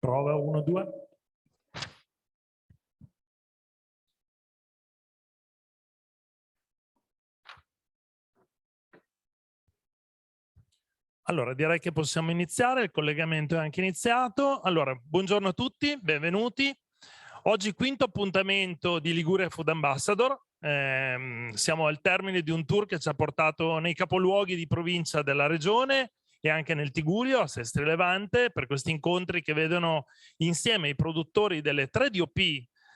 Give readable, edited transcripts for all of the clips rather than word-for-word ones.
Prova 1, 2. Allora, direi che possiamo iniziare, il collegamento è anche iniziato. Allora, buongiorno a tutti, benvenuti. Oggi quinto appuntamento di Liguria Food Ambassador. Siamo al termine di un tour che ci ha portato nei capoluoghi di provincia della regione e anche nel Tigullio, a Sestri Levante, per questi incontri che vedono insieme i produttori delle 3 DOP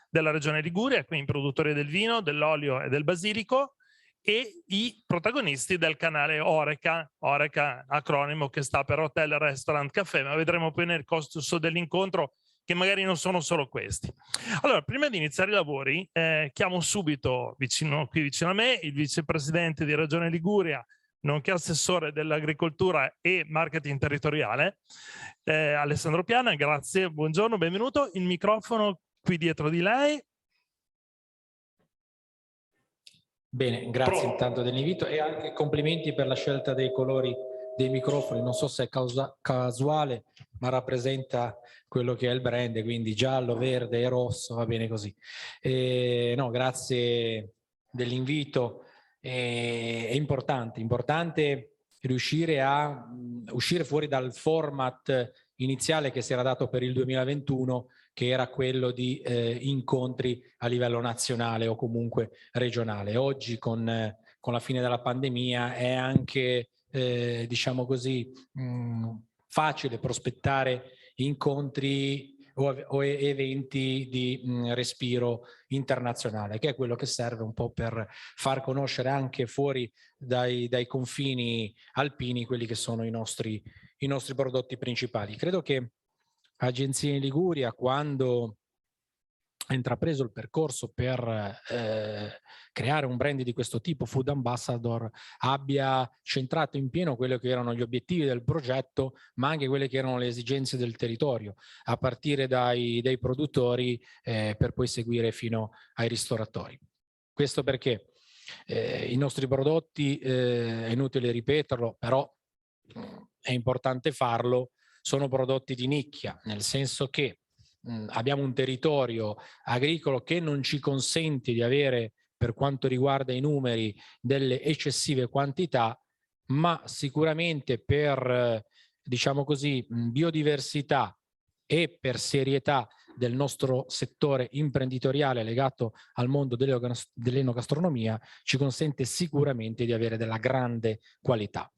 della regione Liguria, quindi i produttori del vino, dell'olio e del basilico, e i protagonisti del canale Horeca, acronimo che sta per Hotel, Restaurant, Caffè, ma vedremo poi nel corso dell'incontro che magari non sono solo questi. Allora, prima di iniziare i lavori, chiamo subito qui vicino a me il vicepresidente di Regione Liguria, nonché assessore dell'agricoltura e marketing territoriale, Alessandro Piana. Grazie, buongiorno, benvenuto. Il microfono qui dietro di lei. Bene, grazie intanto dell'invito e anche complimenti per la scelta dei colori dei microfoni. Non so se è casuale, ma rappresenta quello che è il brand, quindi giallo, verde e rosso, va bene così. No, grazie dell'invito. È importante riuscire a uscire fuori dal format iniziale che si era dato per il 2021, che era quello di incontri a livello nazionale o comunque regionale. Oggi con la fine della pandemia è anche, diciamo così, facile prospettare incontri o eventi di respiro internazionale, che è quello che serve un po' per far conoscere anche fuori dai confini alpini quelli che sono i nostri prodotti principali. Credo che Agenzie in Liguria, quando ha intrapreso il percorso per creare un brand di questo tipo, Food Ambassador, abbia centrato in pieno quelli che erano gli obiettivi del progetto, ma anche quelle che erano le esigenze del territorio, a partire dai produttori per poi seguire fino ai ristoratori. Questo perché i nostri prodotti, è inutile ripeterlo, però è importante farlo, sono prodotti di nicchia, nel senso che abbiamo un territorio agricolo che non ci consente di avere, per quanto riguarda i numeri, delle eccessive quantità, ma sicuramente per, diciamo così, biodiversità e per serietà del nostro settore imprenditoriale legato al mondo dell'enogastronomia ci consente sicuramente di avere della grande qualità.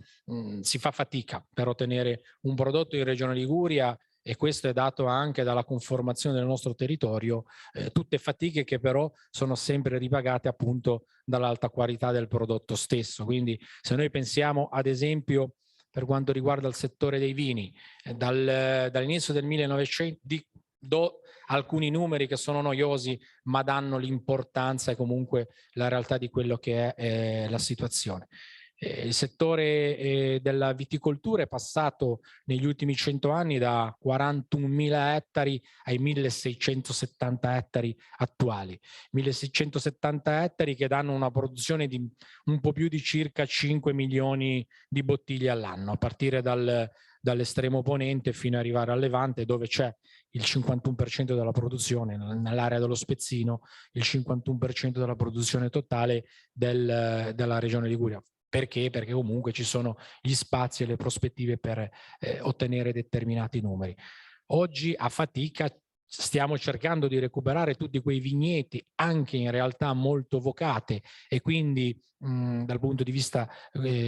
Si fa fatica per ottenere un prodotto in Regione Liguria, e questo è dato anche dalla conformazione del nostro territorio, tutte fatiche che però sono sempre ripagate appunto dall'alta qualità del prodotto stesso. Quindi se noi pensiamo ad esempio per quanto riguarda il settore dei vini, dall'inizio del 1900 do alcuni numeri che sono noiosi ma danno l'importanza e comunque la realtà di quello che è la situazione. Il settore della viticoltura è passato negli ultimi 100 anni da 41.000 ettari ai 1.670 ettari attuali. 1.670 ettari che danno una produzione di un po' più di circa 5 milioni di bottiglie all'anno, a partire dall'estremo ponente fino ad arrivare al Levante, dove c'è il 51% della produzione, nell'area dello Spezzino, il 51% della produzione totale della regione Liguria. Perché? Perché comunque ci sono gli spazi e le prospettive per ottenere determinati numeri. Oggi a fatica stiamo cercando di recuperare tutti quei vigneti, anche in realtà molto vocate e quindi dal punto di vista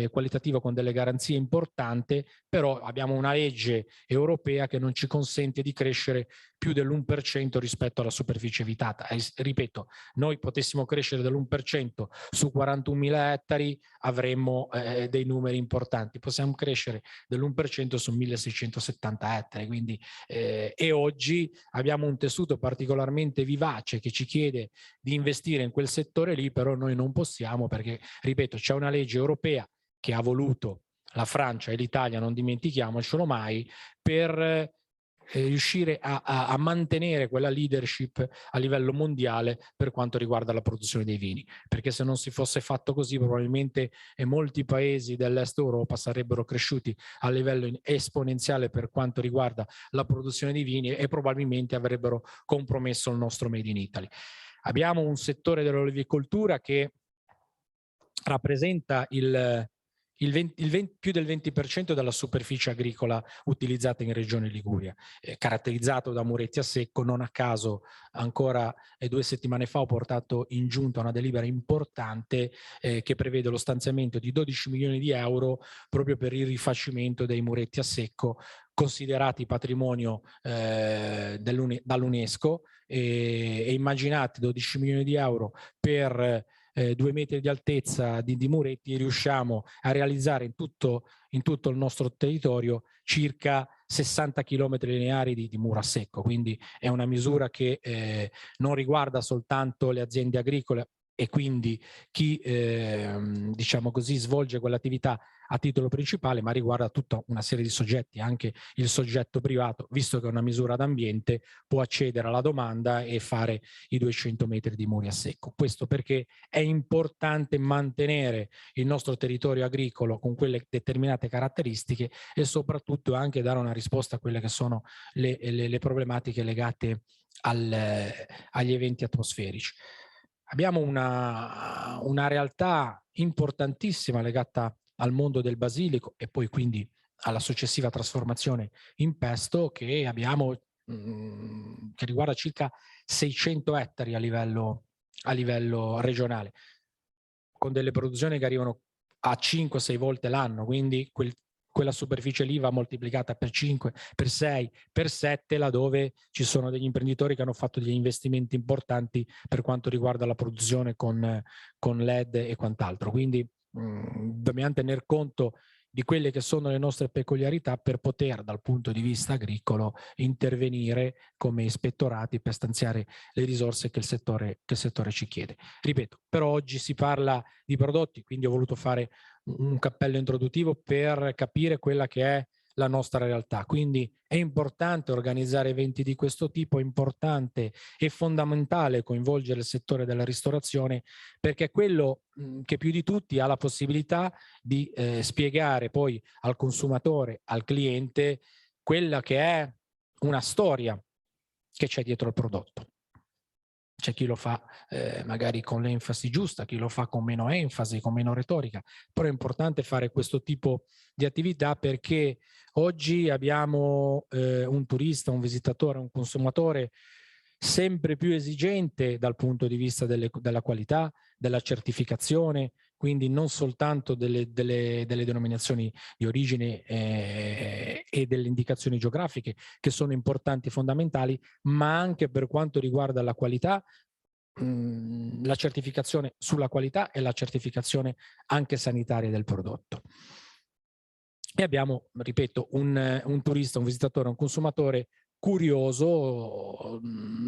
qualitativo con delle garanzie importanti, però abbiamo una legge europea che non ci consente di crescere più dell'1% rispetto alla superficie evitata. Ripeto, noi potessimo crescere dell'1% su 41.000 ettari, avremmo dei numeri importanti. Possiamo crescere dell'1% su 1.670 ettari, quindi e oggi abbiamo un tessuto particolarmente vivace che ci chiede di investire in quel settore lì, però noi non possiamo perché, ripeto, c'è una legge europea che ha voluto la Francia e l'Italia, non dimentichiamocelo mai, per riuscire a mantenere quella leadership a livello mondiale per quanto riguarda la produzione dei vini, perché se non si fosse fatto così probabilmente molti paesi dell'est Europa sarebbero cresciuti a livello esponenziale per quanto riguarda la produzione di vini e probabilmente avrebbero compromesso il nostro Made in Italy. Abbiamo un settore dell'olivicoltura che rappresenta più del 20% della superficie agricola utilizzata in Regione Liguria, caratterizzato da muretti a secco. Non a caso ancora 2 settimane fa ho portato in giunta una delibera importante che prevede lo stanziamento di 12 milioni di euro proprio per il rifacimento dei muretti a secco considerati patrimonio dall'UNESCO, e immaginate 12 milioni di euro per 2 metri di altezza di muretti, riusciamo a realizzare in tutto il nostro territorio circa 60 km lineari di muro a secco. Quindi è una misura che non riguarda soltanto le aziende agricole e quindi chi diciamo così svolge quell'attività a titolo principale, ma riguarda tutta una serie di soggetti. Anche il soggetto privato, visto che è una misura d'ambiente, può accedere alla domanda e fare i 200 metri di muri a secco. Questo perché è importante mantenere il nostro territorio agricolo con quelle determinate caratteristiche e soprattutto anche dare una risposta a quelle che sono le problematiche legate agli eventi atmosferici. Abbiamo una realtà importantissima legata al mondo del basilico e poi quindi alla successiva trasformazione in pesto che abbiamo, che riguarda circa 600 ettari a livello regionale, con delle produzioni che arrivano a 5-6 volte l'anno, quindi quella superficie lì va moltiplicata per 5, per 6, per 7, laddove ci sono degli imprenditori che hanno fatto degli investimenti importanti per quanto riguarda la produzione con LED e quant'altro. Quindi dobbiamo tener conto di quelle che sono le nostre peculiarità per poter, dal punto di vista agricolo, intervenire come ispettorati per stanziare le risorse che il settore ci chiede. Ripeto, però oggi si parla di prodotti, quindi ho voluto fare un cappello introduttivo per capire quella che è la nostra realtà. Quindi è importante organizzare eventi di questo tipo, è importante e fondamentale coinvolgere il settore della ristorazione, perché è quello che più di tutti ha la possibilità di spiegare poi al consumatore, al cliente, quella che è una storia che c'è dietro al prodotto. C'è chi lo fa magari con l'enfasi giusta, chi lo fa con meno enfasi, con meno retorica, però è importante fare questo tipo di attività perché oggi abbiamo un turista, un visitatore, un consumatore sempre più esigente dal punto di vista della qualità, della certificazione, quindi non soltanto delle denominazioni di origine e delle indicazioni geografiche che sono importanti e fondamentali, ma anche per quanto riguarda la qualità, la certificazione sulla qualità e la certificazione anche sanitaria del prodotto. E abbiamo, ripeto, un turista, un visitatore, un consumatore curioso,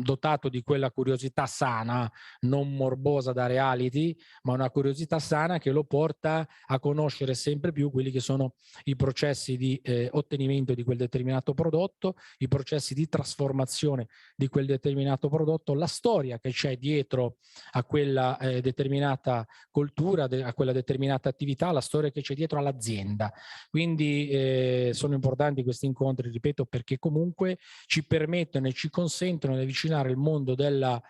dotato di quella curiosità sana, non morbosa da reality, ma una curiosità sana che lo porta a conoscere sempre più quelli che sono i processi di ottenimento di quel determinato prodotto, i processi di trasformazione di quel determinato prodotto, la storia che c'è dietro a quella determinata coltura, a quella determinata attività, la storia che c'è dietro all'azienda. Quindi sono importanti questi incontri, ripeto, perché comunque ci permettono e ci consentono di avvicinare il mondo della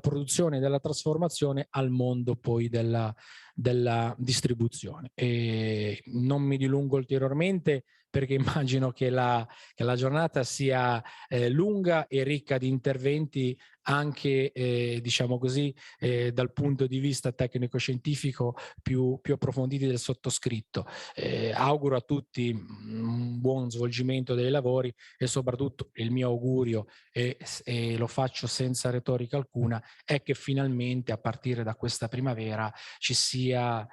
produzione e della trasformazione al mondo poi della distribuzione. E non mi dilungo ulteriormente perché immagino che la giornata sia lunga e ricca di interventi anche diciamo così dal punto di vista tecnico-scientifico più approfonditi del sottoscritto. Auguro a tutti un buon svolgimento dei lavori e soprattutto il mio augurio, e lo faccio senza retorica alcuna, è che finalmente a partire da questa primavera ci sia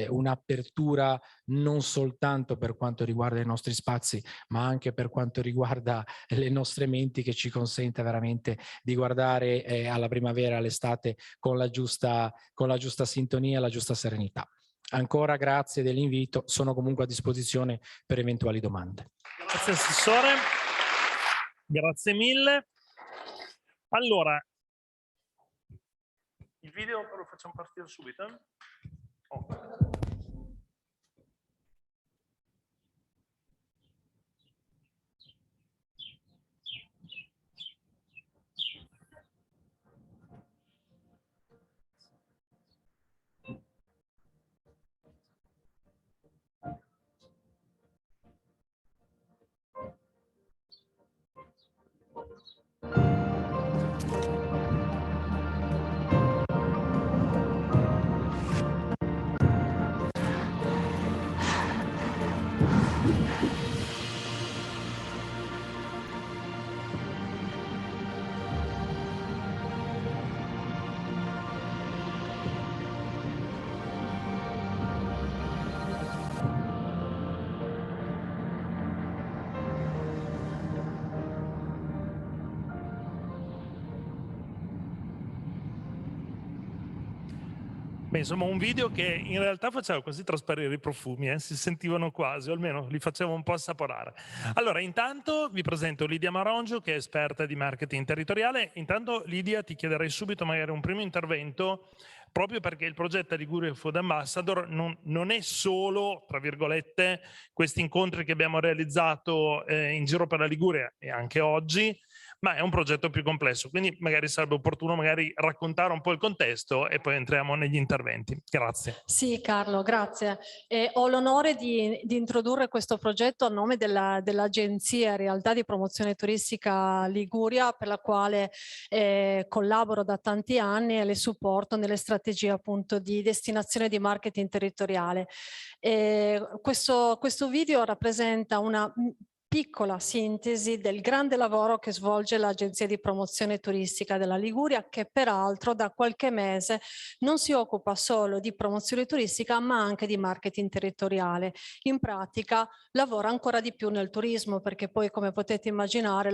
un'apertura non soltanto per quanto riguarda i nostri spazi, ma anche per quanto riguarda le nostre menti, che ci consente veramente di guardare alla primavera, all'estate con la giusta sintonia e la giusta serenità. Ancora grazie dell'invito, sono comunque a disposizione per eventuali domande. Grazie Assessore. Grazie mille. Allora, il video lo facciamo partire subito? Oh. Beh, insomma, un video che in realtà faceva quasi trasparire i profumi, si sentivano quasi, o almeno li faceva un po' assaporare. Allora, intanto vi presento Lidia Marongio, che è esperta di marketing territoriale. Intanto, Lidia, ti chiederei subito magari un primo intervento, proprio perché il progetto Liguria Food Ambassador non è solo, tra virgolette, questi incontri che abbiamo realizzato in giro per la Liguria e anche oggi, ma è un progetto più complesso, quindi magari sarebbe opportuno magari raccontare un po' il contesto e poi entriamo negli interventi. Grazie. Sì, Carlo, grazie. Ho l'onore di introdurre questo progetto a nome dell'Agenzia in realtà di promozione turistica Liguria, per la quale collaboro da tanti anni e le supporto nelle strategie appunto di destinazione di marketing territoriale. Questo video rappresenta una piccola sintesi del grande lavoro che svolge l'Agenzia di promozione turistica della Liguria, che peraltro da qualche mese non si occupa solo di promozione turistica ma anche di marketing territoriale. In pratica lavora ancora di più nel turismo, perché poi, come potete immaginare,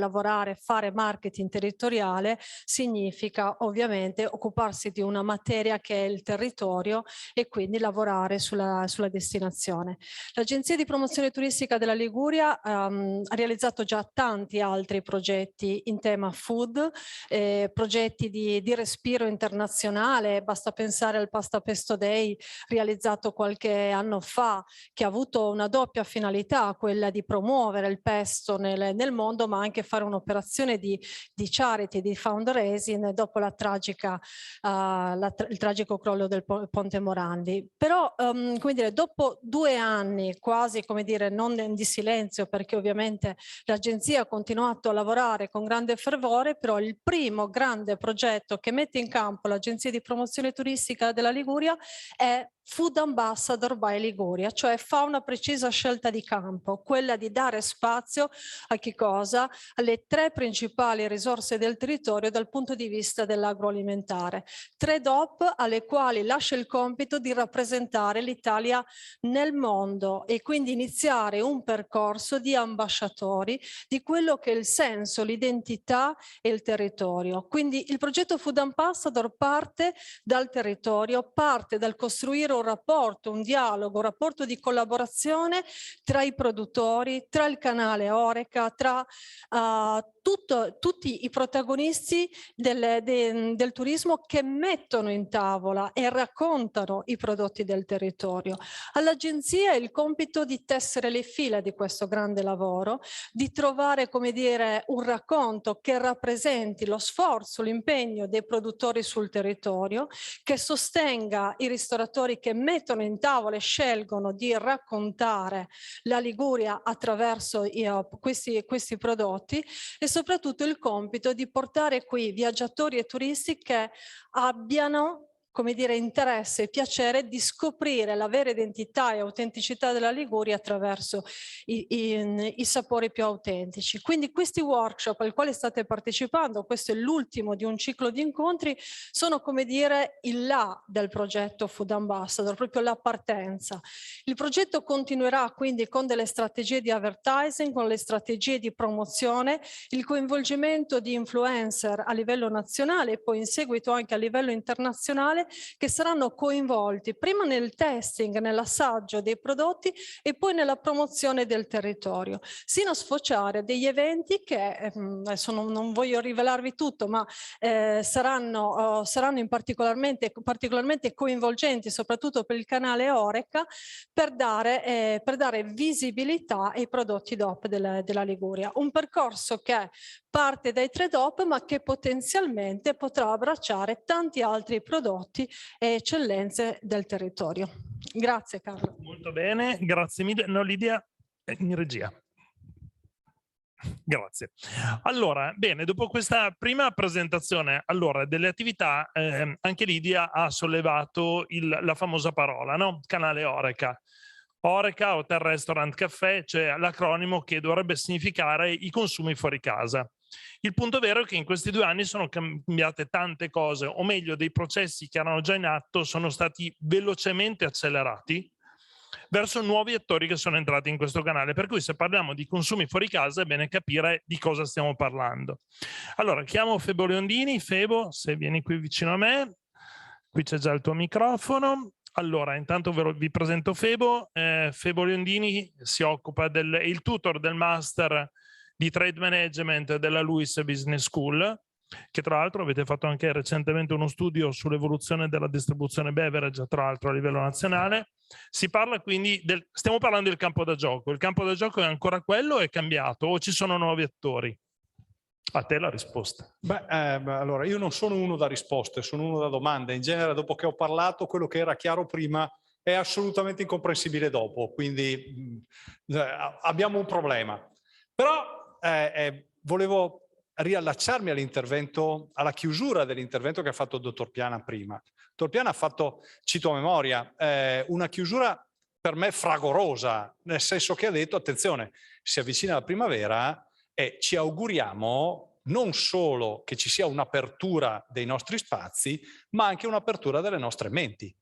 fare marketing territoriale significa ovviamente occuparsi di una materia che è il territorio e quindi lavorare sulla destinazione. L'Agenzia di promozione turistica della Liguria ha realizzato già tanti altri progetti in tema food, progetti di respiro internazionale. Basta pensare al Pasta Pesto Day realizzato qualche anno fa, che ha avuto una doppia finalità, quella di promuovere il pesto nel mondo, ma anche fare un'operazione di charity, di fundraising dopo il tragico crollo del Ponte Morandi. Però, come dire, dopo 2 anni quasi, come dire, non di silenzio, perché ovviamente l'agenzia ha continuato a lavorare con grande fervore, però il primo grande progetto che mette in campo l'Agenzia di promozione turistica della Liguria è Food Ambassador by Liguria, cioè fa una precisa scelta di campo, quella di dare spazio a che cosa? Alle 3 principali risorse del territorio dal punto di vista dell'agroalimentare. 3 DOP alle quali lascia il compito di rappresentare l'Italia nel mondo e quindi iniziare un percorso di ambasciatori di quello che è il senso, l'identità e il territorio. Quindi il progetto Food Ambassador parte dal territorio, parte dal costruire un rapporto, un dialogo, un rapporto di collaborazione tra i produttori, tra il canale Horeca, tra tutti i protagonisti del turismo che mettono in tavola e raccontano i prodotti del territorio. All'agenzia è il compito di tessere le fila di questo grande lavoro, di trovare, come dire, un racconto che rappresenti lo sforzo, l'impegno dei produttori sul territorio, che sostenga i ristoratori che mettono in tavola e scelgono di raccontare la Liguria attraverso questi prodotti, e soprattutto il compito di portare qui viaggiatori e turisti che abbiano, come dire, interesse e piacere di scoprire la vera identità e autenticità della Liguria attraverso i sapori più autentici. Quindi questi workshop al quale state partecipando, questo è l'ultimo di un ciclo di incontri, sono, come dire, il là del progetto Food Ambassador, proprio la partenza. Il progetto continuerà quindi con delle strategie di advertising, con le strategie di promozione, il coinvolgimento di influencer a livello nazionale e poi in seguito anche a livello internazionale, nazionale che saranno coinvolti prima nel testing, nell'assaggio dei prodotti e poi nella promozione del territorio, sino a sfociare degli eventi che, adesso non voglio rivelarvi tutto, ma saranno particolarmente coinvolgenti, soprattutto per il canale Horeca, per dare visibilità ai prodotti DOP della Liguria. Un percorso che parte dai 3 DOP, ma che potenzialmente potrà abbracciare tanti altri prodotti e eccellenze del territorio. Grazie Carlo. Molto bene, grazie mille. No, Lidia, in regia. Grazie. Allora, bene, dopo questa prima presentazione, allora, delle attività, anche Lidia ha sollevato la famosa parola, no? Canale Horeca. Horeca, Hotel Restaurant Caffè, cioè l'acronimo che dovrebbe significare i consumi fuori casa. Il punto vero è che in questi 2 anni sono cambiate tante cose, o meglio, dei processi che erano già in atto sono stati velocemente accelerati verso nuovi attori che sono entrati in questo canale, per cui se parliamo di consumi fuori casa è bene capire di cosa stiamo parlando. Allora, chiamo Febo Leondini. Febo, se vieni qui vicino a me, qui c'è già il tuo microfono. Allora, intanto vi presento Febo. Febo Leondini si occupa è il tutor del Master di Trade Management della LUISS Business School, che tra l'altro avete fatto anche recentemente uno studio sull'evoluzione della distribuzione beverage, tra l'altro a livello nazionale. Si parla quindi stiamo parlando del campo da gioco. Il campo da gioco è ancora quello o è cambiato o ci sono nuovi attori? A te la risposta. Allora, io non sono uno da risposte, sono uno da domande. In genere, dopo che ho parlato, quello che era chiaro prima è assolutamente incomprensibile dopo, quindi abbiamo un problema. Però volevo riallacciarmi all'intervento, alla chiusura dell'intervento che ha fatto il dottor Piana prima. Il dottor Piana ha fatto, cito a memoria, una chiusura per me fragorosa, nel senso che ha detto, attenzione, si avvicina la primavera e ci auguriamo non solo che ci sia un'apertura dei nostri spazi, ma anche un'apertura delle nostre menti.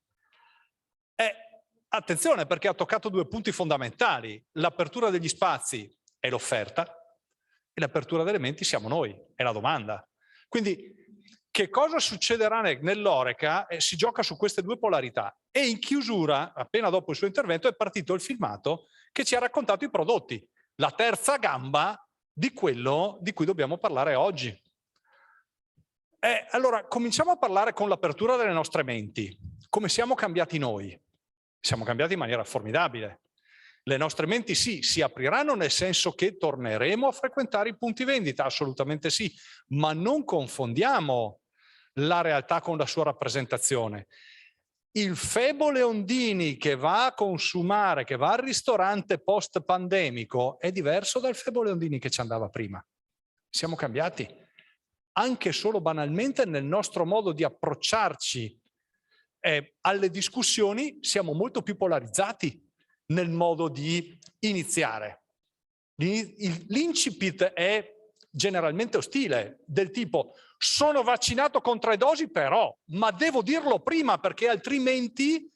Attenzione, perché ha toccato 2 punti fondamentali. L'apertura degli spazi è l'offerta, e l'apertura delle menti siamo noi, è la domanda. Quindi che cosa succederà nell'Horeca? Si gioca su queste 2 polarità. E in chiusura, appena dopo il suo intervento, è partito il filmato che ci ha raccontato i prodotti, la terza gamba di quello di cui dobbiamo parlare oggi. Allora, cominciamo a parlare con l'apertura delle nostre menti. Come siamo cambiati noi? Siamo cambiati in maniera formidabile. Le nostre menti sì, si apriranno nel senso che torneremo a frequentare i punti vendita, assolutamente sì, ma non confondiamo la realtà con la sua rappresentazione. Il Febo Leondini che va a consumare, che va al ristorante post-pandemico è diverso dal Febo Leondini che ci andava prima. Siamo cambiati, anche solo banalmente nel nostro modo di approcciarci alle discussioni, siamo molto più polarizzati nel modo di iniziare. L'incipit è generalmente ostile, del tipo sono vaccinato con 3 dosi però, ma devo dirlo prima perché altrimenti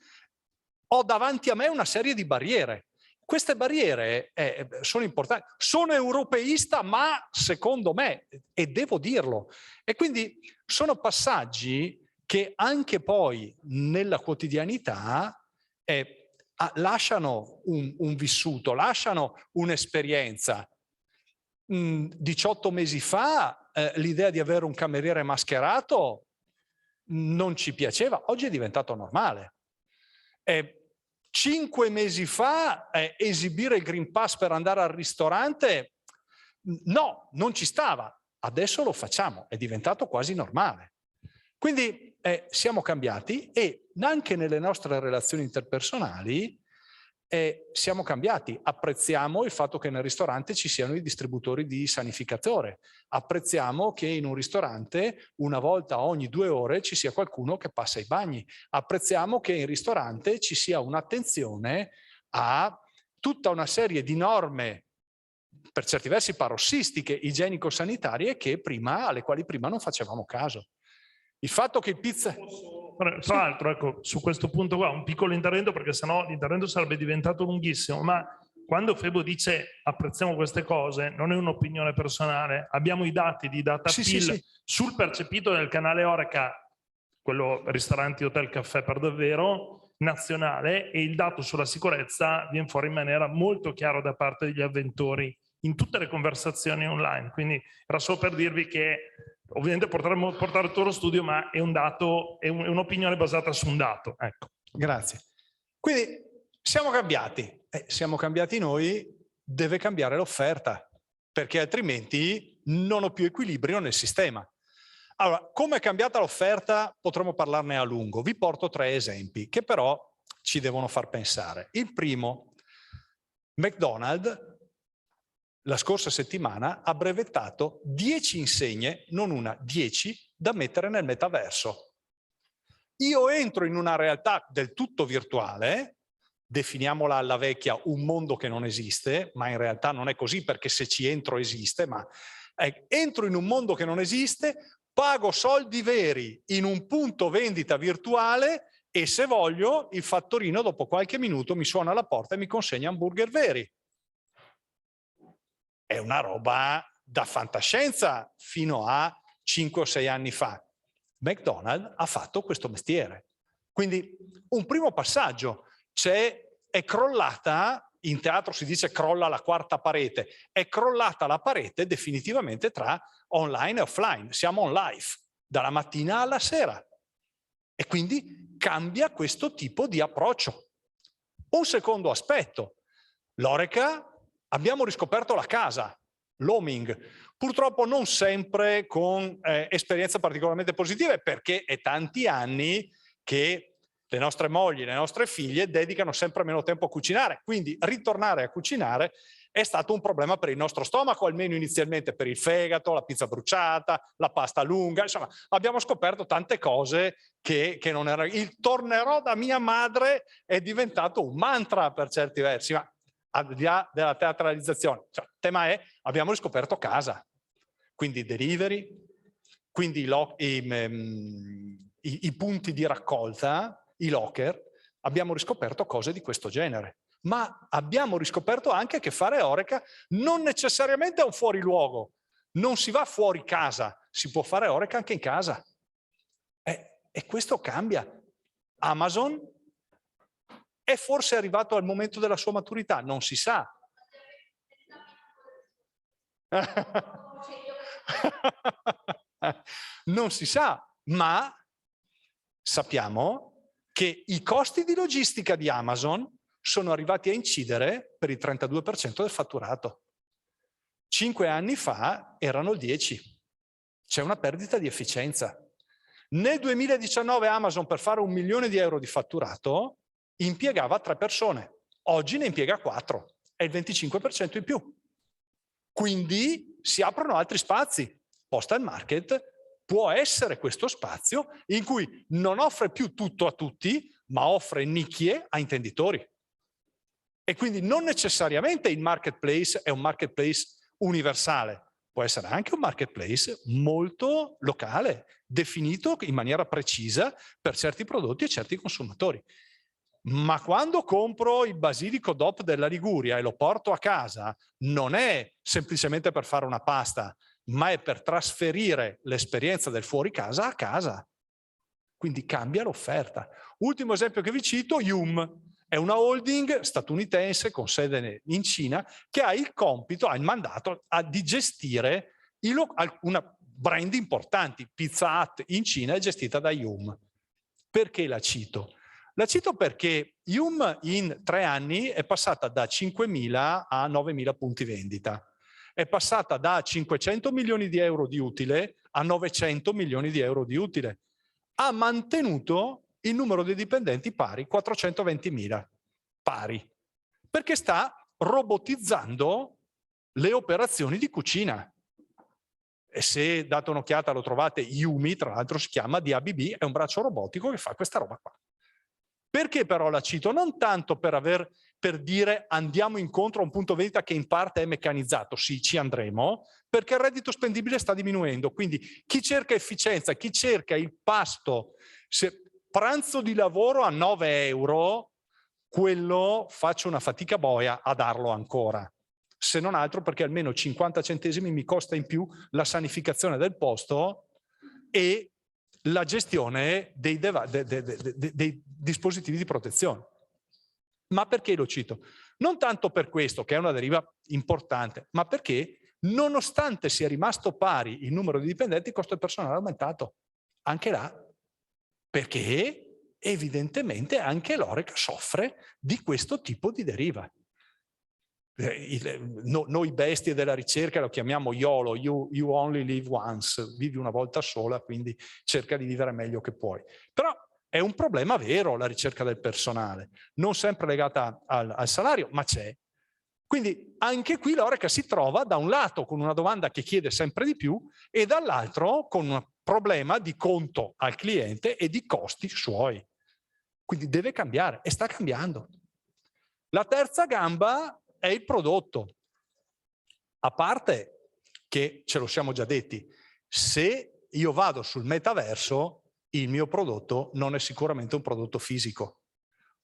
ho davanti a me una serie di barriere. Queste barriere sono importanti. Sono europeista, ma secondo me, e devo dirlo. E quindi sono passaggi che anche poi nella quotidianità lasciano un vissuto, lasciano un'esperienza. 18 mesi fa l'idea di avere un cameriere mascherato non ci piaceva, oggi è diventato normale. 5 mesi fa esibire il Green Pass per andare al ristorante, no, non ci stava. Adesso lo facciamo, è diventato quasi normale. Quindi siamo cambiati e anche nelle nostre relazioni interpersonali siamo cambiati. Apprezziamo il fatto che nel ristorante ci siano i distributori di sanificatore. Apprezziamo che in un ristorante una volta ogni 2 ore ci sia qualcuno che passa i bagni. Apprezziamo che in ristorante ci sia un'attenzione a tutta una serie di norme, per certi versi parossistiche, igienico-sanitarie, alle quali prima non facevamo caso. Il fatto che il pizza... Tra l'altro, ecco, su questo punto qua un piccolo intervento, perché sennò l'intervento sarebbe diventato lunghissimo, ma quando Febo dice apprezziamo queste cose, non è un'opinione personale, abbiamo i dati di DataPill sul percepito del canale Horeca quello ristoranti, hotel, caffè per davvero, nazionale, e il dato sulla sicurezza viene fuori in maniera molto chiara da parte degli avventori in tutte le conversazioni online. Quindi era solo per dirvi che ovviamente potremmo portare tutto lo studio, ma è un dato, è un'opinione basata su un dato. Ecco. Grazie. Quindi siamo cambiati. Siamo cambiati noi, deve cambiare l'offerta, perché altrimenti non ho più equilibrio nel sistema. Allora, come è cambiata l'offerta? Potremmo parlarne a lungo. Vi porto 3 esempi che però ci devono far pensare. Il primo, McDonald's la scorsa settimana ha brevettato 10 insegne, non una, 10, da mettere nel metaverso. Io entro in una realtà del tutto virtuale, definiamola alla vecchia un mondo che non esiste, ma in realtà non è così, perché se ci entro esiste, ma entro in un mondo che non esiste, pago soldi veri in un punto vendita virtuale e se voglio il fattorino dopo qualche minuto mi suona alla porta e mi consegna hamburger veri. È una roba da fantascienza fino a 5 o 6 anni fa. McDonald's ha fatto questo mestiere. Quindi un primo passaggio, è crollata, in teatro si dice crolla la quarta parete, è crollata la parete definitivamente tra online e offline, siamo on live, dalla mattina alla sera. E quindi cambia questo tipo di approccio. Un secondo aspetto, l'Horeca, abbiamo riscoperto la casa, l'homing, purtroppo non sempre con esperienze particolarmente positive, perché è tanti anni che le nostre mogli, le nostre figlie dedicano sempre meno tempo a cucinare, quindi ritornare a cucinare è stato un problema per il nostro stomaco, almeno inizialmente per il fegato, la pizza bruciata, la pasta lunga, insomma abbiamo scoperto tante cose che non erano. Il tornerò da mia madre è diventato un mantra per certi versi, ma al di là della teatralizzazione, cioè, il tema è abbiamo riscoperto casa, quindi delivery, quindi i punti di raccolta, i locker, abbiamo riscoperto cose di questo genere. Ma abbiamo riscoperto anche che fare Horeca non necessariamente è un fuoriluogo, non si va fuori casa, si può fare Horeca anche in casa. E questo cambia. Amazon è forse arrivato al momento della sua maturità, non si sa. Non si sa, ma sappiamo che i costi di logistica di Amazon sono arrivati a incidere per il 32% del fatturato. 5 anni fa erano il 10%. C'è una perdita di efficienza. Nel 2019 Amazon, per fare 1 milione di euro di fatturato, impiegava 3 persone. Oggi ne impiega 4. È il 25% in più. Quindi si aprono altri spazi. Postal Market può essere questo spazio in cui non offre più tutto a tutti, ma offre nicchie a intenditori. E quindi non necessariamente il marketplace è un marketplace universale, può essere anche un marketplace molto locale, definito in maniera precisa per certi prodotti e certi consumatori. Ma quando compro il basilico DOP della Liguria e lo porto a casa, non è semplicemente per fare una pasta, ma è per trasferire l'esperienza del fuori casa a casa. Quindi cambia l'offerta. Ultimo esempio che vi cito, Yum. È una holding statunitense con sede in Cina che ha il compito, ha il mandato di gestire una brand importanti. Pizza Hut in Cina è gestita da Yum. Perché la cito? La cito perché Yum in 3 anni è passata da 5.000 a 9.000 punti vendita. È passata da 500 milioni di euro di utile a 900 milioni di euro di utile. Ha mantenuto il numero di dipendenti pari, 420.000 pari, perché sta robotizzando le operazioni di cucina. E se date un'occhiata lo trovate, Yumi, tra l'altro si chiama DABB, è un braccio robotico che fa questa roba qua. Perché però la cito? Non tanto per dire andiamo incontro a un punto vendita che in parte è meccanizzato, sì, ci andremo, perché il reddito spendibile sta diminuendo, quindi chi cerca efficienza, chi cerca il pasto, pranzo di lavoro a 9 euro, quello faccio una fatica boia a darlo ancora, se non altro perché almeno 50 centesimi mi costa in più la sanificazione del posto e la gestione dei dispositivi di protezione. Ma perché lo cito? Non tanto per questo, che è una deriva importante, ma perché nonostante sia rimasto pari il numero di dipendenti, il costo del personale è aumentato. Anche là, perché evidentemente anche l'Horeca soffre di questo tipo di deriva. Noi bestie della ricerca lo chiamiamo YOLO, you only live once, vivi una volta sola, quindi cerca di vivere meglio che puoi. Però è un problema vero la ricerca del personale, non sempre legata al salario, ma c'è. Quindi anche qui l'Horeca si trova da un lato con una domanda che chiede sempre di più e dall'altro con un problema di conto al cliente e di costi suoi. Quindi deve cambiare e sta cambiando. La terza gamba è il prodotto. A parte che, ce lo siamo già detti, se io vado sul metaverso, il mio prodotto non è sicuramente un prodotto fisico.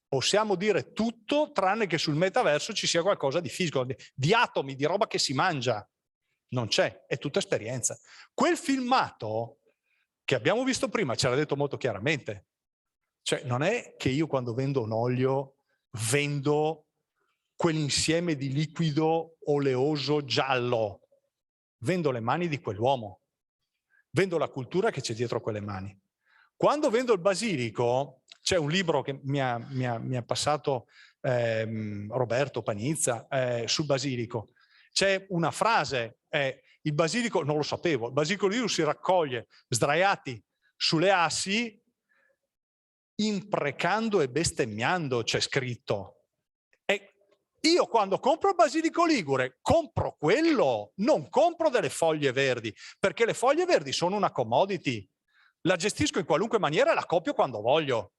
Possiamo dire tutto tranne che sul metaverso ci sia qualcosa di fisico, di atomi, di roba che si mangia. Non c'è, è tutta esperienza. Quel filmato che abbiamo visto prima ce l'ha detto molto chiaramente. Cioè non è che io quando vendo un olio vendo quell'insieme di liquido oleoso giallo, vendo le mani di quell'uomo, vendo la cultura che c'è dietro quelle mani. Quando vendo il basilico, c'è un libro che mi ha passato Roberto Panizza sul basilico, c'è una frase, il basilico, non lo sapevo, il basilico lì si raccoglie sdraiati sulle assi, imprecando e bestemmiando, c'è scritto. Io quando compro il basilico ligure compro quello, non compro delle foglie verdi, perché le foglie verdi sono una commodity, la gestisco in qualunque maniera e la copio quando voglio.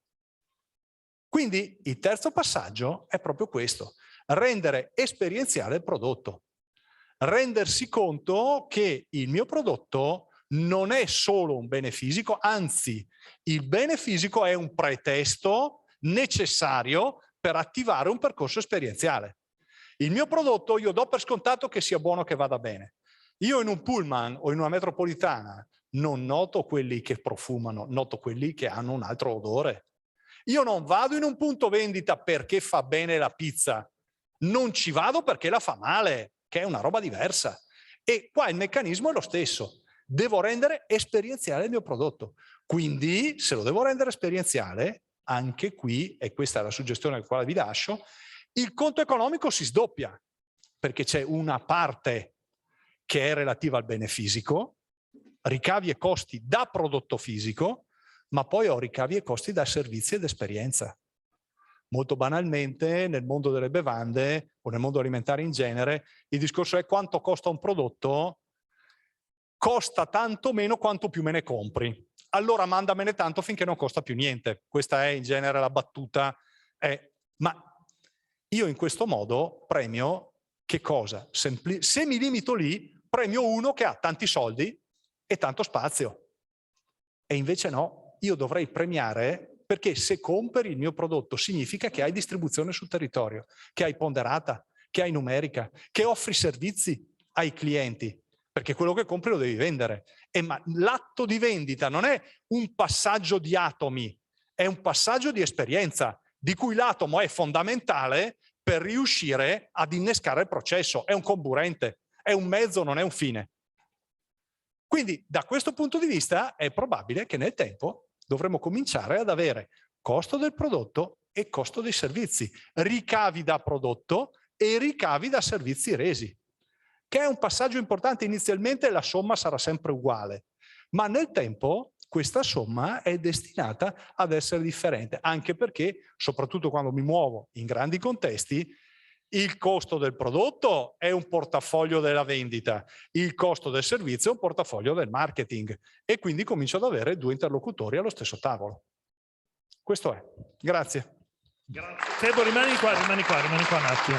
Quindi il terzo passaggio è proprio questo, rendere esperienziale il prodotto, rendersi conto che il mio prodotto non è solo un bene fisico, anzi il bene fisico è un pretesto necessario per attivare un percorso esperienziale. Il mio prodotto io do per scontato che sia buono, che vada bene. Io in un pullman o in una metropolitana non noto quelli che profumano, noto quelli che hanno un altro odore. Io non vado in un punto vendita perché fa bene la pizza, non ci vado perché la fa male, che è una roba diversa. E qua il meccanismo è lo stesso. Devo rendere esperienziale il mio prodotto. Quindi, se lo devo rendere esperienziale, anche qui, e questa è la suggestione al quale vi lascio, il conto economico si sdoppia, perché c'è una parte che è relativa al bene fisico, ricavi e costi da prodotto fisico, ma poi ho ricavi e costi da servizi ed esperienza. Molto banalmente, nel mondo delle bevande o nel mondo alimentare in genere, il discorso è quanto costa un prodotto, costa tanto meno quanto più me ne compri. Allora mandamene tanto finché non costa più niente. Questa è in genere la battuta. Ma io in questo modo premio che cosa? Se mi limito lì, premio uno che ha tanti soldi e tanto spazio. E invece no, io dovrei premiare perché se compri il mio prodotto significa che hai distribuzione sul territorio, che hai ponderata, che hai numerica, che offri servizi ai clienti. Perché quello che compri lo devi vendere. Ma l'atto di vendita non è un passaggio di atomi, è un passaggio di esperienza, di cui l'atomo è fondamentale per riuscire ad innescare il processo. È un comburente, è un mezzo, non è un fine. Quindi, da questo punto di vista, è probabile che nel tempo dovremo cominciare ad avere costo del prodotto e costo dei servizi, ricavi da prodotto e ricavi da servizi resi. Che è un passaggio importante. Inizialmente la somma sarà sempre uguale, ma nel tempo questa somma è destinata ad essere differente, anche perché, soprattutto quando mi muovo in grandi contesti, il costo del prodotto è un portafoglio della vendita, il costo del servizio è un portafoglio del marketing e quindi comincio ad avere due interlocutori allo stesso tavolo. Questo è. Grazie. Grazie. Febo, rimani qua un attimo.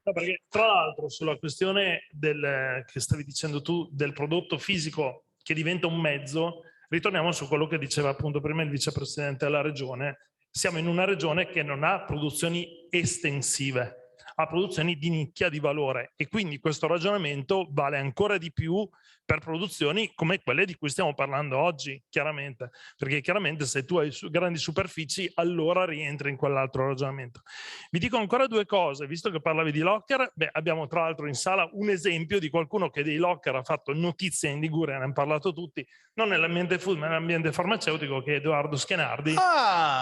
No, perché tra l'altro sulla questione che stavi dicendo tu del prodotto fisico che diventa un mezzo, ritorniamo su quello che diceva appunto prima il vicepresidente della regione. Siamo in una regione che non ha produzioni estensive, a produzioni di nicchia di valore, e quindi questo ragionamento vale ancora di più per produzioni come quelle di cui stiamo parlando oggi, chiaramente, perché chiaramente se tu hai grandi superfici allora rientri in quell'altro ragionamento. Vi dico ancora due cose, visto che parlavi di locker, abbiamo tra l'altro in sala un esempio di qualcuno che dei locker ha fatto notizia in Liguria, ne hanno parlato tutti, non nell'ambiente food ma nell'ambiente farmaceutico, che è Edoardo Schenardi,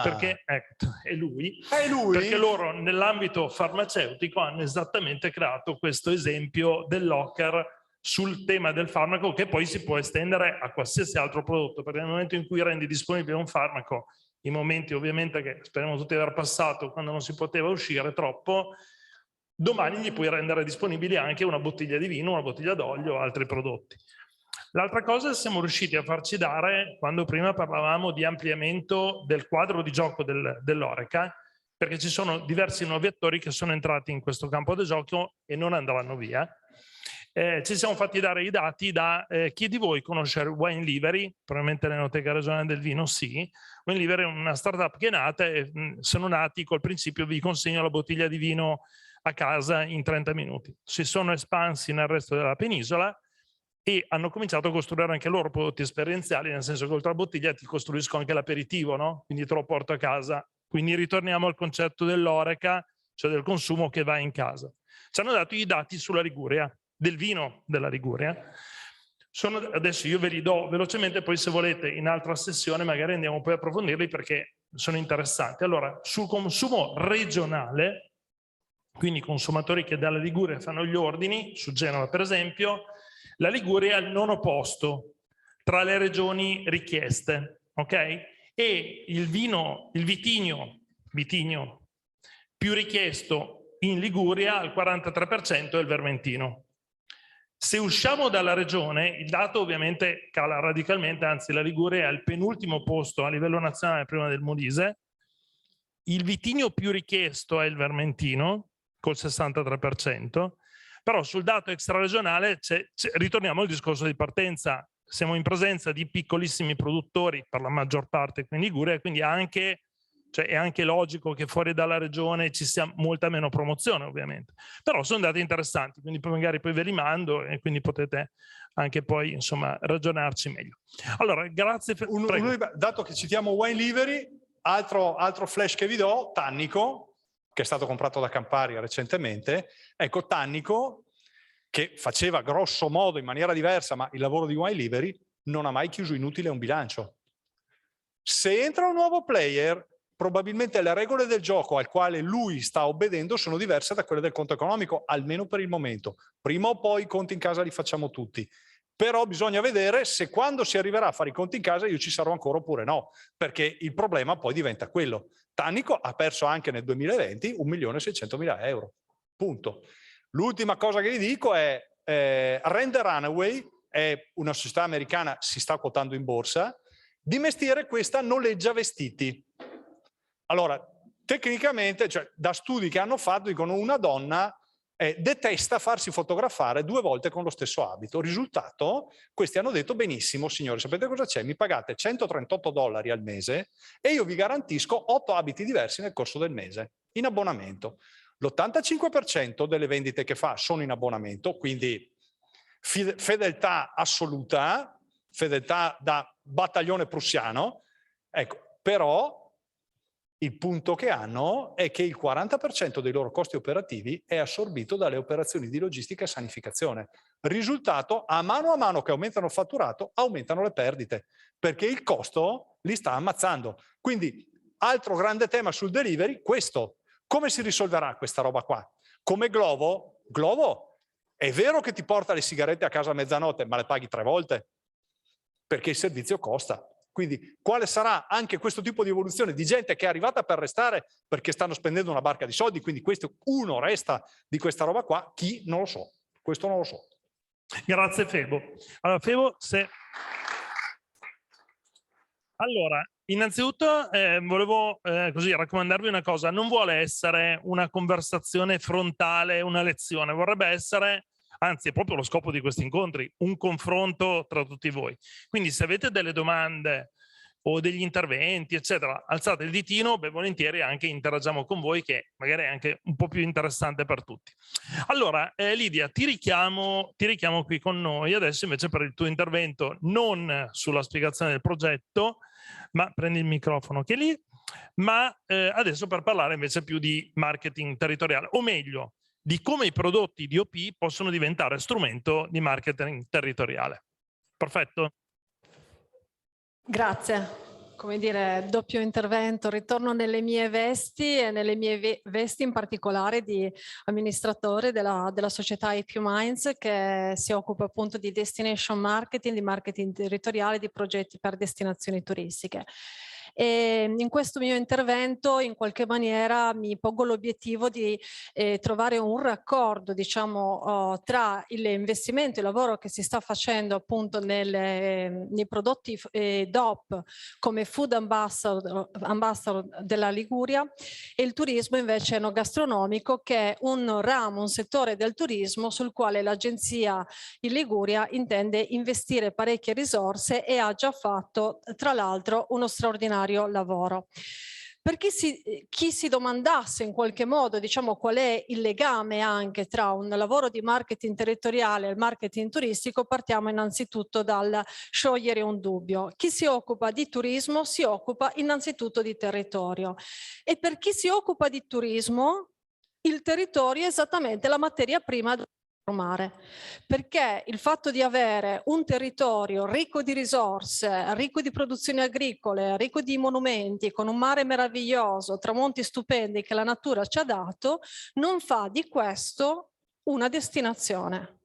perché è lui, perché loro nell'ambito farmaceutico hanno esattamente creato questo esempio del locker sul tema del farmaco, che poi si può estendere a qualsiasi altro prodotto, perché nel momento in cui rendi disponibile un farmaco, i momenti ovviamente che speriamo tutti di aver passato quando non si poteva uscire troppo, domani gli puoi rendere disponibili anche una bottiglia di vino, una bottiglia d'olio o altri prodotti. L'altra cosa siamo riusciti a farci dare, quando prima parlavamo di ampliamento del quadro di gioco dell'Horeca, perché ci sono diversi nuovi attori che sono entrati in questo campo del gioco e non andranno via. Ci siamo fatti dare i dati da chi di voi conosce Wine Livery, probabilmente l'Enoteca Regionale del Vino sì. Wine Livery è una startup che è nata e sono nati col principio vi consegno la bottiglia di vino a casa in 30 minuti. Si sono espansi nel resto della penisola e hanno cominciato a costruire anche loro prodotti esperienziali, nel senso che oltre alla bottiglia ti costruisco anche l'aperitivo, no? Quindi te lo porto a casa. Quindi ritorniamo al concetto dell'Horeca, cioè del consumo che va in casa. Ci hanno dato i dati sulla Liguria, del vino della Liguria. Adesso io ve li do velocemente, poi se volete in altra sessione magari andiamo poi a approfondirli perché sono interessanti. Allora, sul consumo regionale, quindi consumatori che dalla Liguria fanno gli ordini, su Genova per esempio, la Liguria è al 9° posto tra le regioni richieste, ok? E il vitigno più richiesto in Liguria al 43% è il Vermentino. Se usciamo dalla regione, il dato ovviamente cala radicalmente, anzi la Liguria è al penultimo posto a livello nazionale prima del Molise. Il vitigno più richiesto è il Vermentino, col 63%, però sul dato extraregionale ritorniamo al discorso di partenza. Siamo in presenza di piccolissimi produttori, per la maggior parte qui in Liguria, quindi è anche logico che fuori dalla regione ci sia molta meno promozione, ovviamente. Però sono dati interessanti, quindi poi magari ve li mando e quindi potete anche poi, insomma, ragionarci meglio. Allora, grazie. Dato che citiamo Wine Livery, altro flash che vi do, Tannico, che è stato comprato da Campari recentemente. Ecco, Tannico, che faceva grosso modo in maniera diversa, ma il lavoro di Wine Livery, non ha mai chiuso inutile un bilancio. Se entra un nuovo player, probabilmente le regole del gioco al quale lui sta obbedendo sono diverse da quelle del conto economico, almeno per il momento. Prima o poi i conti in casa li facciamo tutti. Però bisogna vedere se quando si arriverà a fare i conti in casa io ci sarò ancora oppure no, perché il problema poi diventa quello. Tannico ha perso anche nel 2020 1.600.000 euro. Punto. L'ultima cosa che vi dico è Render Runaway, è una società americana, si sta quotando in borsa, di mestiere questa noleggia vestiti. Allora, tecnicamente, cioè, da studi che hanno fatto, dicono una donna detesta farsi fotografare 2 volte con lo stesso abito. Risultato, questi hanno detto benissimo, signori, sapete cosa c'è? Mi pagate $138 al mese e io vi garantisco 8 abiti diversi nel corso del mese, in abbonamento. L'85% delle vendite che fa sono in abbonamento, quindi fedeltà assoluta, fedeltà da battaglione prussiano, ecco, però il punto che hanno è che il 40% dei loro costi operativi è assorbito dalle operazioni di logistica e sanificazione. Risultato, a mano che aumentano il fatturato, aumentano le perdite, perché il costo li sta ammazzando. Quindi, altro grande tema sul delivery, questo. Come si risolverà questa roba qua? Come Glovo? Glovo è vero che ti porta le sigarette a casa a mezzanotte, ma le paghi 3 volte, perché il servizio costa. Quindi quale sarà anche questo tipo di evoluzione di gente che è arrivata per restare perché stanno spendendo una barca di soldi, quindi questo uno resta di questa roba qua, chi? Non lo so, questo non lo so. Grazie Febo. Allora Febo, Allora, innanzitutto volevo così raccomandarvi una cosa, non vuole essere una conversazione frontale, una lezione, vorrebbe essere, anzi è proprio lo scopo di questi incontri, un confronto tra tutti voi. Quindi se avete delle domande o degli interventi, eccetera, alzate il ditino, ben volentieri anche interagiamo con voi, che magari è anche un po' più interessante per tutti. Allora, Lidia, ti richiamo qui con noi adesso invece per il tuo intervento, non sulla spiegazione del progetto, ma prendi il microfono che è lì, ma adesso per parlare invece più di marketing territoriale, o meglio, di come i prodotti DOP possono diventare strumento di marketing territoriale. Perfetto? Grazie. Come dire, doppio intervento, ritorno nelle mie vesti e nelle mie vesti in particolare di amministratore della società IP Minds, che si occupa appunto di destination marketing, di marketing territoriale, di progetti per destinazioni turistiche. E in questo mio intervento in qualche maniera mi pongo l'obiettivo di trovare un raccordo, diciamo, tra l'investimento e il lavoro che si sta facendo appunto nei prodotti DOP come Food Ambassador della Liguria e il turismo invece enogastronomico, che è un ramo, un settore del turismo sul quale l'agenzia in Liguria intende investire parecchie risorse e ha già fatto tra l'altro uno straordinario lavoro. Per chi si domandasse in qualche modo, diciamo, qual è il legame anche tra un lavoro di marketing territoriale e il marketing turistico, partiamo innanzitutto dal sciogliere un dubbio. Chi si occupa di turismo si occupa innanzitutto di territorio, e per chi si occupa di turismo il territorio è esattamente la materia prima da trasformare, perché il fatto di avere un territorio ricco di risorse, ricco di produzioni agricole, ricco di monumenti, con un mare meraviglioso, tramonti stupendi che la natura ci ha dato, non fa di questo una destinazione.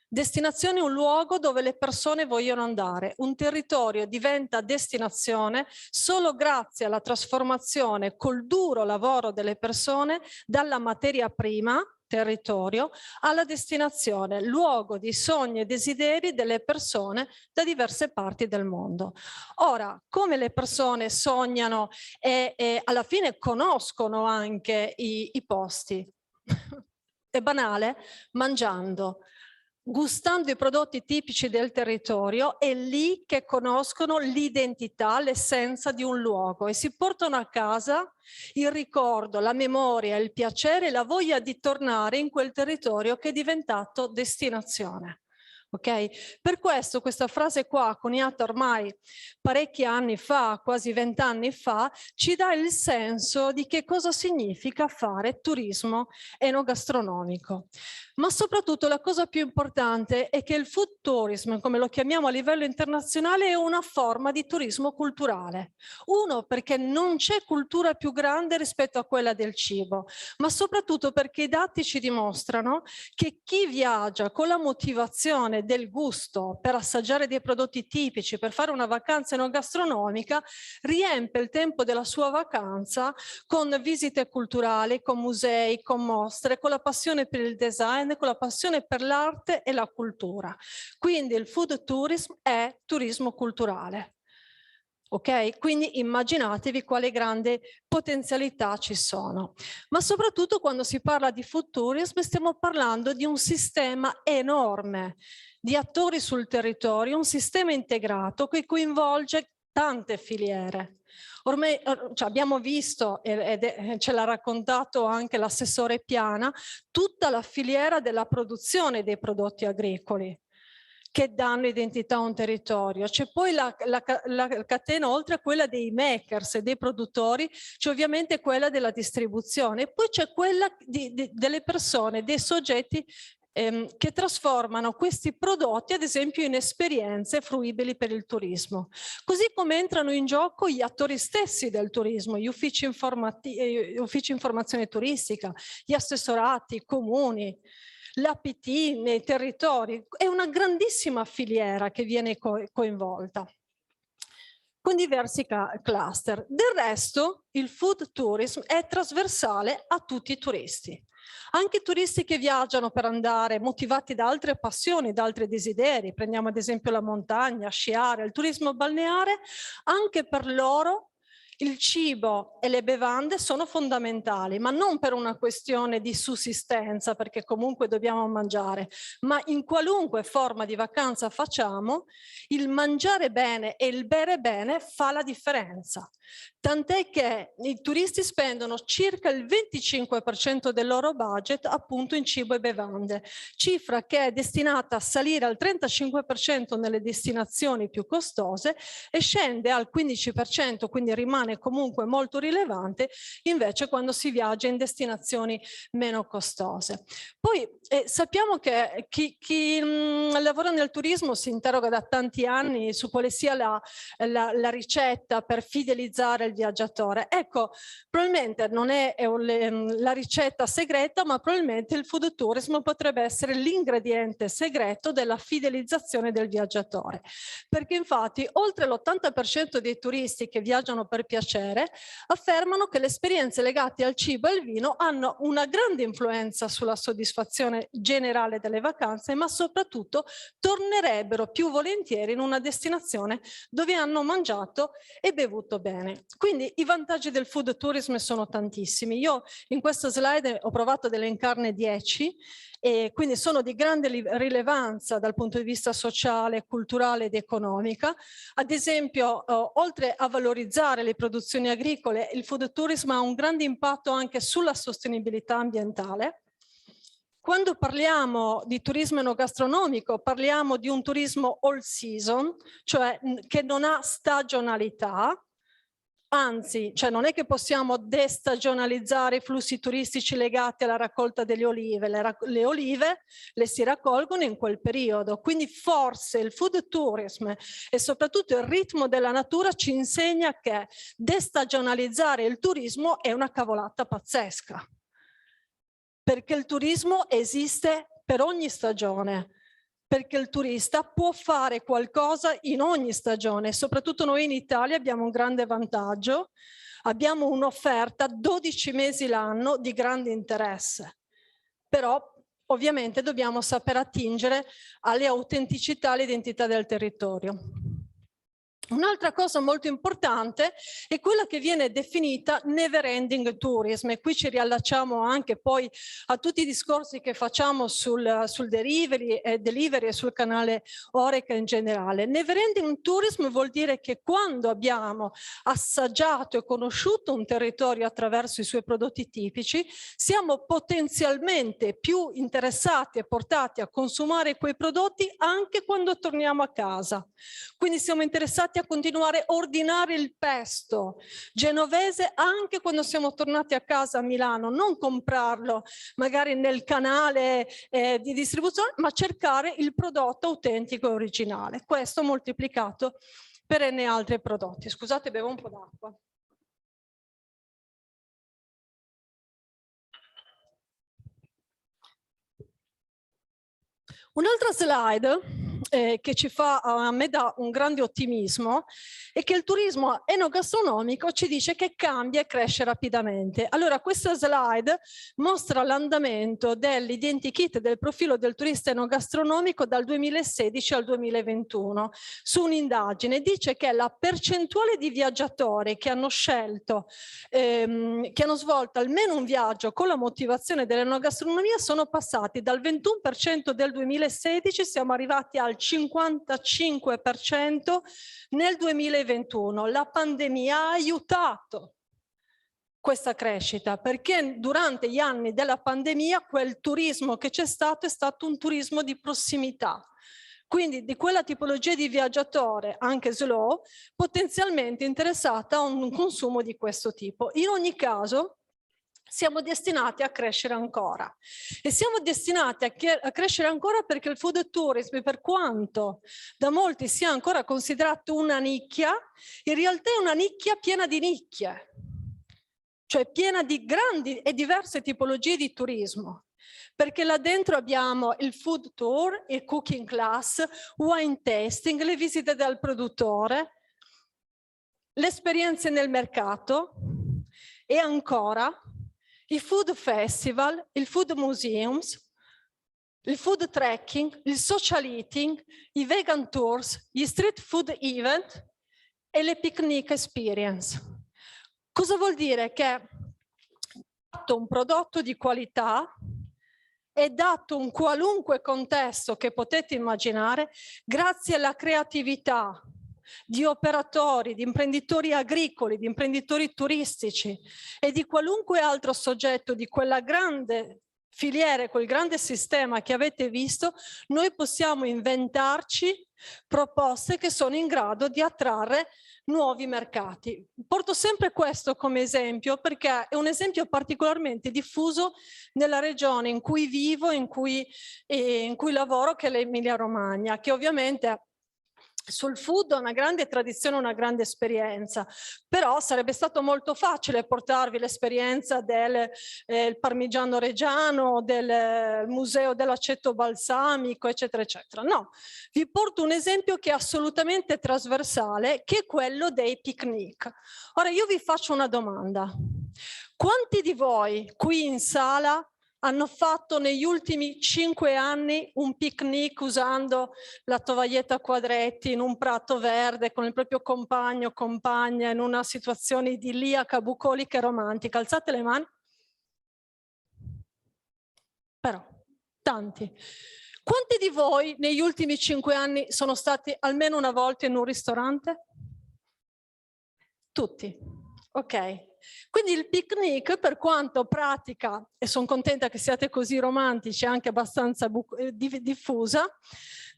Destinazione è un luogo dove le persone vogliono andare. Un territorio diventa destinazione solo grazie alla trasformazione col duro lavoro delle persone dalla materia prima, territorio, alla destinazione, luogo di sogni e desideri delle persone da diverse parti del mondo. Ora, come le persone sognano e alla fine conoscono anche i posti? È banale, mangiando, gustando i prodotti tipici del territorio, è lì che conoscono l'identità, l'essenza di un luogo e si portano a casa il ricordo, la memoria, il piacere e la voglia di tornare in quel territorio che è diventato destinazione. Ok? Per questo questa frase qua, coniata ormai parecchi anni fa, quasi 20 anni fa, ci dà il senso di che cosa significa fare turismo enogastronomico. Ma soprattutto la cosa più importante è che il food tourism, come lo chiamiamo a livello internazionale, è una forma di turismo culturale. Uno, perché non c'è cultura più grande rispetto a quella del cibo, ma soprattutto perché i dati ci dimostrano che chi viaggia con la motivazione del gusto per assaggiare dei prodotti tipici, per fare una vacanza enogastronomica, riempie il tempo della sua vacanza con visite culturali, con musei, con mostre, con la passione per il design, con la passione per l'arte e la cultura. Quindi il food tourism è turismo culturale. Ok? Quindi immaginatevi quale grande potenzialità ci sono. Ma soprattutto quando si parla di food tourism stiamo parlando di un sistema enorme di attori sul territorio, un sistema integrato che coinvolge tante filiere. Ormai abbiamo visto, e ce l'ha raccontato anche l'assessore Piana, tutta la filiera della produzione dei prodotti agricoli che danno identità a un territorio. C'è poi la catena, oltre a quella dei makers e dei produttori, c'è ovviamente quella della distribuzione, e poi c'è quella delle persone, dei soggetti che trasformano questi prodotti ad esempio in esperienze fruibili per il turismo. Così come entrano in gioco gli attori stessi del turismo, gli uffici informazione turistica, gli assessorati, i comuni, l'APT nei territori. È una grandissima filiera che viene coinvolta con diversi cluster. Del resto il food tourism è trasversale a tutti i turisti. Anche turisti che viaggiano per andare motivati da altre passioni, da altri desideri, prendiamo ad esempio la montagna, sciare, il turismo balneare, anche per loro il cibo e le bevande sono fondamentali, ma non per una questione di sussistenza, perché comunque dobbiamo mangiare, ma in qualunque forma di vacanza facciamo, il mangiare bene e il bere bene fa la differenza. Tant'è che i turisti spendono circa il 25% del loro budget appunto in cibo e bevande, cifra che è destinata a salire al 35% nelle destinazioni più costose e scende al 15%, quindi rimane comunque molto rilevante invece quando si viaggia in destinazioni meno costose. Poi sappiamo che chi lavora nel turismo si interroga da tanti anni su quale sia la ricetta per fidelizzare il viaggiatore. Ecco, probabilmente non è la ricetta segreta, ma probabilmente il food tourism potrebbe essere l'ingrediente segreto della fidelizzazione del viaggiatore. Perché infatti oltre l'80% dei turisti che viaggiano per piacere affermano che le esperienze legate al cibo e al vino hanno una grande influenza sulla soddisfazione generale delle vacanze, ma soprattutto tornerebbero più volentieri in una destinazione dove hanno mangiato e bevuto bene. Quindi i vantaggi del food tourism sono tantissimi. Io in questa slide ho provato ad elencarne 10 e quindi sono di grande rilevanza dal punto di vista sociale, culturale ed economica. Ad esempio, oltre a valorizzare le produzioni agricole, il food tourism ha un grande impatto anche sulla sostenibilità ambientale. Quando parliamo di turismo enogastronomico, parliamo di un turismo all season, cioè che non ha stagionalità. Anzi, cioè non è che possiamo destagionalizzare i flussi turistici legati alla raccolta delle olive. Le olive le si raccolgono in quel periodo, quindi forse il food tourism e soprattutto il ritmo della natura ci insegna che destagionalizzare il turismo è una cavolata pazzesca, perché il turismo esiste per ogni stagione. Perché il turista può fare qualcosa in ogni stagione, soprattutto noi in Italia abbiamo un grande vantaggio, abbiamo un'offerta 12 mesi l'anno di grande interesse, però ovviamente dobbiamo saper attingere alle autenticità e all'identità del territorio. Un'altra cosa molto importante è quella che viene definita never ending tourism, e qui ci riallacciamo anche poi a tutti i discorsi che facciamo sul delivery e sul canale Horeca in generale. Never ending tourism vuol dire che quando abbiamo assaggiato e conosciuto un territorio attraverso i suoi prodotti tipici, siamo potenzialmente più interessati e portati a consumare quei prodotti anche quando torniamo a casa. Quindi siamo interessati a continuare a ordinare il pesto genovese anche quando siamo tornati a casa a Milano, non comprarlo magari nel canale di distribuzione, ma cercare il prodotto autentico e originale. Questo moltiplicato per N altri prodotti. Scusate, bevo un po' d'acqua. Un'altra slide che a me dà un grande ottimismo è che il turismo enogastronomico ci dice che cambia e cresce rapidamente. Allora questa slide mostra l'andamento dell'identikit del profilo del turista enogastronomico dal 2016 al 2021 su un'indagine. Dice che la percentuale di viaggiatori che hanno scelto, che hanno svolto almeno un viaggio con la motivazione dell'enogastronomia sono passati dal 21% del 2016, siamo arrivati al 55% nel 2021. La pandemia ha aiutato questa crescita perché durante gli anni della pandemia quel turismo che c'è stato è stato un turismo di prossimità. Quindi di quella tipologia di viaggiatore, anche slow, potenzialmente interessata a un consumo di questo tipo. In ogni caso, siamo destinati a crescere ancora e siamo destinati a crescere ancora perché il food tourism, per quanto da molti sia ancora considerato una nicchia, in realtà è una nicchia piena di nicchie, cioè piena di grandi e diverse tipologie di turismo, perché là dentro abbiamo il food tour, il cooking class, wine tasting, le visite dal produttore, le esperienze nel mercato e ancora i food festival, il food museums, il food trekking, il social eating, i vegan tours, gli street food event e le picnic experience. Cosa vuol dire? Che dato un prodotto di qualità e dato un qualunque contesto che potete immaginare, grazie alla creatività di operatori, di imprenditori agricoli, di imprenditori turistici e di qualunque altro soggetto di quella grande filiera, quel grande sistema che avete visto, noi possiamo inventarci proposte che sono in grado di attrarre nuovi mercati. Porto sempre questo come esempio perché è un esempio particolarmente diffuso nella regione in cui vivo, in cui lavoro, che è l'Emilia Romagna, che ovviamente sul food ha una grande tradizione, una grande esperienza, però sarebbe stato molto facile portarvi l'esperienza del parmigiano reggiano, del museo dell'aceto balsamico, eccetera, eccetera. No, vi porto un esempio che è assolutamente trasversale, che è quello dei picnic. Ora io vi faccio una domanda. Quanti di voi qui in sala hanno fatto negli ultimi 5 anni un picnic usando la tovaglietta a quadretti in un prato verde con il proprio compagno o compagna in una situazione idilliaca, bucolica e romantica? Alzate le mani. Però, tanti. Quanti di voi negli ultimi 5 anni sono stati almeno una volta in un ristorante? Tutti. Ok. Quindi il picnic, per quanto pratica, e sono contenta che siate così romantici, anche abbastanza diffusa,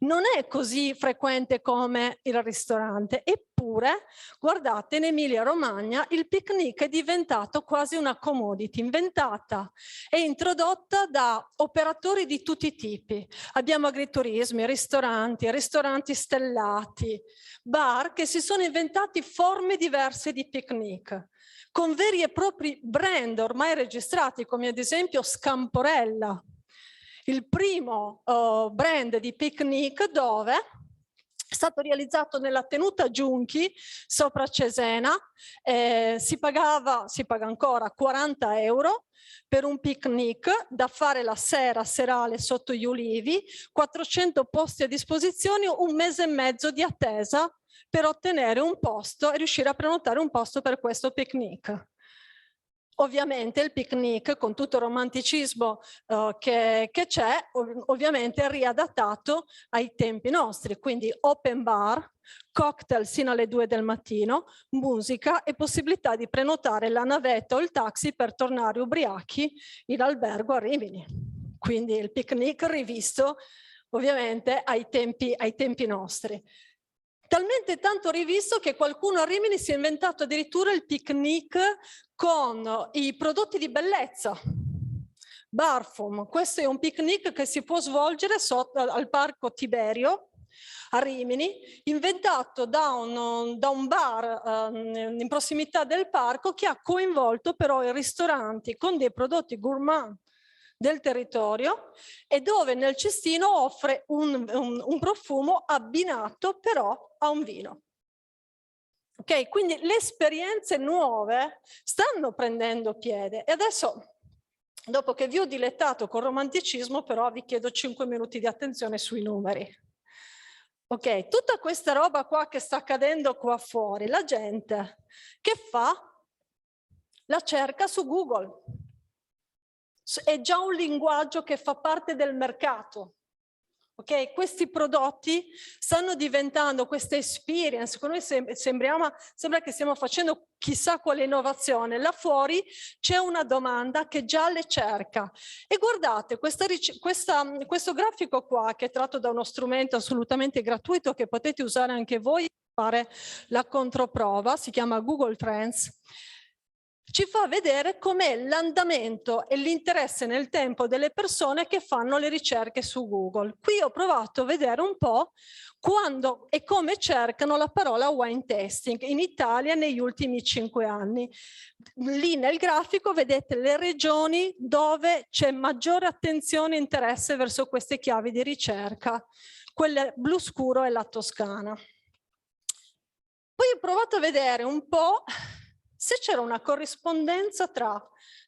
non è così frequente come il ristorante. Eppure, guardate, in Emilia-Romagna il picnic è diventato quasi una commodity, inventata e introdotta da operatori di tutti i tipi. Abbiamo agriturismi, ristoranti stellati, bar che si sono inventati forme diverse di picnic, con veri e propri brand ormai registrati, come ad esempio Scamporella, il primo brand di picnic dove è stato realizzato nella tenuta Giunchi sopra Cesena, si paga ancora 40 euro per un picnic da fare la sera serale sotto gli ulivi, 400 posti a disposizione, 1 mese e mezzo di attesa per ottenere un posto e riuscire a prenotare un posto per questo picnic. Ovviamente il picnic, con tutto il romanticismo che c'è, ovviamente è riadattato ai tempi nostri, quindi open bar, cocktail sino alle 2 del mattino, musica e possibilità di prenotare la navetta o il taxi per tornare ubriachi in albergo a Rimini. Quindi il picnic rivisto ovviamente ai tempi nostri. Talmente tanto rivisto che qualcuno a Rimini si è inventato addirittura il picnic con i prodotti di bellezza. Barfum, questo è un picnic che si può svolgere al Parco Tiberio a Rimini, inventato da un bar in prossimità del parco che ha coinvolto però i ristoranti con dei prodotti gourmand del territorio e dove nel cestino offre un profumo abbinato però a un vino. Ok, quindi le esperienze nuove stanno prendendo piede e adesso, dopo che vi ho dilettato col romanticismo, però vi chiedo 5 minuti di attenzione sui numeri. Ok, tutta questa roba qua che sta accadendo qua fuori, la gente che fa? La cerca su Google. È già un linguaggio che fa parte del mercato. Okay? Questi prodotti stanno diventando questa experience, con noi sembra che stiamo facendo chissà quale innovazione, là fuori c'è una domanda che già le cerca. E guardate, questo grafico qua, che è tratto da uno strumento assolutamente gratuito che potete usare anche voi per fare la controprova, si chiama Google Trends, ci fa vedere com'è l'andamento e l'interesse nel tempo delle persone che fanno le ricerche su Google. Qui ho provato a vedere un po' quando e come cercano la parola wine tasting in Italia negli ultimi 5 anni. Lì nel grafico vedete le regioni dove c'è maggiore attenzione e interesse verso queste chiavi di ricerca. Quella blu scuro è la Toscana. Poi ho provato a vedere un po' se c'era una corrispondenza tra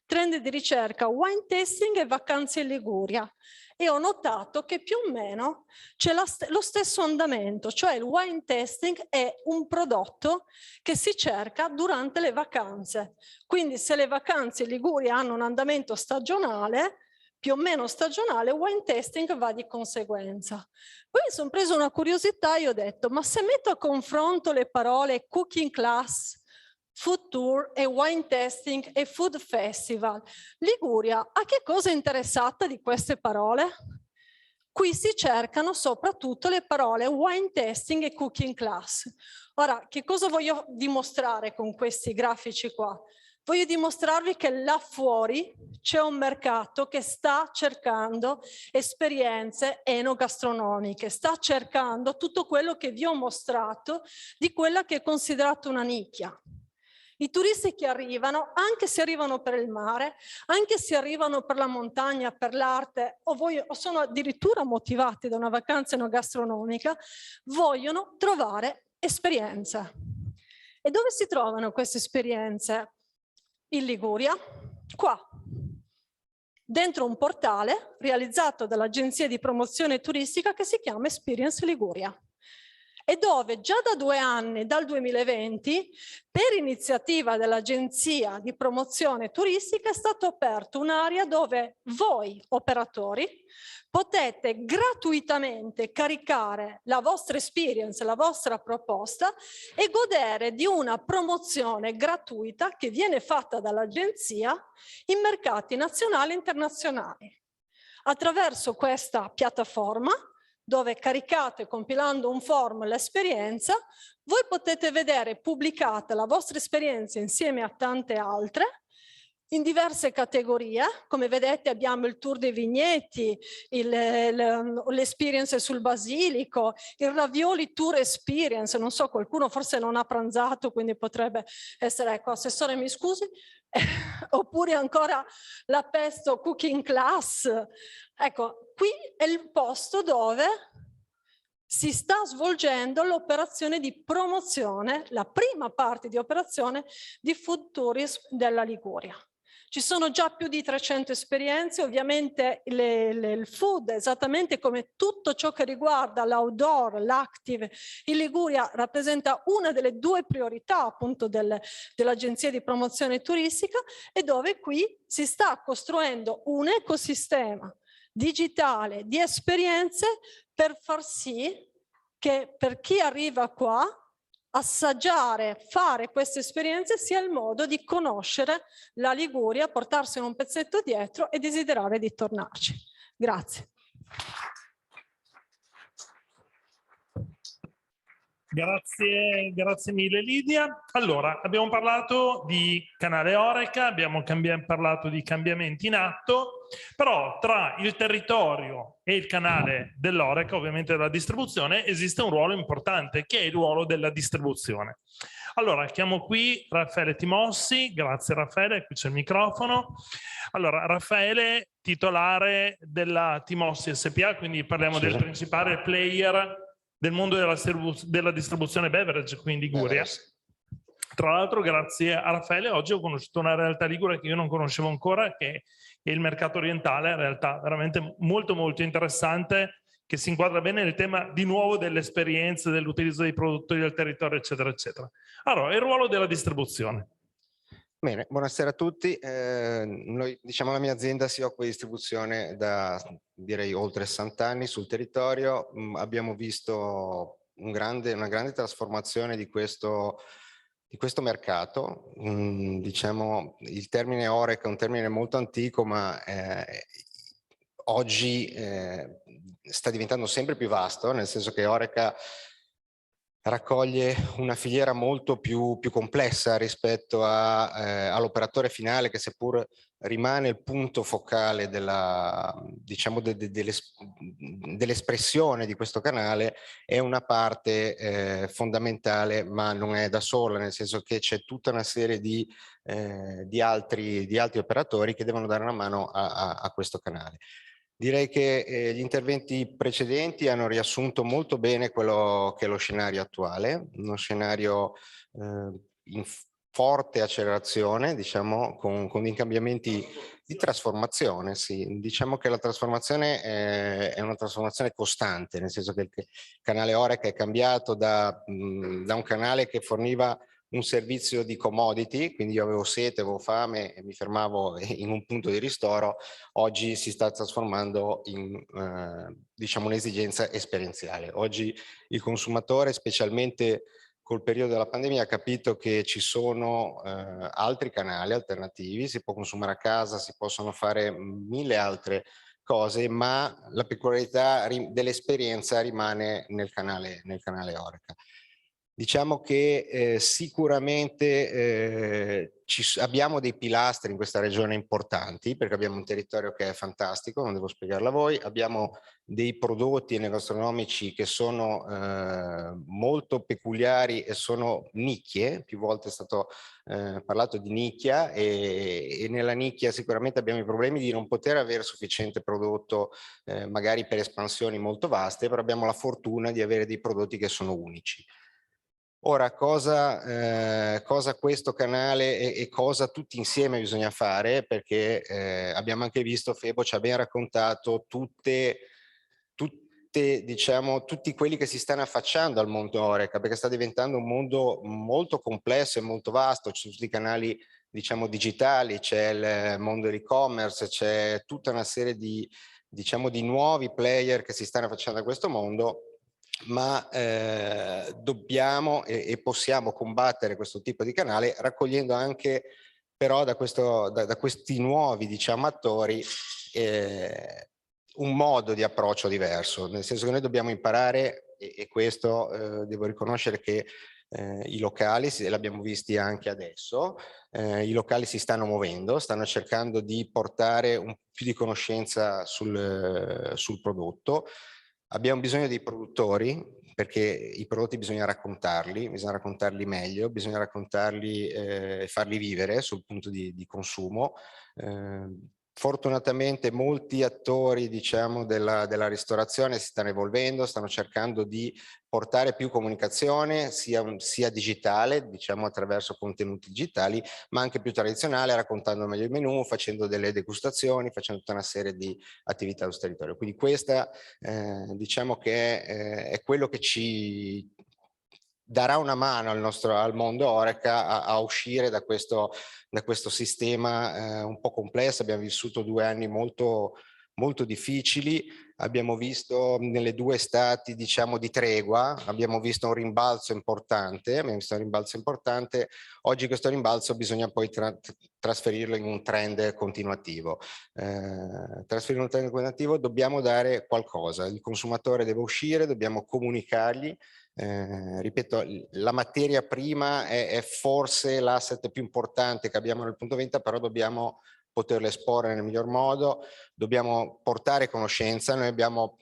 trend di ricerca wine tasting e vacanze in Liguria. e ho notato che più o meno c'è lo stesso andamento, cioè il wine tasting è un prodotto che si cerca durante le vacanze. Quindi se le vacanze in Liguria hanno un andamento stagionale, più o meno stagionale, wine tasting va di conseguenza. Poi mi sono preso una curiosità e ho detto, ma se metto a confronto le parole cooking class, food tour e wine tasting e food festival, Liguria a che cosa è interessata di queste parole? Qui si cercano soprattutto le parole wine tasting e cooking class. Ora, che cosa voglio dimostrare con questi grafici qua? Voglio dimostrarvi che là fuori c'è un mercato che sta cercando esperienze enogastronomiche, sta cercando tutto quello che vi ho mostrato di quella che è considerata una nicchia. I turisti che arrivano, anche se arrivano per il mare, anche se arrivano per la montagna, per l'arte, o sono addirittura motivati da una vacanza enogastronomica, vogliono trovare esperienze. E dove si trovano queste esperienze? In Liguria, qua, dentro un portale realizzato dall'agenzia di promozione turistica che si chiama Experience Liguria, e dove già da 2 anni, dal 2020, per iniziativa dell'agenzia di promozione turistica è stata aperta un'area dove voi operatori potete gratuitamente caricare la vostra experience, la vostra proposta e godere di una promozione gratuita che viene fatta dall'agenzia in mercati nazionali e internazionali. Attraverso questa piattaforma, dove caricate compilando un form l'esperienza, voi potete vedere pubblicata la vostra esperienza insieme a tante altre in diverse categorie. Come vedete abbiamo il tour dei vigneti, l'esperience sul basilico, il ravioli tour experience, non so, qualcuno forse non ha pranzato, quindi potrebbe essere, ecco, assessore mi scusi, oppure ancora la pesto cooking class. Ecco, qui è il posto dove si sta svolgendo l'operazione di promozione, la prima parte di operazione di food tourism della Liguria. Ci sono già più di 300 esperienze, ovviamente il food, esattamente come tutto ciò che riguarda l'outdoor, l'active, in Liguria rappresenta una delle 2 priorità appunto dell'agenzia di promozione turistica, e dove qui si sta costruendo un ecosistema digitale di esperienze per far sì che per chi arriva qua assaggiare, fare queste esperienze sia il modo di conoscere la Liguria, portarsene un pezzetto dietro e desiderare di tornarci. Grazie. Grazie mille Lidia. Allora, abbiamo parlato di canale Horeca, abbiamo parlato di cambiamenti in atto, però tra il territorio e il canale dell'Horeca, ovviamente della distribuzione, esiste un ruolo importante che è il ruolo della distribuzione. Allora, chiamo qui Raffaele Timossi. Grazie Raffaele, qui c'è il microfono. Allora, Raffaele, titolare della Timossi SPA, quindi parliamo del principale player del mondo della distribuzione beverage qui in Liguria. Tra l'altro, grazie a Raffaele, oggi ho conosciuto una realtà ligure che io non conoscevo ancora, che è il mercato orientale, in realtà veramente molto molto interessante, che si inquadra bene nel tema di nuovo delle esperienze, dell'utilizzo dei produttori del territorio, eccetera, eccetera. Allora, il ruolo della distribuzione. Bene, buonasera a tutti. Noi, diciamo, la mia azienda si occupa di distribuzione da, direi, oltre 60 anni sul territorio. Abbiamo visto una grande trasformazione di questo mercato. Diciamo, il termine Horeca è un termine molto antico, ma oggi sta diventando sempre più vasto, nel senso che Horeca raccoglie una filiera molto più complessa rispetto all'operatore finale, che seppur rimane il punto focale diciamo, dell'espressione di questo canale, è una parte fondamentale, ma non è da sola, nel senso che c'è tutta una serie di altri operatori che devono dare una mano a questo canale. Direi che gli interventi precedenti hanno riassunto molto bene quello che è lo scenario attuale, uno scenario forte accelerazione, diciamo, con dei cambiamenti di trasformazione. Sì. Diciamo che la trasformazione è una trasformazione costante, nel senso che il canale Horeca è cambiato da un canale che forniva un servizio di commodity, quindi io avevo sete, avevo fame e mi fermavo in un punto di ristoro. Oggi si sta trasformando in diciamo un'esigenza esperienziale. Oggi il consumatore, specialmente col periodo della pandemia, ha capito che ci sono altri canali alternativi, si può consumare a casa, si possono fare 1000 altre cose, ma la peculiarità dell'esperienza rimane nel canale Horeca. Diciamo che sicuramente abbiamo dei pilastri in questa regione importanti, perché abbiamo un territorio che è fantastico, non devo spiegarlo a voi, abbiamo dei prodotti enogastronomici che sono molto peculiari e sono nicchie, più volte è stato parlato di nicchia, e nella nicchia sicuramente abbiamo i problemi di non poter avere sufficiente prodotto magari per espansioni molto vaste, però abbiamo la fortuna di avere dei prodotti che sono unici. Ora, cosa questo canale e cosa tutti insieme bisogna fare, perché abbiamo anche visto, Febo ci ha ben raccontato diciamo, tutti quelli che si stanno affacciando al mondo Horeca, perché sta diventando un mondo molto complesso e molto vasto, ci sono tutti i canali, diciamo, digitali, c'è il mondo dell'e-commerce, c'è tutta una serie di, diciamo, di nuovi player che si stanno affacciando a questo mondo, ma dobbiamo e possiamo combattere questo tipo di canale raccogliendo anche però da questi nuovi, diciamo, attori un modo di approccio diverso, nel senso che noi dobbiamo imparare, e questo devo riconoscere che i locali, l'abbiamo visti anche adesso, i locali si stanno muovendo, stanno cercando di portare un più di conoscenza sul prodotto. Abbiamo bisogno dei produttori, perché i prodotti bisogna raccontarli meglio, bisogna raccontarli e farli vivere sul punto di consumo. Fortunatamente molti attori, diciamo, della ristorazione si stanno evolvendo, stanno cercando di portare più comunicazione sia digitale, diciamo attraverso contenuti digitali, ma anche più tradizionale, raccontando meglio il menù, facendo delle degustazioni, facendo tutta una serie di attività sul territorio. Quindi questa diciamo che è quello che ci darà una mano al mondo Horeca a uscire da questo sistema un po' complesso. Abbiamo vissuto 2 anni molto difficili, abbiamo visto nelle 2 estati, diciamo, di tregua, abbiamo visto un rimbalzo importante, oggi questo rimbalzo bisogna poi trasferirlo in un trend continuativo. Trasferire un trend continuativo, dobbiamo dare qualcosa, il consumatore deve uscire, dobbiamo comunicargli. Ripeto, la materia prima è forse l'asset più importante che abbiamo nel punto vendita, però dobbiamo poterlo esporre nel miglior modo, dobbiamo portare conoscenza. Noi abbiamo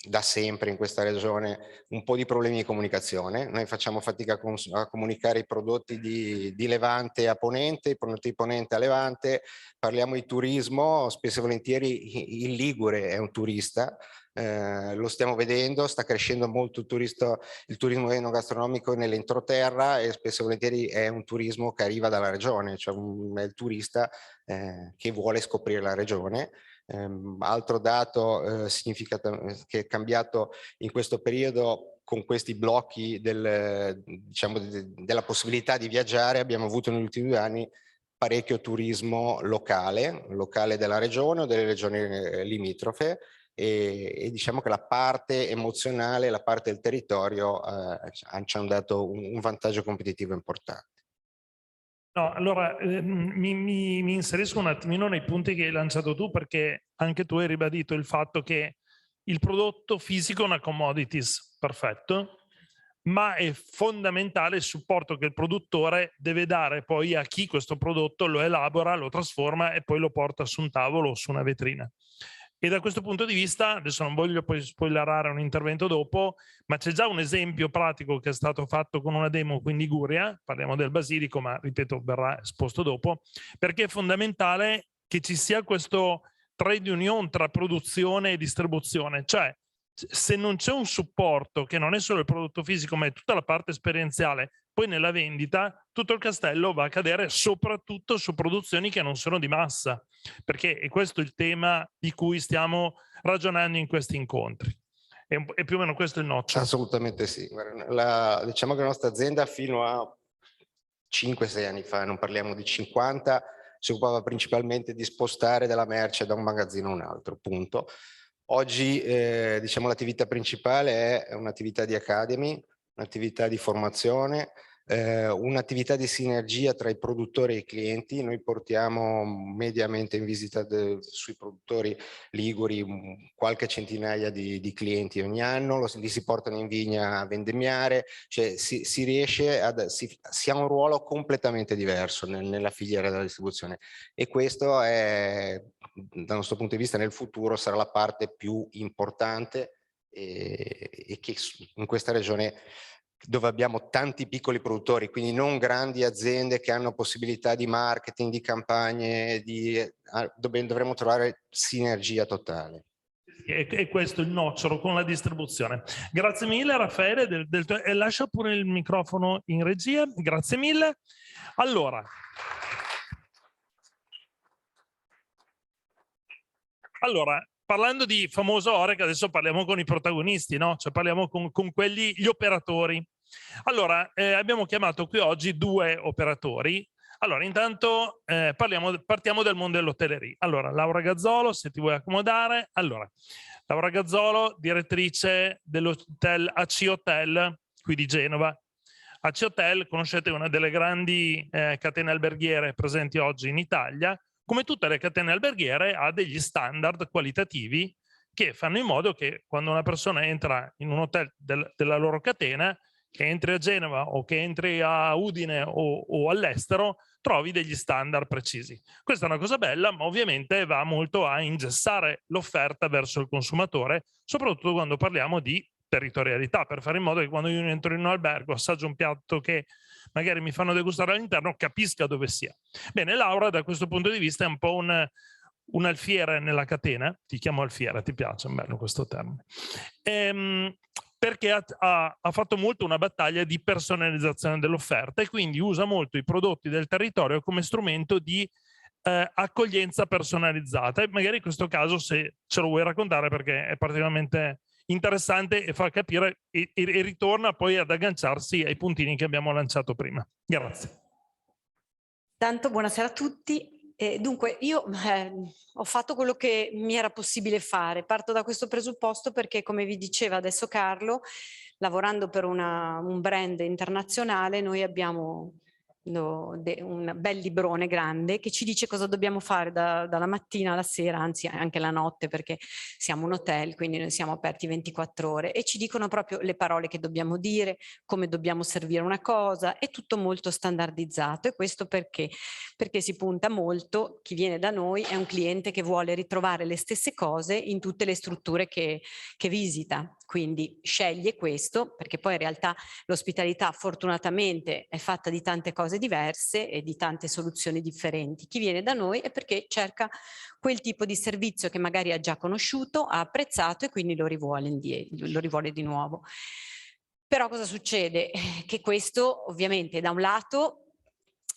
da sempre in questa regione un po' di problemi di comunicazione, noi facciamo fatica a comunicare i prodotti di Levante a Ponente, i prodotti di Ponente a Levante, parliamo di turismo, spesso e volentieri il ligure è un turista, lo stiamo vedendo, sta crescendo molto il turismo enogastronomico nell'entroterra, e spesso e volentieri è un turismo che arriva dalla regione, cioè è il turista che vuole scoprire la regione. Altro dato che è cambiato in questo periodo, con questi blocchi diciamo, della possibilità di viaggiare, abbiamo avuto negli ultimi 2 anni parecchio turismo locale della regione o delle regioni limitrofe, e diciamo che la parte emozionale, la parte del territorio ci hanno dato un vantaggio competitivo importante. No, allora mi inserisco un attimino nei punti che hai lanciato tu, perché anche tu hai ribadito il fatto che il prodotto fisico è una commodities, perfetto, ma è fondamentale il supporto che il produttore deve dare poi a chi questo prodotto lo elabora, lo trasforma e poi lo porta su un tavolo o su una vetrina. E da questo punto di vista, adesso non voglio poi spoilerare un intervento dopo, ma c'è già un esempio pratico che è stato fatto con una demo qui in Liguria, parliamo del basilico, ma ripeto verrà esposto dopo, perché è fondamentale che ci sia questo trade union tra produzione e distribuzione, cioè se non c'è un supporto che non è solo il prodotto fisico ma è tutta la parte esperienziale, poi nella vendita tutto il castello va a cadere soprattutto su produzioni che non sono di massa, perché è questo il tema di cui stiamo ragionando in questi incontri. È più o meno questo il nocciolo. Assolutamente sì. Guarda, diciamo che la nostra azienda fino a 5-6 anni fa, non parliamo di 50, si occupava principalmente di spostare della merce da un magazzino a un altro, punto. Oggi diciamo l'attività principale è un'attività di academy, un'attività di formazione, un'attività di sinergia tra i produttori e i clienti. Noi portiamo mediamente in visita sui produttori liguri qualche centinaia di clienti ogni anno, li si portano in vigna a vendemmiare, cioè si riesce si ha un ruolo completamente diverso nella filiera della distribuzione, e questo è, dal nostro punto di vista, nel futuro sarà la parte più importante e che in questa regione, dove abbiamo tanti piccoli produttori, quindi non grandi aziende che hanno possibilità di marketing, di campagne, dove dovremo trovare sinergia totale. E questo è il nocciolo con la distribuzione. Grazie mille Raffaele, e lascia pure il microfono in regia, grazie mille. Allora, parlando di famoso Horeca, adesso parliamo con i protagonisti, no? Cioè parliamo con quelli, gli operatori. Allora, abbiamo chiamato qui oggi 2 operatori. Allora, intanto partiamo dal mondo dell'hotelleria. Allora, Laura Gazzolo, se ti vuoi accomodare. Allora, Laura Gazzolo, direttrice dell'hotel AC Hotel, qui di Genova. AC Hotel, conoscete, una delle grandi catene alberghiere presenti oggi in Italia. Come tutte le catene alberghiere, ha degli standard qualitativi che fanno in modo che quando una persona entra in un hotel della loro catena, che entri a Genova o che entri a Udine o all'estero, trovi degli standard precisi. Questa è una cosa bella, ma ovviamente va molto a ingessare l'offerta verso il consumatore, soprattutto quando parliamo di territorialità, per fare in modo che quando io entro in un albergo, assaggio un piatto che magari mi fanno degustare all'interno, capisca dove sia. Bene, Laura da questo punto di vista è un po' un alfiere nella catena. Ti chiamo alfiere, ti piace? Bello questo termine. Perché ha fatto molto una battaglia di personalizzazione dell'offerta e quindi usa molto i prodotti del territorio come strumento di accoglienza personalizzata. E magari in questo caso, se ce lo vuoi raccontare, perché è particolarmente interessante e fa capire e ritorna poi ad agganciarsi ai puntini che abbiamo lanciato prima. Grazie. Tanto buonasera a tutti. Dunque io ho fatto quello che mi era possibile fare. Parto da questo presupposto perché, come vi diceva adesso Carlo, lavorando per un brand internazionale, noi abbiamo un bel librone grande che ci dice cosa dobbiamo fare dalla mattina alla sera, anzi anche la notte, perché siamo un hotel, quindi noi siamo aperti 24 ore, e ci dicono proprio le parole che dobbiamo dire, come dobbiamo servire una cosa, è tutto molto standardizzato. E questo perché si punta molto, chi viene da noi è un cliente che vuole ritrovare le stesse cose in tutte le strutture che visita, quindi sceglie questo, perché poi in realtà l'ospitalità fortunatamente è fatta di tante cose diverse e di tante soluzioni differenti. Chi viene da noi è perché cerca quel tipo di servizio che magari ha già conosciuto, ha apprezzato e quindi lo rivuole di nuovo. Però cosa succede? Che questo ovviamente da un lato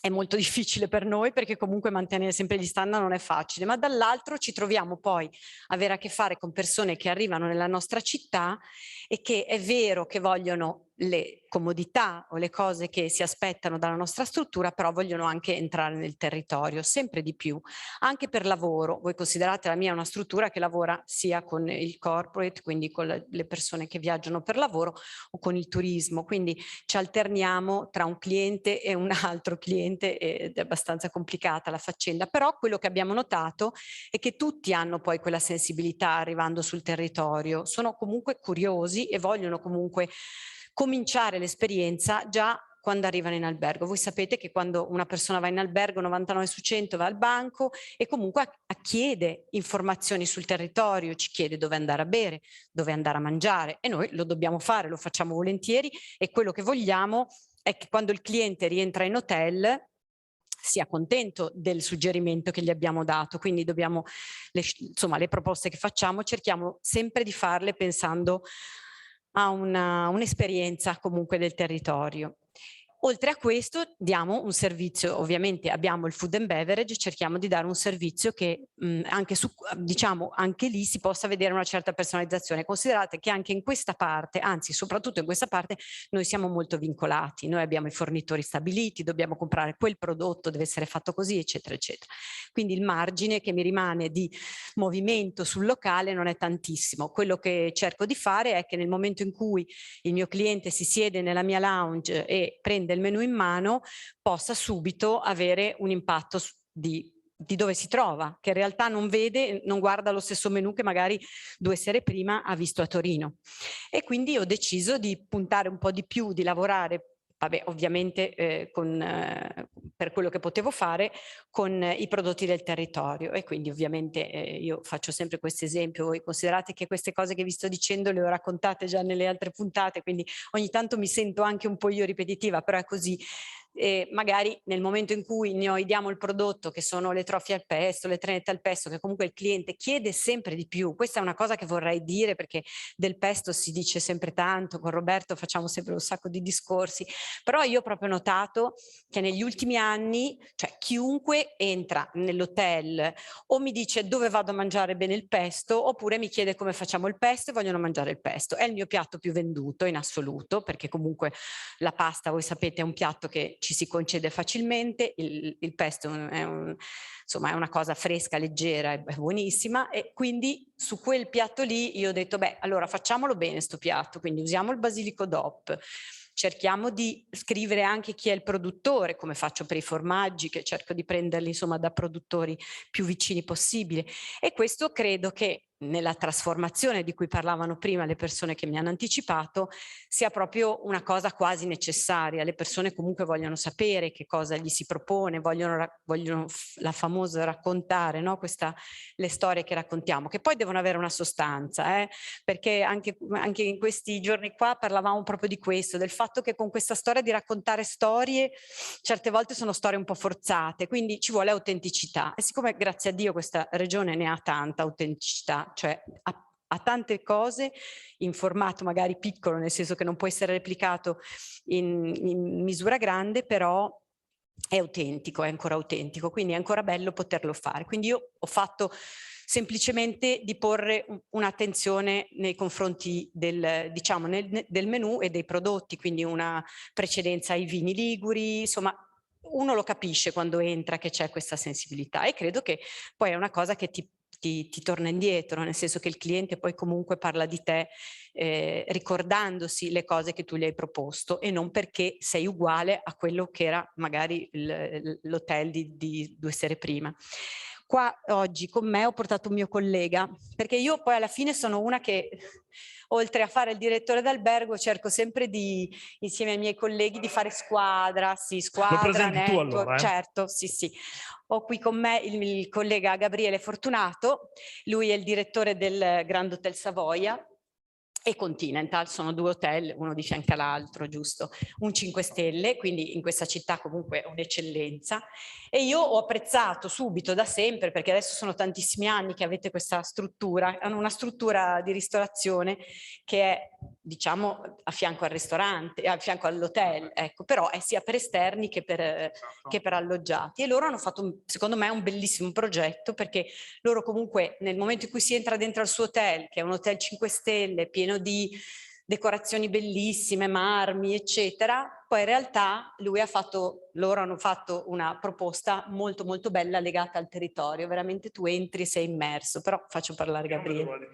è molto difficile per noi, perché comunque mantenere sempre gli standard non è facile, ma dall'altro ci troviamo poi a avere a che fare con persone che arrivano nella nostra città e che è vero che vogliono le comodità o le cose che si aspettano dalla nostra struttura, però vogliono anche entrare nel territorio, sempre di più, anche per lavoro. Voi considerate la mia una struttura che lavora sia con il corporate, quindi con le persone che viaggiano per lavoro, o con il turismo, quindi ci alterniamo tra un cliente e un altro cliente ed è abbastanza complicata la faccenda. Però quello che abbiamo notato è che tutti hanno poi quella sensibilità arrivando sul territorio, sono comunque curiosi e vogliono comunque cominciare l'esperienza già quando arrivano in albergo. Voi sapete che quando una persona va in albergo 99 su 100 va al banco e comunque chiede informazioni sul territorio, ci chiede dove andare a bere, dove andare a mangiare, e noi lo dobbiamo fare, lo facciamo volentieri, e quello che vogliamo è che quando il cliente rientra in hotel sia contento del suggerimento che gli abbiamo dato, quindi dobbiamo, insomma, le proposte che facciamo cerchiamo sempre di farle pensando a un'esperienza comunque del territorio. Oltre a questo diamo un servizio, ovviamente abbiamo il food and beverage, cerchiamo di dare un servizio che anche, diciamo, anche lì si possa vedere una certa personalizzazione. Considerate che anche in questa parte, anzi soprattutto in questa parte, noi siamo molto vincolati, noi abbiamo i fornitori stabiliti, dobbiamo comprare quel prodotto, deve essere fatto così, eccetera, eccetera. Quindi il margine che mi rimane di movimento sul locale non è tantissimo. Quello che cerco di fare è che nel momento in cui il mio cliente si siede nella mia lounge e prende il menu in mano, possa subito avere un impatto di dove si trova, che in realtà non vede, non guarda lo stesso menu che magari 2 sere prima ha visto a Torino. E quindi ho deciso di puntare un po' di più, di lavorare, vabbè, ovviamente per quello che potevo fare, con i prodotti del territorio. E quindi ovviamente io faccio sempre questo esempio, voi considerate che queste cose che vi sto dicendo le ho raccontate già nelle altre puntate, quindi ogni tanto mi sento anche un po' io ripetitiva, però è così. Magari nel momento in cui noi diamo il prodotto, che sono le trofie al pesto, le trenette al pesto, che comunque il cliente chiede sempre di più. Questa è una cosa che vorrei dire, perché del pesto si dice sempre tanto, con Roberto facciamo sempre un sacco di discorsi, però io ho proprio notato che negli ultimi anni, cioè chiunque entra nell'hotel o mi dice dove vado a mangiare bene il pesto, oppure mi chiede come facciamo il pesto e vogliono mangiare il pesto. È il mio piatto più venduto in assoluto, perché comunque la pasta, voi sapete, è un piatto che ci si concede facilmente, il pesto insomma, è una cosa fresca, leggera, è buonissima, e quindi su quel piatto lì io ho detto, beh, allora facciamolo bene sto piatto, quindi usiamo il basilico DOP, cerchiamo di scrivere anche chi è il produttore, come faccio per i formaggi, che cerco di prenderli insomma da produttori più vicini possibile, e questo credo che nella trasformazione di cui parlavano prima le persone che mi hanno anticipato sia proprio una cosa quasi necessaria. Le persone comunque vogliono sapere che cosa gli si propone, vogliono la famosa raccontare, no? Le storie che raccontiamo, che poi devono avere una sostanza, perché anche in questi giorni qua parlavamo proprio di questo, del fatto che con questa storia di raccontare storie certe volte sono storie un po' forzate, quindi ci vuole autenticità, e siccome grazie a Dio questa regione ne ha tanta autenticità, cioè ha tante cose in formato magari piccolo, nel senso che non può essere replicato in misura grande, però è autentico, è ancora autentico, quindi è ancora bello poterlo fare. Quindi io ho fatto semplicemente di porre un'attenzione nei confronti diciamo, del menù e dei prodotti, quindi una precedenza ai vini liguri, insomma uno lo capisce quando entra che c'è questa sensibilità, e credo che poi è una cosa che ti torna indietro, nel senso che il cliente poi comunque parla di te ricordandosi le cose che tu gli hai proposto, e non perché sei uguale a quello che era magari l'hotel di 2 sere prima. Qua oggi con me ho portato un mio collega, perché io poi alla fine sono una che oltre a fare il direttore d'albergo cerco sempre insieme ai miei colleghi di fare squadra, sì, squadra, lo presenti network, tu allora, certo, sì, sì. Ho qui con me il collega Gabriele Fortunato, lui è il direttore del Grand Hotel Savoia e Continental, sono 2 hotel, uno di fianco all'altro, giusto? Un 5 stelle, quindi in questa città comunque è un'eccellenza. E io ho apprezzato subito, da sempre, perché adesso sono tantissimi anni che avete questa struttura, hanno una struttura di ristorazione che è, diciamo, a fianco al ristorante, a fianco all'hotel, ecco, però è sia per esterni che per alloggiati. E loro hanno fatto, secondo me, un bellissimo progetto, perché loro comunque nel momento in cui si entra dentro al suo hotel, che è un hotel 5 stelle, pieno di decorazioni bellissime, marmi, eccetera, poi in realtà loro hanno fatto una proposta molto molto bella legata al territorio, veramente tu entri e sei immerso, però faccio parlare Gabriele.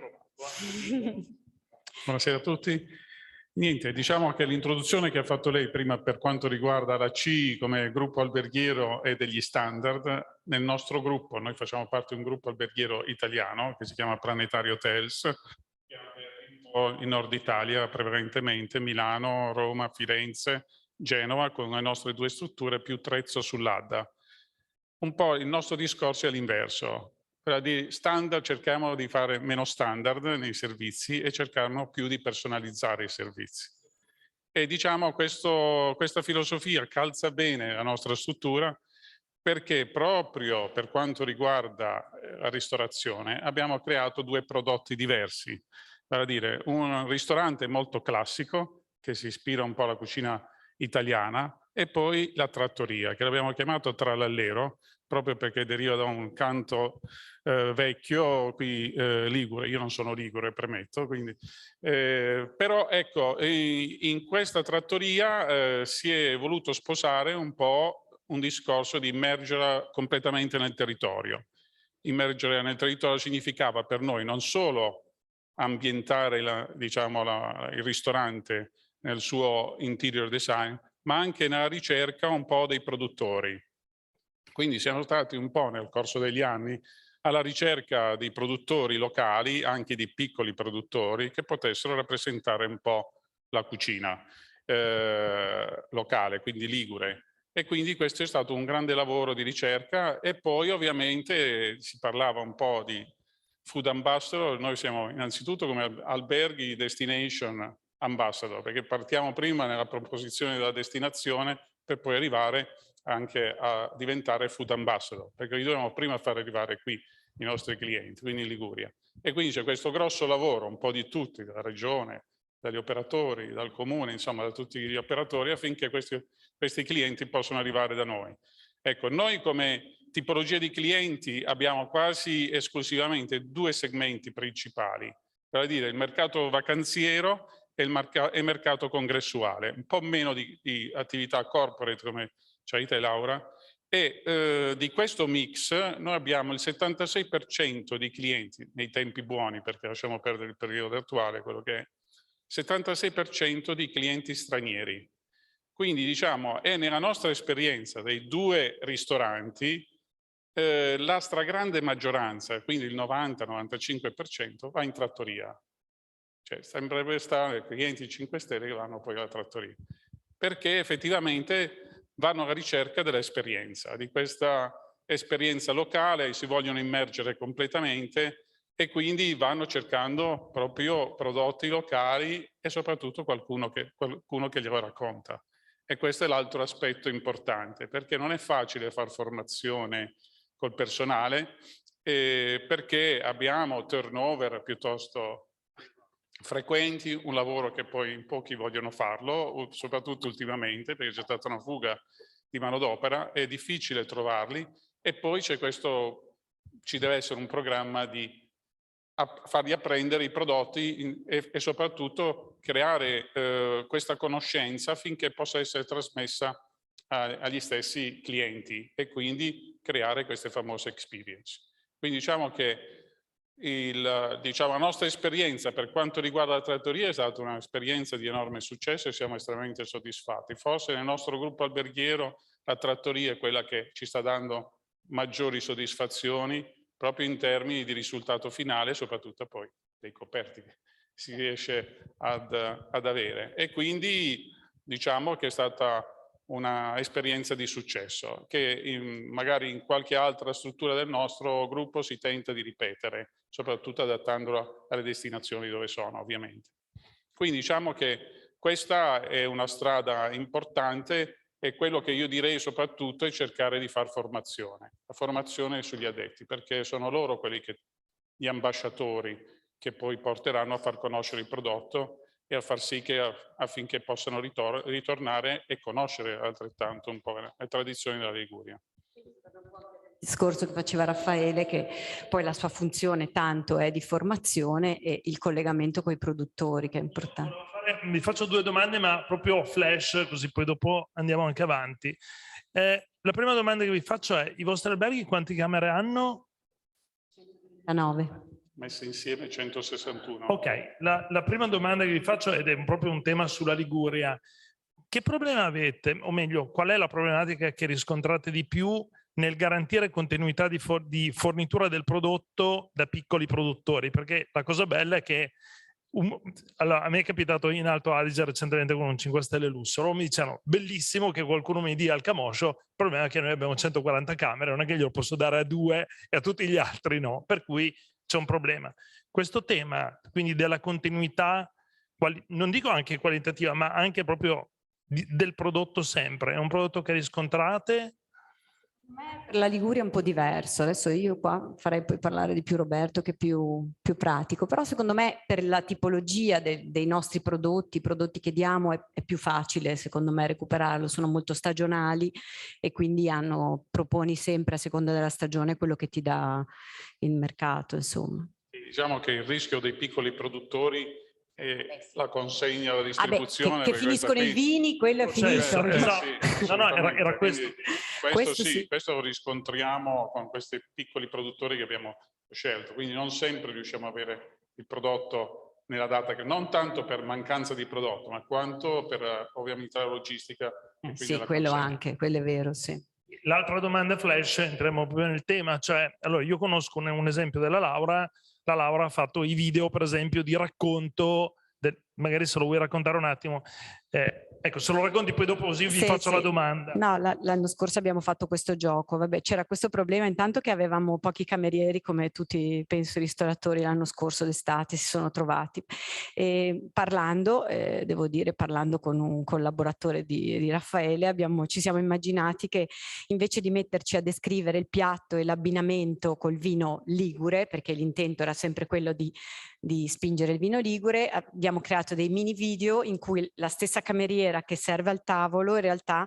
Buonasera a tutti. Niente, diciamo che l'introduzione che ha fatto lei prima per quanto riguarda la CI come gruppo alberghiero e degli standard, nel nostro gruppo, noi facciamo parte di un gruppo alberghiero italiano che si chiama Planetary Hotels, che ha in Nord Italia prevalentemente Milano, Roma, Firenze, Genova, con le nostre 2 strutture più Trezzo sull'Adda. Un po' il nostro discorso è all'inverso. Di standard cerchiamo di fare meno standard nei servizi e cerchiamo più di personalizzare i servizi. E diciamo questa filosofia calza bene la nostra struttura, perché proprio per quanto riguarda la ristorazione abbiamo creato due prodotti diversi, vale a dire un ristorante molto classico che si ispira un po' alla cucina italiana e poi la trattoria che l'abbiamo chiamato Trallallero proprio perché deriva da un canto vecchio qui ligure. Io non sono ligure, premetto, quindi, però ecco, in questa trattoria si è voluto sposare un po' un discorso di immergerla completamente nel territorio. Immergere nel territorio significava per noi non solo ambientare il ristorante nel suo interior design, ma anche nella ricerca un po' dei produttori. Quindi siamo stati un po' nel corso degli anni alla ricerca di produttori locali, anche di piccoli produttori, che potessero rappresentare un po' la cucina locale, quindi ligure. E quindi questo è stato un grande lavoro di ricerca e poi ovviamente si parlava un po' di food ambassador. Noi siamo innanzitutto come alberghi destination ambassador, perché partiamo prima nella proposizione della destinazione per poi arrivare anche a diventare food ambassador, perché li dobbiamo prima far arrivare qui i nostri clienti, quindi in Liguria. E quindi c'è questo grosso lavoro, un po' di tutti, dalla regione, dagli operatori, dal comune, insomma da tutti gli operatori affinché questi clienti possano arrivare da noi. Ecco, noi come tipologia di clienti abbiamo quasi esclusivamente due segmenti principali, vale a dire il mercato vacanziero e il mercato congressuale, un po' meno di attività corporate come c'hai te Laura, e di questo mix noi abbiamo il 76% di clienti nei tempi buoni, perché lasciamo perdere il periodo attuale, quello che è, 76% di clienti stranieri. Quindi diciamo è nella nostra esperienza dei due ristoranti la stragrande maggioranza, quindi il 90-95% va in trattoria. Cioè sembrerebbe stare clienti 5 Stelle che vanno poi alla trattoria, perché effettivamente vanno alla ricerca dell'esperienza, di questa esperienza locale, si vogliono immergere completamente e quindi vanno cercando proprio prodotti locali e soprattutto qualcuno che glielo racconta. E questo è l'altro aspetto importante, perché non è facile far formazione col personale, perché abbiamo turnover piuttosto frequenti, un lavoro che poi in pochi vogliono farlo, soprattutto ultimamente, perché c'è stata una fuga di manodopera, è difficile trovarli, e poi c'è questo, ci deve essere un programma di fargli apprendere i prodotti e soprattutto creare questa conoscenza affinché possa essere trasmessa agli stessi clienti e quindi creare queste famose experience. Quindi diciamo che la nostra esperienza per quanto riguarda la trattoria è stata un'esperienza di enorme successo e siamo estremamente soddisfatti. Forse nel nostro gruppo alberghiero la trattoria è quella che ci sta dando maggiori soddisfazioni proprio in termini di risultato finale, soprattutto poi dei coperti che si riesce ad avere. E quindi diciamo che è stata un'esperienza di successo che magari in qualche altra struttura del nostro gruppo si tenta di ripetere, soprattutto adattandola alle destinazioni dove sono, ovviamente. Quindi diciamo che questa è una strada importante e quello che io direi soprattutto è cercare di far formazione, la formazione sugli addetti, perché sono loro quelli che, gli ambasciatori, che poi porteranno a far conoscere il prodotto e a far sì che affinché possano ritornare e conoscere altrettanto un po' le tradizioni della Liguria. Il discorso che faceva Raffaele, che poi la sua funzione tanto è di formazione e il collegamento con i produttori, che è importante. Vi faccio due domande, ma proprio flash, così poi dopo andiamo anche avanti. La prima domanda che vi faccio è: i vostri alberghi quante camere hanno? 9. Messe insieme 161. Ok, la prima domanda che vi faccio, ed è proprio un tema sulla Liguria: che problema avete, o meglio, qual è la problematica che riscontrate di più nel garantire continuità di fornitura del prodotto da piccoli produttori? Perché la cosa bella è che allora, a me è capitato in Alto Adige recentemente con un 5 Stelle lusso. Loro mi dicevano: bellissimo che qualcuno mi dia il camoscio, il problema è che noi abbiamo 140 camere, non è che glielo posso dare a 2 e a tutti gli altri no, per cui c'è un problema. Questo tema quindi della continuità, non dico anche qualitativa, ma anche proprio del prodotto sempre, è un prodotto che riscontrate? Per la Liguria è un po' diverso, adesso io qua farei poi parlare di più Roberto che è più pratico, però secondo me per la tipologia dei nostri prodotti, i prodotti che diamo è più facile secondo me recuperarlo, sono molto stagionali e quindi proponi sempre a seconda della stagione quello che ti dà il mercato, insomma. Diciamo che il rischio dei piccoli produttori la consegna, la distribuzione. Che finiscono i vini, quello è finito. Esatto. No, era questo. Questo lo riscontriamo con questi piccoli produttori che abbiamo scelto, quindi non sempre riusciamo ad avere il prodotto nella data, che non tanto per mancanza di prodotto, ma quanto per ovviamente la logistica. Sì, quello anche, quello è vero, sì. L'altra domanda flash, entriamo proprio nel tema, cioè, allora io conosco un esempio della Laura. La Laura ha fatto i video, per esempio, di racconto, magari se lo vuoi raccontare un attimo. Ecco, se lo racconti poi dopo così vi faccio la domanda. No, l'anno scorso abbiamo fatto questo gioco, vabbè, c'era questo problema intanto che avevamo pochi camerieri, come tutti, penso, i ristoratori l'anno scorso d'estate si sono trovati. E parlando, devo dire, parlando con un collaboratore di Raffaele, ci siamo immaginati che invece di metterci a descrivere il piatto e l'abbinamento col vino ligure, perché l'intento era sempre quello di spingere il vino ligure, abbiamo creato dei mini video in cui la stessa cameriera che serve al tavolo in realtà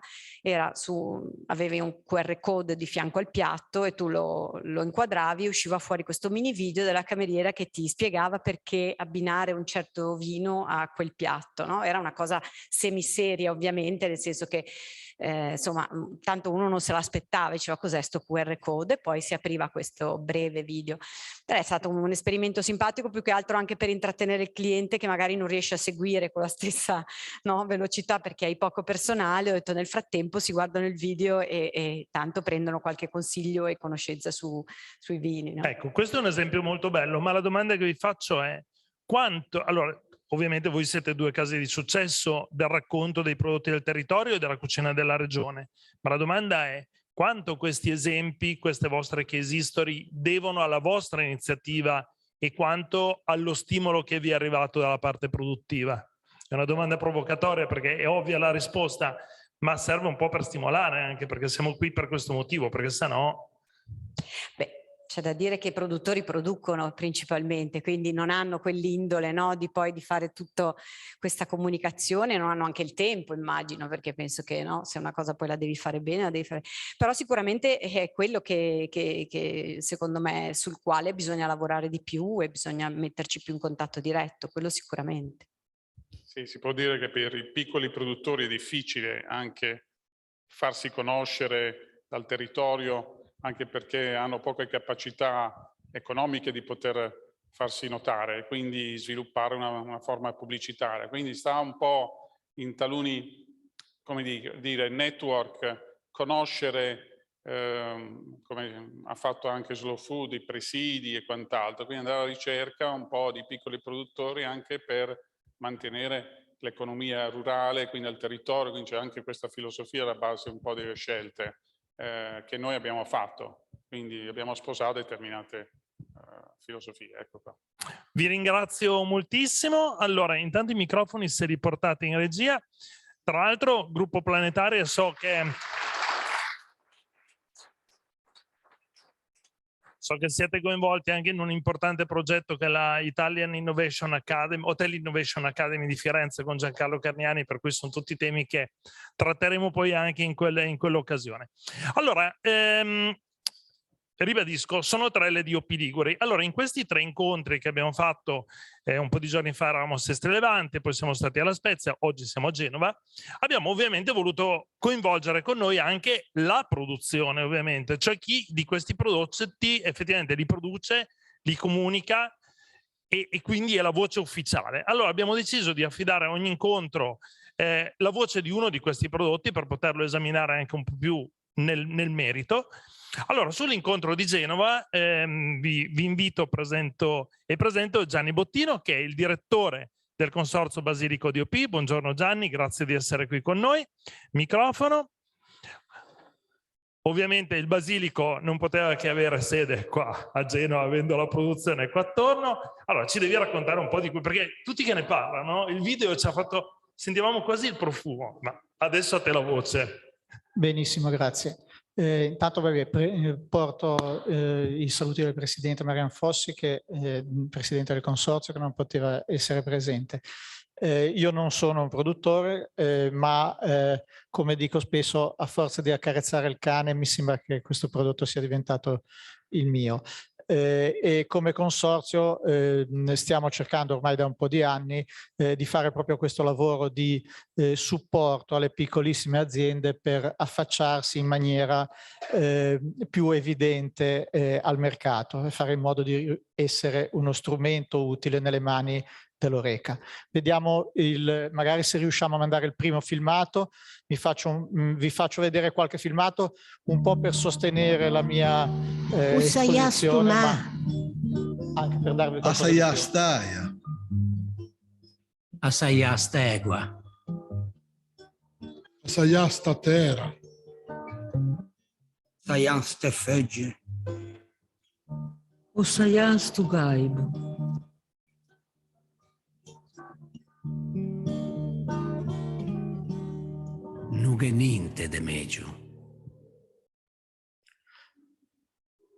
avevi un QR code di fianco al piatto e tu lo inquadravi e usciva fuori questo mini video della cameriera che ti spiegava perché abbinare un certo vino a quel piatto, no? Era una cosa semiseria ovviamente, nel senso che insomma tanto uno non se l'aspettava, diceva cos'è sto QR code, e poi si apriva questo breve video. È stato un esperimento simpatico, più che altro anche per intrattenere il cliente che magari non riesce a seguire con la stessa velocità perché hai poco personale. Ho detto nel frattempo si guardano il video e tanto prendono qualche consiglio e conoscenza sui vini, no? Ecco, questo è un esempio molto bello, ma la domanda che vi faccio è quanto, allora ovviamente voi siete due casi di successo del racconto dei prodotti del territorio e della cucina della regione, ma la domanda è quanto questi esempi, queste vostre case history devono alla vostra iniziativa e quanto allo stimolo che vi è arrivato dalla parte produttiva? È una domanda provocatoria perché è ovvia la risposta, ma serve un po' per stimolare, anche perché siamo qui per questo motivo, perché sennò... Beh, c'è da dire che i produttori producono principalmente, quindi non hanno quell'indole, no, di fare tutta questa comunicazione, non hanno anche il tempo, immagino, perché penso che no, se una cosa poi la devi fare bene, la devi fare. Però sicuramente è quello che secondo me sul quale bisogna lavorare di più e bisogna metterci più in contatto diretto, quello sicuramente. Sì, si può dire che per i piccoli produttori è difficile anche farsi conoscere dal territorio, anche perché hanno poche capacità economiche di poter farsi notare, quindi sviluppare una forma pubblicitaria. Quindi sta un po' in taluni, come dire, network, conoscere, come ha fatto anche Slow Food, i presidi e quant'altro, quindi andare alla ricerca un po' di piccoli produttori anche per mantenere l'economia rurale, quindi al territorio, quindi c'è anche questa filosofia alla base un po' delle scelte che noi abbiamo fatto, quindi abbiamo sposato determinate filosofie. Ecco qua. Vi ringrazio moltissimo. Allora, intanto i microfoni se li portate in regia. Tra l'altro, Gruppo Planetaria so che siete coinvolti anche in un importante progetto che è la Italian Innovation Academy, Hotel Innovation Academy di Firenze con Giancarlo Carniani, per cui sono tutti temi che tratteremo poi anche in quell'occasione. Allora, ribadisco, sono 3 le DOP Liguri. Allora, in questi 3 incontri che abbiamo fatto un po' di giorni fa eravamo a Sestri Levante, poi siamo stati alla Spezia, oggi siamo a Genova, abbiamo ovviamente voluto coinvolgere con noi anche la produzione, ovviamente, cioè chi di questi prodotti effettivamente li produce, li comunica e quindi è la voce ufficiale. Allora abbiamo deciso di affidare a ogni incontro la voce di uno di questi prodotti per poterlo esaminare anche un po' più nel merito. Allora, sull'incontro di Genova vi invito, presento Gianni Bottino, che è il direttore del Consorzio Basilico DOP. Buongiorno Gianni, grazie di essere qui con noi. Microfono. Ovviamente il Basilico non poteva che avere sede qua a Genova, avendo la produzione qua attorno. Allora, ci devi raccontare un po' di cui, perché tutti che ne parlano, il video ci ha fatto, sentivamo quasi il profumo, ma adesso a te la voce. Benissimo, grazie. Intanto porto i saluti del Presidente Marian Fossi, che è Presidente del Consorzio, che non poteva essere presente. Io non sono un produttore, ma come dico spesso, a forza di accarezzare il cane, mi sembra che questo prodotto sia diventato il mio. E come consorzio stiamo cercando ormai da un po' di anni di fare proprio questo lavoro di supporto alle piccolissime aziende per affacciarsi in maniera più evidente al mercato e fare in modo di essere uno strumento utile nelle mani dell'Oreca. Vediamo magari se riusciamo a mandare il primo filmato. Vi faccio vedere qualche filmato un po' per sostenere la mia esposizione, ma anche per darvi qualcosa di più. Assai stegua. Assai statera. Assai stefegge. Assai stu gaibo. Nuge niente de meglio.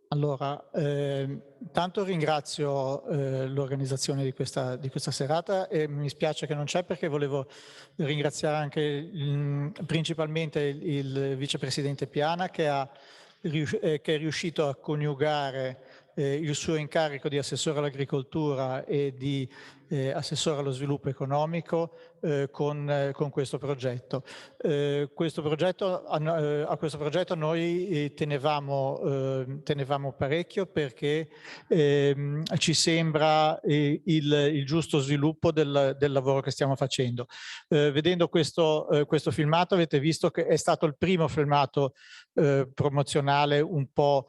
Allora, intanto ringrazio l'organizzazione di questa serata e mi spiace che non c'è perché volevo ringraziare anche principalmente il vicepresidente Piana che è riuscito a coniugare il suo incarico di assessore all'agricoltura e di assessore allo sviluppo economico con questo progetto. A questo progetto noi tenevamo parecchio perché ci sembra il giusto sviluppo del lavoro che stiamo facendo. Vedendo questo filmato avete visto che è stato il primo filmato promozionale un po'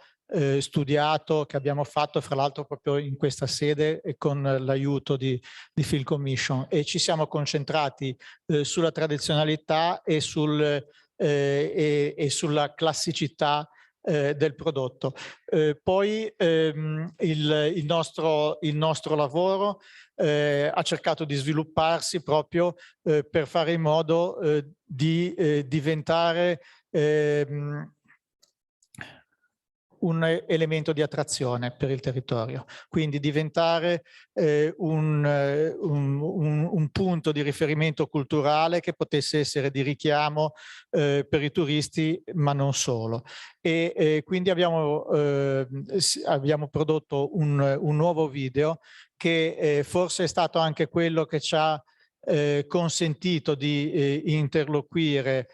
studiato che abbiamo fatto fra l'altro proprio in questa sede e con l'aiuto di Film Commission, e ci siamo concentrati sulla tradizionalità e sulla classicità del prodotto. Poi il nostro lavoro ha cercato di svilupparsi proprio per fare in modo di diventare un elemento di attrazione per il territorio, quindi diventare un punto di riferimento culturale che potesse essere di richiamo per i turisti, ma non solo. E quindi abbiamo prodotto un nuovo video che forse è stato anche quello che ci ha consentito di interloquire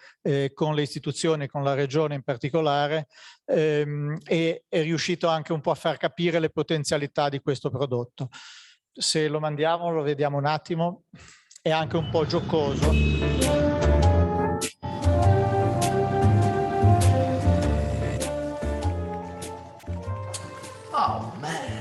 con le istituzioni, con la regione in particolare, e è riuscito anche un po' a far capire le potenzialità di questo prodotto. Se lo mandiamo, lo vediamo un attimo, è anche un po' giocoso. Oh man.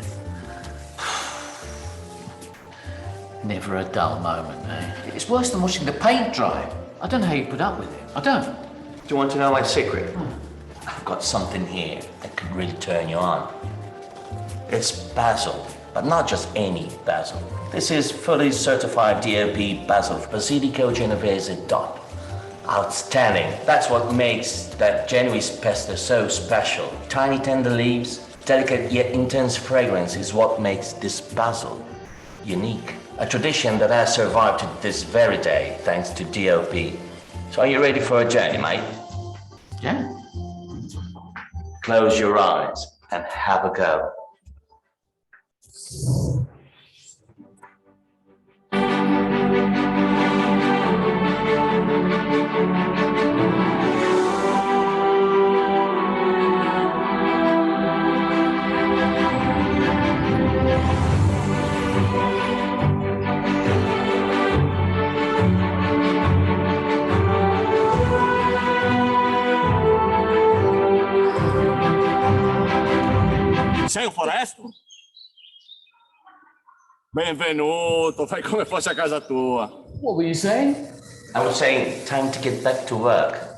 Never a dull moment, eh? It's worse than watching the paint dry. I don't know how you put up with it. I don't. Do you want to know my secret? I've got something here that could really turn you on. It's basil, but not just any basil. This is fully certified DOP basil, Basilico Genovese DOP. Outstanding. That's what makes that Genoese pesto so special. Tiny tender leaves, delicate yet intense fragrance is what makes this basil unique. A tradition that has survived to this very day thanks to DOP. So are you ready for a journey, mate? Yeah. Close your eyes and have a go. Sei un foresto? Benvenuto, fai come fosse a casa tua. What were you saying? I was saying, time to get back to work.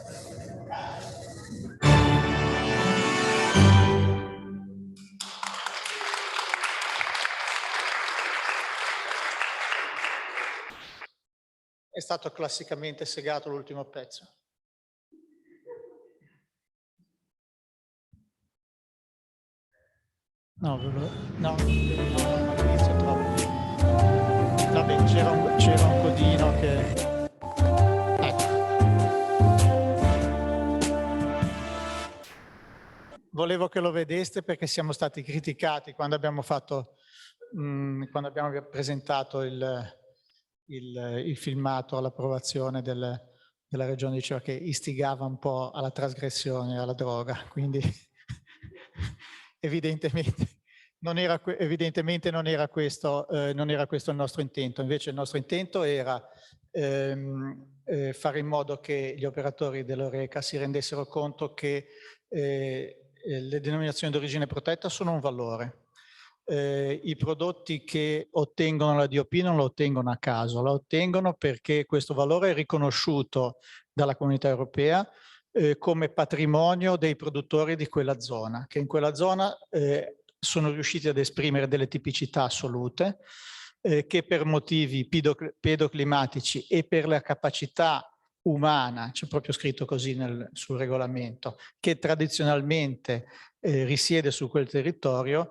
È stato classicamente segato l'ultimo pezzo. No, no, all'inizio troppo. Vabbè, c'era un codino che... Volevo che lo vedeste perché siamo stati criticati quando abbiamo presentato il filmato all'approvazione della Regione, diceva che istigava un po' alla trasgressione, alla droga, quindi evidentemente non era questo il nostro intento. Invece il nostro intento era fare in modo che gli operatori dell'Horeca si rendessero conto che le denominazioni d'origine protetta sono un valore. I prodotti che ottengono la DOP non lo ottengono a caso, la ottengono perché questo valore è riconosciuto dalla Comunità Europea come patrimonio dei produttori di quella zona, che in quella zona sono riusciti ad esprimere delle tipicità assolute, che per motivi pedoclimatici e per la capacità umana, c'è proprio scritto così sul regolamento, che tradizionalmente risiede su quel territorio,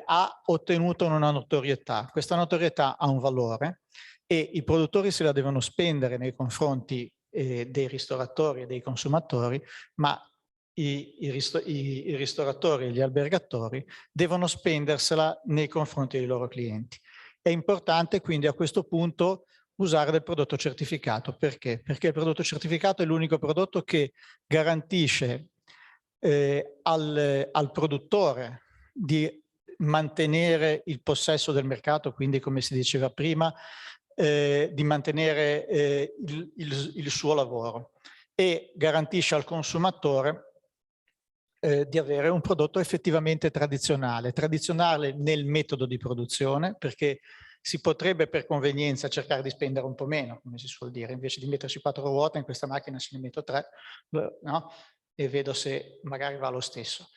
ha ottenuto una notorietà. Questa notorietà ha un valore e i produttori se la devono spendere nei confronti dei ristoratori e dei consumatori, ma i ristoratori e gli albergatori devono spendersela nei confronti dei loro clienti. È importante quindi a questo punto usare del prodotto certificato. Perché? Perché il prodotto certificato è l'unico prodotto che garantisce al produttore di mantenere il possesso del mercato, quindi come si diceva prima, di mantenere il suo lavoro, e garantisce al consumatore di avere un prodotto effettivamente tradizionale nel metodo di produzione, perché si potrebbe per convenienza cercare di spendere un po' meno, come si suol dire, invece di metterci 4 ruote in questa macchina ce ne metto 3, no? E vedo se magari va lo stesso.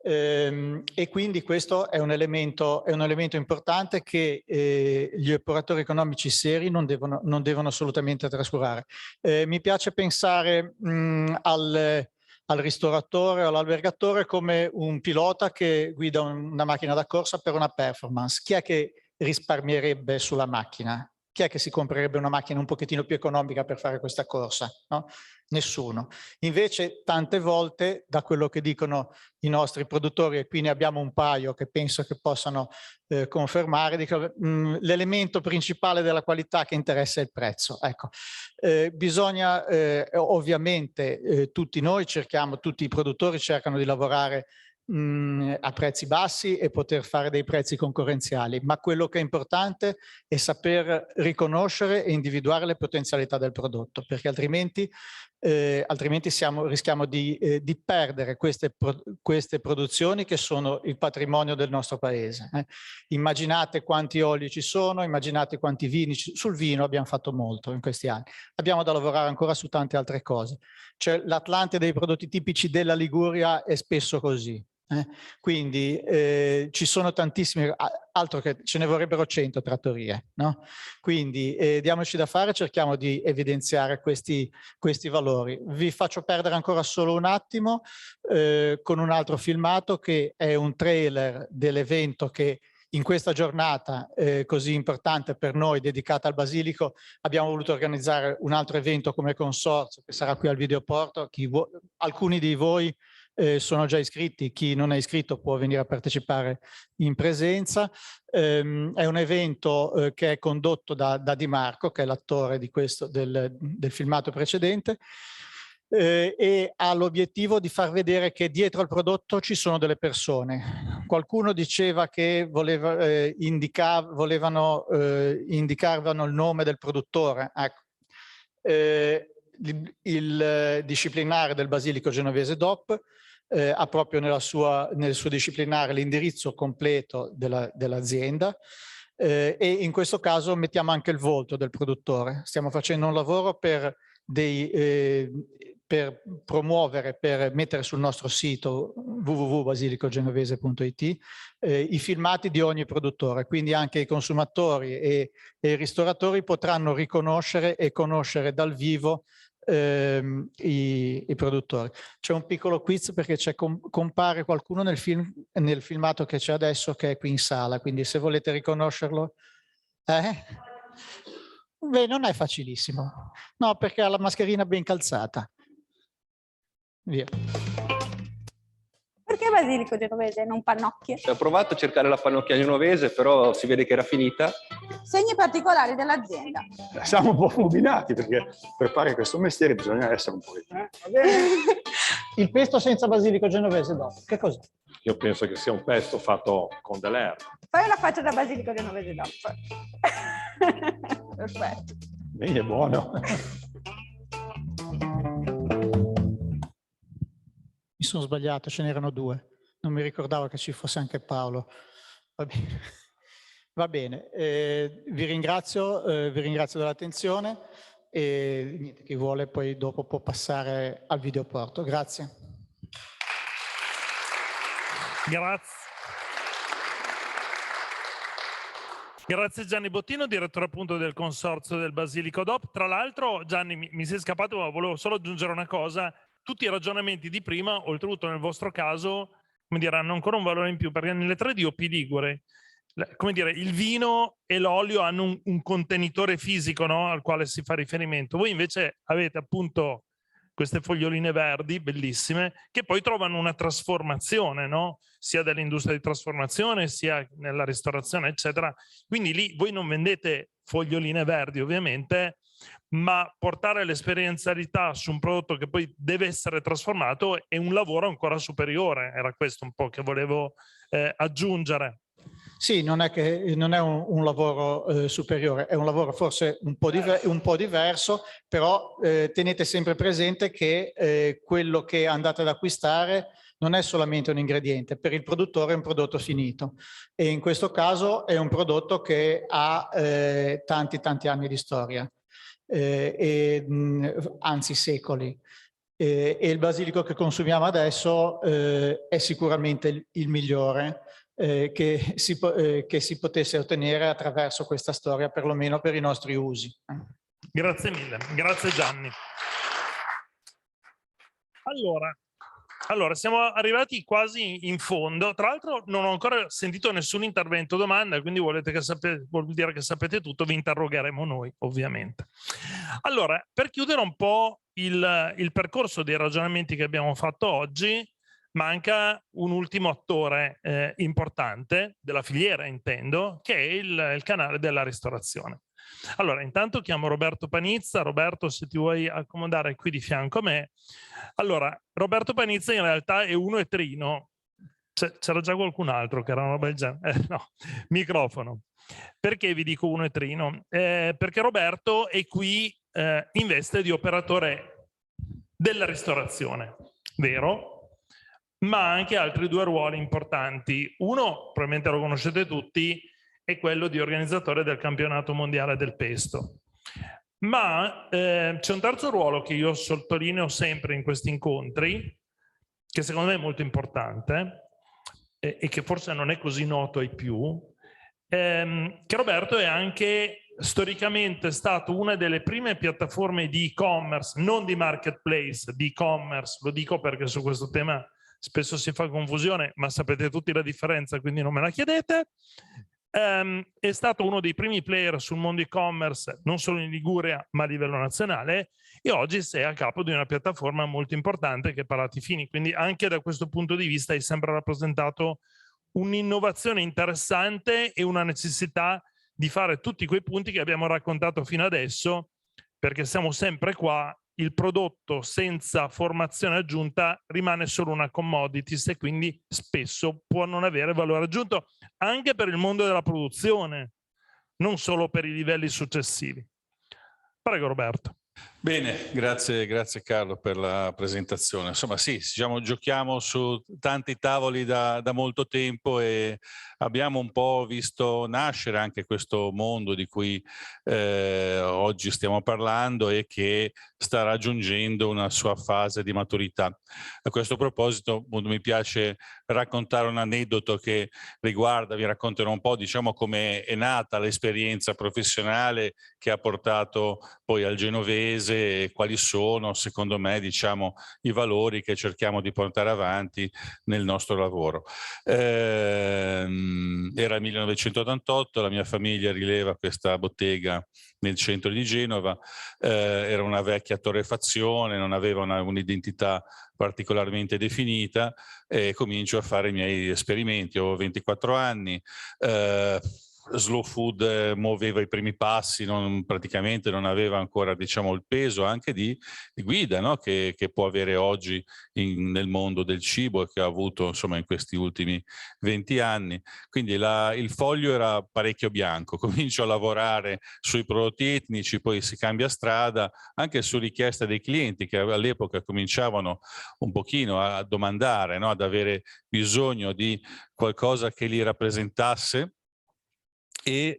E quindi questo è un elemento importante che gli operatori economici seri non devono assolutamente trascurare. Mi piace pensare al ristoratore o all'albergatore come un pilota che guida una macchina da corsa per una performance. Chi è che risparmierebbe sulla macchina? Chi è che si comprerebbe una macchina un pochettino più economica per fare questa corsa? No? Nessuno. Invece tante volte, da quello che dicono i nostri produttori, e qui ne abbiamo un paio che penso che possano confermare, l'elemento principale della qualità che interessa è il prezzo. Ecco, bisogna ovviamente tutti i produttori cercano di lavorare a prezzi bassi e poter fare dei prezzi concorrenziali, ma quello che è importante è saper riconoscere e individuare le potenzialità del prodotto, perché altrimenti rischiamo di perdere queste produzioni che sono il patrimonio del nostro paese. Immaginate quanti oli ci sono, immaginate quanti vini. Sul vino abbiamo fatto molto in questi anni, abbiamo da lavorare ancora su tante altre cose. Cioè, l'Atlante dei prodotti tipici della Liguria è spesso così. Quindi ci sono tantissime, altro che ce ne vorrebbero 100 trattorie, no? Quindi diamoci da fare, cerchiamo di evidenziare questi valori. Vi faccio perdere ancora solo un attimo con un altro filmato che è un trailer dell'evento che in questa giornata così importante per noi, dedicata al basilico, abbiamo voluto organizzare un altro evento come consorzio che sarà qui al Videoporto. Alcuni di voi sono già iscritti, chi non è iscritto può venire a partecipare in presenza. È un evento che è condotto da Di Marco, che è l'attore del filmato precedente, e ha l'obiettivo di far vedere che dietro al prodotto ci sono delle persone. Qualcuno diceva che volevano indicarvano il nome del produttore. Ecco. Il disciplinare del Basilico Genovese DOP ha proprio nel suo disciplinare l'indirizzo completo dell'azienda e in questo caso mettiamo anche il volto del produttore. Stiamo facendo un lavoro per promuovere, per mettere sul nostro sito www.basilicogenovese.it i filmati di ogni produttore, quindi anche i consumatori e i ristoratori potranno riconoscere e conoscere dal vivo i produttori. C'è un piccolo quiz perché compare qualcuno nel filmato che c'è adesso, che è qui in sala, quindi se volete riconoscerlo. Beh, non è facilissimo. No, perché ha la mascherina ben calzata. Via. Perché basilico genovese, non pannocchie? Ho provato a cercare la pannocchia genovese, però si vede che era finita. Segni particolari dell'azienda. Siamo un po' fulminati perché per fare questo mestiere bisogna essere un po'... Il pesto senza basilico genovese dopo, che cos'è? Io penso che sia un pesto fatto con delle erbe. Fai una faccia da basilico genovese dopo. Perfetto. Bene, è buono. Mi sono sbagliato, ce n'erano due. Non mi ricordavo che ci fosse anche Paolo. Va bene. Va bene. Vi ringrazio dell'attenzione e niente, chi vuole poi dopo può passare al videoporto. Grazie. Grazie. Grazie Gianni Bottino, direttore appunto del consorzio del Basilico DOP. Tra l'altro, Gianni, mi sei scappato, ma volevo solo aggiungere una cosa. Tutti i ragionamenti di prima, oltretutto nel vostro caso, come dire, hanno ancora un valore in più, perché nelle 3 DOP Ligure, come dire, il vino e l'olio hanno un contenitore fisico, no? Al quale si fa riferimento. Voi invece avete appunto queste foglioline verdi, bellissime, che poi trovano una trasformazione, no? Sia dall'industria di trasformazione, sia nella ristorazione, eccetera. Quindi lì voi non vendete foglioline verdi, ovviamente, ma portare l'esperienzialità su un prodotto che poi deve essere trasformato è un lavoro ancora superiore. Era questo un po' che volevo aggiungere. Sì, non è un lavoro superiore, è un lavoro forse un po' diverso, però tenete sempre presente che quello che andate ad acquistare non è solamente un ingrediente, per il produttore è un prodotto finito e in questo caso è un prodotto che ha tanti anni di storia, anzi secoli. E il basilico che consumiamo adesso è sicuramente il migliore che si potesse ottenere attraverso questa storia, perlomeno per i nostri usi. Grazie mille, grazie Gianni. Allora, siamo arrivati quasi in fondo. Tra l'altro non ho ancora sentito nessun intervento o domanda, quindi vuol dire che sapete tutto, vi interrogheremo noi, ovviamente. Allora, per chiudere un po' il percorso dei ragionamenti che abbiamo fatto oggi, manca un ultimo attore importante della filiera, intendo, che è il canale della ristorazione. Allora, intanto chiamo Roberto Panizza. Roberto, se ti vuoi accomodare qui di fianco a me. Allora, Roberto Panizza in realtà è Uno e Trino. C'era già qualcun altro che era una roba del genere? No, microfono. Perché vi dico Uno e Trino? Perché Roberto è qui in veste di operatore della ristorazione, vero? Ma anche altri 2 ruoli importanti. Uno, probabilmente lo conoscete tutti, è quello di organizzatore del campionato mondiale del pesto. Ma c'è un terzo ruolo che io sottolineo sempre in questi incontri, che secondo me è molto importante e che forse non è così noto ai più, che Roberto è anche storicamente stato una delle prime piattaforme di e-commerce, non di marketplace, di e-commerce. Lo dico perché su questo tema spesso si fa confusione, ma sapete tutti la differenza, quindi non me la chiedete. È stato uno dei primi player sul mondo e-commerce, non solo in Liguria, ma a livello nazionale, e oggi sei a capo di una piattaforma molto importante che è Palati Fini. Quindi anche da questo punto di vista hai sempre rappresentato un'innovazione interessante e una necessità di fare tutti quei punti che abbiamo raccontato fino adesso, perché siamo sempre qua. Il prodotto senza formazione aggiunta rimane solo una commodities e quindi spesso può non avere valore aggiunto anche per il mondo della produzione, non solo per i livelli successivi. Prego Roberto. Bene, grazie Carlo per la presentazione. Insomma sì, diciamo, giochiamo su tanti tavoli da molto tempo e abbiamo un po' visto nascere anche questo mondo di cui oggi stiamo parlando e che sta raggiungendo una sua fase di maturità. A questo proposito mi piace raccontare un aneddoto che riguarda, vi racconterò un po', diciamo, come è nata l'esperienza professionale che ha portato poi al genovese base quali sono, secondo me, diciamo, i valori che cerchiamo di portare avanti nel nostro lavoro. Era il 1988, la mia famiglia rileva questa bottega nel centro di Genova, era una vecchia torrefazione, non aveva un'identità particolarmente definita, e comincio a fare i miei esperimenti. Ho 24 anni, Slow Food muoveva i primi passi, praticamente non aveva ancora, diciamo, il peso anche di guida, no? che può avere oggi nel mondo del cibo e che ha avuto, insomma, in questi ultimi 20 anni. Quindi il foglio era parecchio bianco. Comincio a lavorare sui prodotti etnici, poi si cambia strada anche su richiesta dei clienti, che all'epoca cominciavano un pochino a domandare, no? Ad avere bisogno di qualcosa che li rappresentasse, e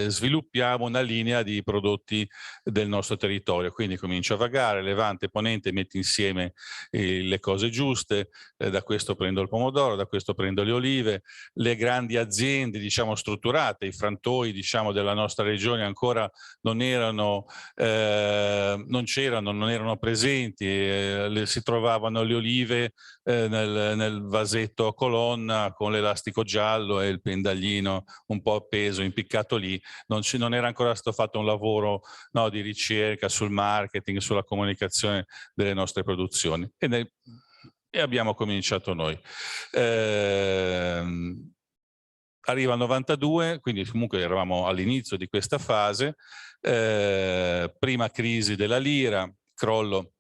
sviluppiamo una linea di prodotti del nostro territorio. Quindi comincio a vagare, Levante, Ponente, metto insieme le cose giuste, da questo prendo il pomodoro, da questo prendo le olive, le grandi aziende, diciamo, strutturate, i frantoi, diciamo, della nostra regione ancora non erano presenti, si trovavano le olive nel vasetto a colonna con l'elastico giallo e il pendaglino un po' appeso, impiccato lì. Non era ancora stato fatto un lavoro, no, di ricerca sul marketing, sulla comunicazione delle nostre produzioni, e abbiamo cominciato noi. Arriva il 92, quindi comunque eravamo all'inizio di questa fase, prima crisi della lira, crollo,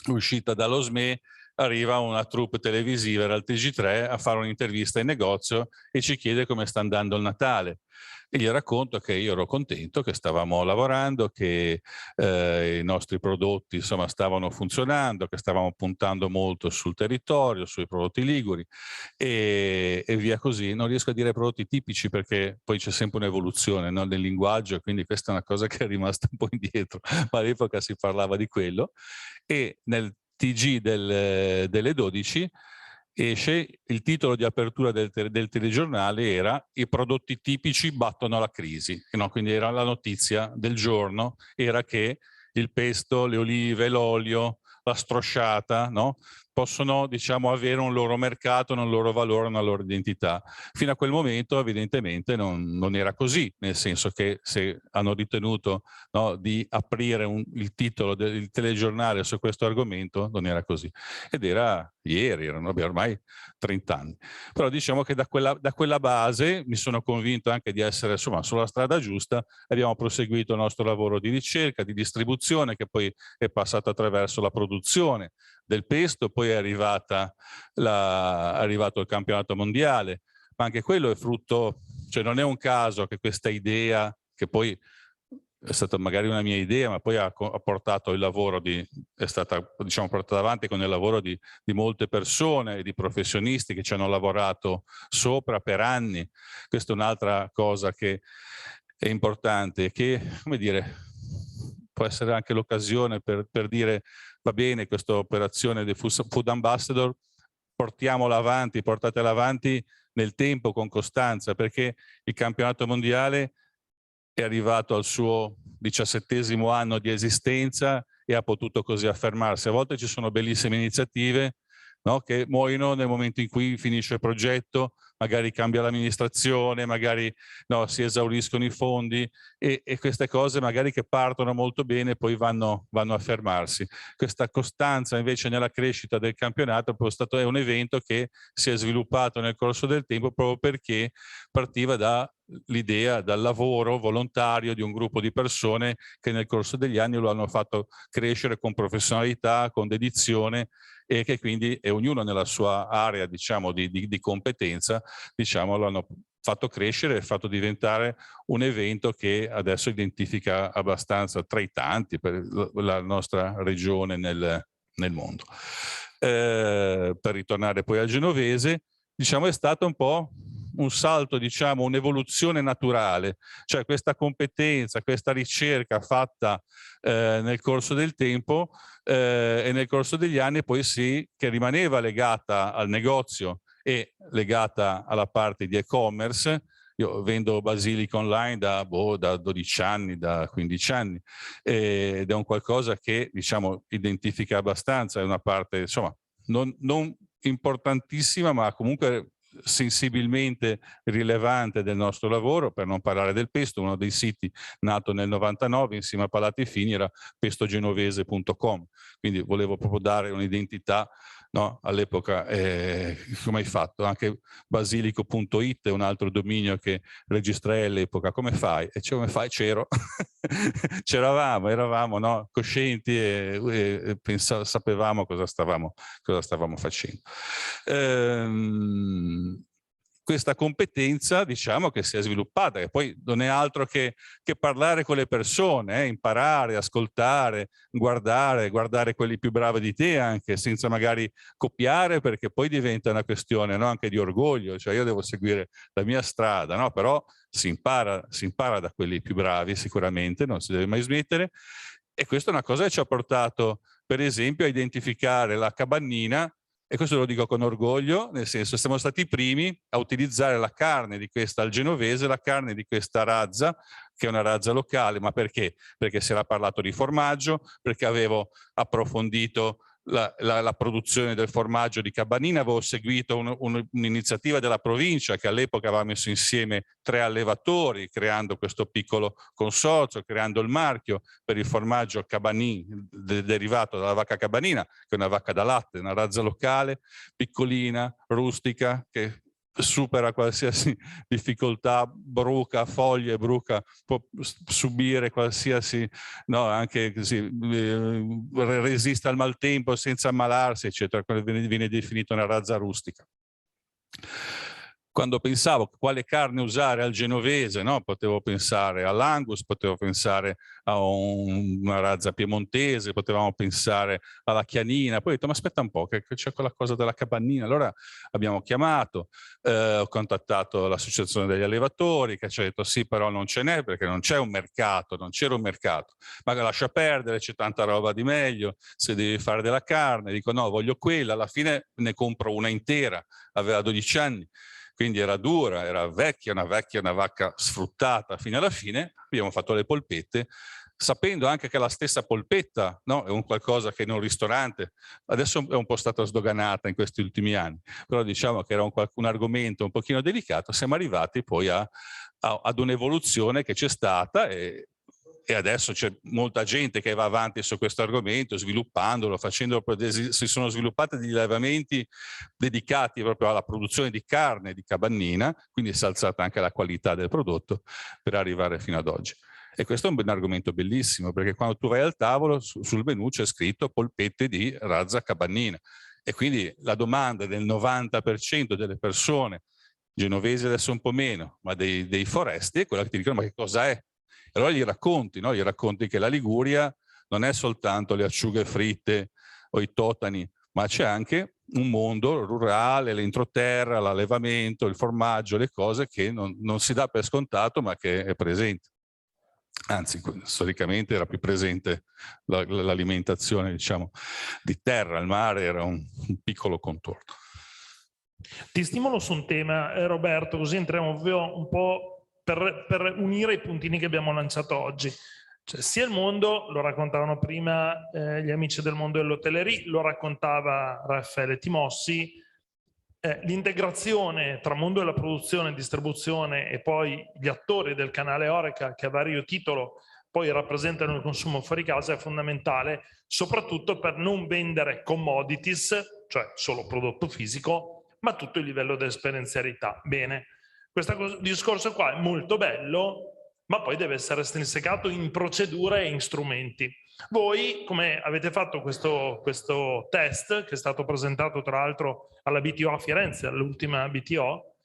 uscita dallo SME, arriva una troupe televisiva, era il TG3, a fare un'intervista in negozio e ci chiede come sta andando il Natale. E gli racconto che io ero contento, che stavamo lavorando, che i nostri prodotti, insomma, stavano funzionando, che stavamo puntando molto sul territorio, sui prodotti liguri e via così. Non riesco a dire prodotti tipici perché poi c'è sempre un'evoluzione, no, nel linguaggio, e quindi questa è una cosa che è rimasta un po' indietro, ma all'epoca si parlava di quello. E nel TG delle 12 esce il titolo di apertura del telegiornale, era "I prodotti tipici battono la crisi", no? Quindi era la notizia del giorno, era che il pesto, le olive, l'olio, la strosciata, no? Possono, diciamo, avere un loro mercato, un loro valore, una loro identità. Fino a quel momento evidentemente non era così, nel senso che se hanno ritenuto, no, di aprire il titolo del telegiornale su questo argomento, non era così. Ed era ieri, erano ormai 30 anni. Però diciamo che da quella base mi sono convinto anche di essere, insomma, sulla strada giusta. Abbiamo proseguito il nostro lavoro di ricerca, di distribuzione, che poi è passato attraverso la produzione del pesto, poi è arrivato il campionato mondiale, ma anche quello è frutto, cioè non è un caso che questa idea, che poi è stata magari una mia idea, ma poi ha portato il lavoro è stata, diciamo, portata avanti con il lavoro di molte persone e di professionisti che ci hanno lavorato sopra per anni. Questa è un'altra cosa che è importante, che, come dire, può essere anche l'occasione per dire: va bene, questa operazione di Food Ambassador, portatela avanti nel tempo con costanza, perché il campionato mondiale è arrivato al suo 17° anno di esistenza e ha potuto così affermarsi. A volte ci sono bellissime iniziative, no, che muoiono nel momento in cui finisce il progetto, magari cambia l'amministrazione, magari, no, si esauriscono i fondi, e queste cose magari che partono molto bene poi vanno a fermarsi. Questa costanza invece nella crescita del campionato è un evento che si è sviluppato nel corso del tempo proprio perché partiva dall'idea, dal lavoro volontario di un gruppo di persone che nel corso degli anni lo hanno fatto crescere con professionalità, con dedizione, e che quindi ognuno nella sua area, diciamo, di competenza, diciamo, lo hanno fatto crescere e fatto diventare un evento che adesso identifica abbastanza, tra i tanti, per la nostra regione nel mondo. Per ritornare poi al genovese, diciamo, è stato un po' un salto, diciamo, un'evoluzione naturale, cioè questa competenza, questa ricerca fatta nel corso del tempo e nel corso degli anni poi che rimaneva legata al negozio e legata alla parte di e-commerce, io vendo basilico online da 12 anni, da 15 anni, ed è un qualcosa che, diciamo, identifica abbastanza, è una parte, insomma, non importantissima, ma comunque sensibilmente rilevante del nostro lavoro, per non parlare del pesto. Uno dei siti nato nel 99 insieme a Palati Fini era pestogenovese.com, quindi volevo proprio dare un'identità, no? All'epoca, come hai fatto? Anche basilico.it è un altro dominio che registrai all'epoca. Come fai? E come fai? C'ero. Eravamo, no? Coscienti e sapevamo cosa stavamo facendo. Questa competenza, diciamo, che si è sviluppata, e poi non è altro che parlare con le persone, imparare, ascoltare, guardare quelli più bravi di te, anche senza magari copiare, perché poi diventa una questione, no, anche di orgoglio, cioè io devo seguire la mia strada, no? Però si impara da quelli più bravi sicuramente, non si deve mai smettere, e questa è una cosa che ci ha portato, per esempio, a identificare la cabannina. E questo lo dico con orgoglio, nel senso siamo stati i primi a utilizzare la carne di questa al genovese, la carne di questa razza, che è una razza locale. Ma perché? Perché si era parlato di formaggio, perché avevo approfondito la produzione del formaggio di cabannina, avevo seguito un'iniziativa della provincia che all'epoca aveva messo insieme 3 allevatori, creando questo piccolo consorzio, creando il marchio per il formaggio cabannin derivato dalla vacca cabannina, che è una vacca da latte, una razza locale, piccolina, rustica, che supera qualsiasi difficoltà, bruca foglie, può subire qualsiasi, no, anche così, resiste al maltempo senza ammalarsi, eccetera. Viene definita una razza rustica. Quando pensavo quale carne usare al genovese, no? Potevo pensare all'Angus, potevo pensare a una razza piemontese, potevamo pensare alla chianina. Poi ho detto, ma aspetta un po', che c'è quella cosa della cabannina. Allora abbiamo chiamato, ho contattato l'associazione degli allevatori, che ci ha detto sì, però non ce n'è, perché non c'è un mercato, non c'era un mercato. Ma lascia perdere, c'è tanta roba di meglio, se devi fare della carne. Dico no, voglio quella, alla fine ne compro una intera, aveva 12 anni. Quindi era dura, era vecchia, una vacca sfruttata fino alla fine. Abbiamo fatto le polpette, sapendo anche che la stessa polpetta, no, è un qualcosa che in un ristorante, adesso è un po' stata sdoganata in questi ultimi anni, però diciamo che era un argomento un pochino delicato. Siamo arrivati poi ad un'evoluzione che c'è stata, e adesso c'è molta gente che va avanti su questo argomento, sviluppandolo, si sono sviluppati degli allevamenti dedicati proprio alla produzione di carne di cabannina, quindi si è alzata anche la qualità del prodotto per arrivare fino ad oggi. E questo è un argomento bellissimo, perché quando tu vai al tavolo, sul menù c'è scritto polpette di razza cabannina, e quindi la domanda del 90% delle persone, genovesi adesso un po' meno, ma dei foresti, è quella che ti dicono: ma che cosa è? Allora gli racconti, no? Gli racconti che la Liguria non è soltanto le acciughe fritte o i totani, ma c'è anche un mondo rurale, l'entroterra, l'allevamento, il formaggio, le cose che non si dà per scontato, ma che è presente. Anzi, storicamente era più presente l'alimentazione, diciamo, di terra. Il mare era un piccolo contorno. Ti stimolo su un tema, Roberto, così entriamo un po' per unire i puntini che abbiamo lanciato oggi. Cioè, sia il mondo, lo raccontavano prima gli amici del mondo dell'hotellerie, lo raccontava Raffaele Timossi, l'integrazione tra mondo della produzione e distribuzione e poi gli attori del canale Horeca, che a vario titolo poi rappresentano il consumo fuori casa, è fondamentale, soprattutto per non vendere commodities, cioè solo prodotto fisico, ma tutto il livello di esperienzialità. Bene. Questo discorso qua è molto bello, ma poi deve essere strinsecato in procedure e in strumenti. Voi, come avete fatto questo test, che è stato presentato tra l'altro alla BTO a Firenze, all'ultima BTO,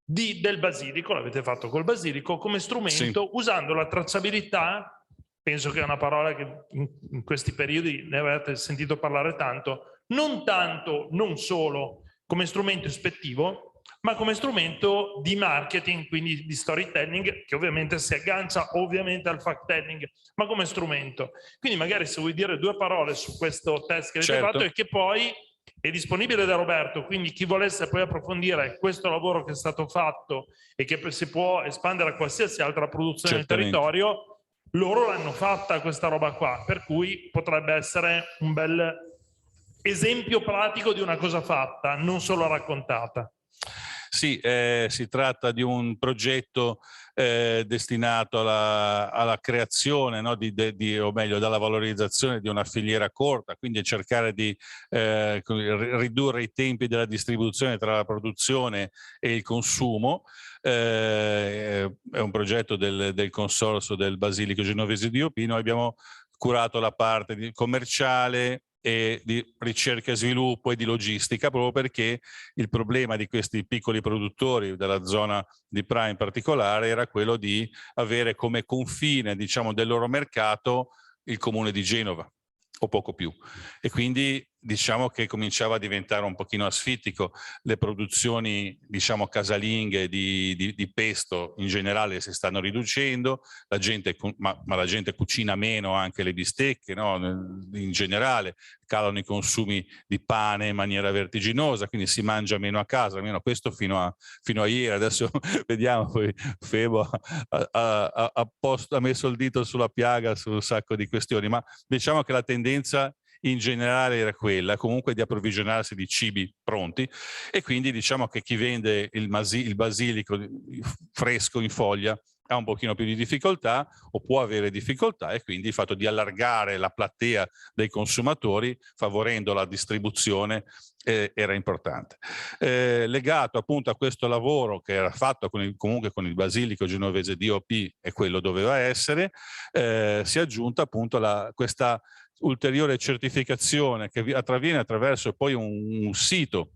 del basilico, l'avete fatto col basilico, come strumento, sì, usando la tracciabilità, penso che è una parola che in questi periodi ne avete sentito parlare tanto, non solo come strumento ispettivo, ma come strumento di marketing, quindi di storytelling, che ovviamente si aggancia al fact-telling, ma come strumento. Quindi magari se vuoi dire 2 parole su questo test che avete fatto e che poi è disponibile da Roberto, quindi chi volesse poi approfondire questo lavoro che è stato fatto e che si può espandere a qualsiasi altra produzione del territorio, loro l'hanno fatta questa roba qua, per cui potrebbe essere un bel esempio pratico di una cosa fatta, non solo raccontata. Sì, si tratta di un progetto destinato alla creazione, no, o meglio, dalla valorizzazione di una filiera corta, quindi cercare di ridurre i tempi della distribuzione tra la produzione e il consumo. È un progetto del consorzio del Basilico Genovese DOP. Noi abbiamo curato la parte commerciale e di ricerca e sviluppo e di logistica, proprio perché il problema di questi piccoli produttori della zona di Prà in particolare era quello di avere come confine, diciamo, del loro mercato il comune di Genova o poco più, e quindi diciamo che cominciava a diventare un pochino asfittico. Le produzioni, diciamo, casalinghe di pesto in generale si stanno riducendo, la gente, ma la gente cucina meno anche le bistecche, no? In generale calano i consumi di pane in maniera vertiginosa, quindi si mangia meno a casa, almeno questo fino a ieri. Adesso vediamo, poi Febo ha messo il dito sulla piaga su un sacco di questioni, ma diciamo che la tendenza in generale era quella comunque di approvvigionarsi di cibi pronti, e quindi diciamo che chi vende il basilico fresco in foglia ha un pochino più di difficoltà o può avere difficoltà, e quindi il fatto di allargare la platea dei consumatori favorendo la distribuzione era importante. Legato appunto a questo lavoro che era fatto comunque con il Basilico Genovese DOP, e quello doveva essere, si è aggiunta appunto questa ulteriore certificazione che avviene attraverso poi un sito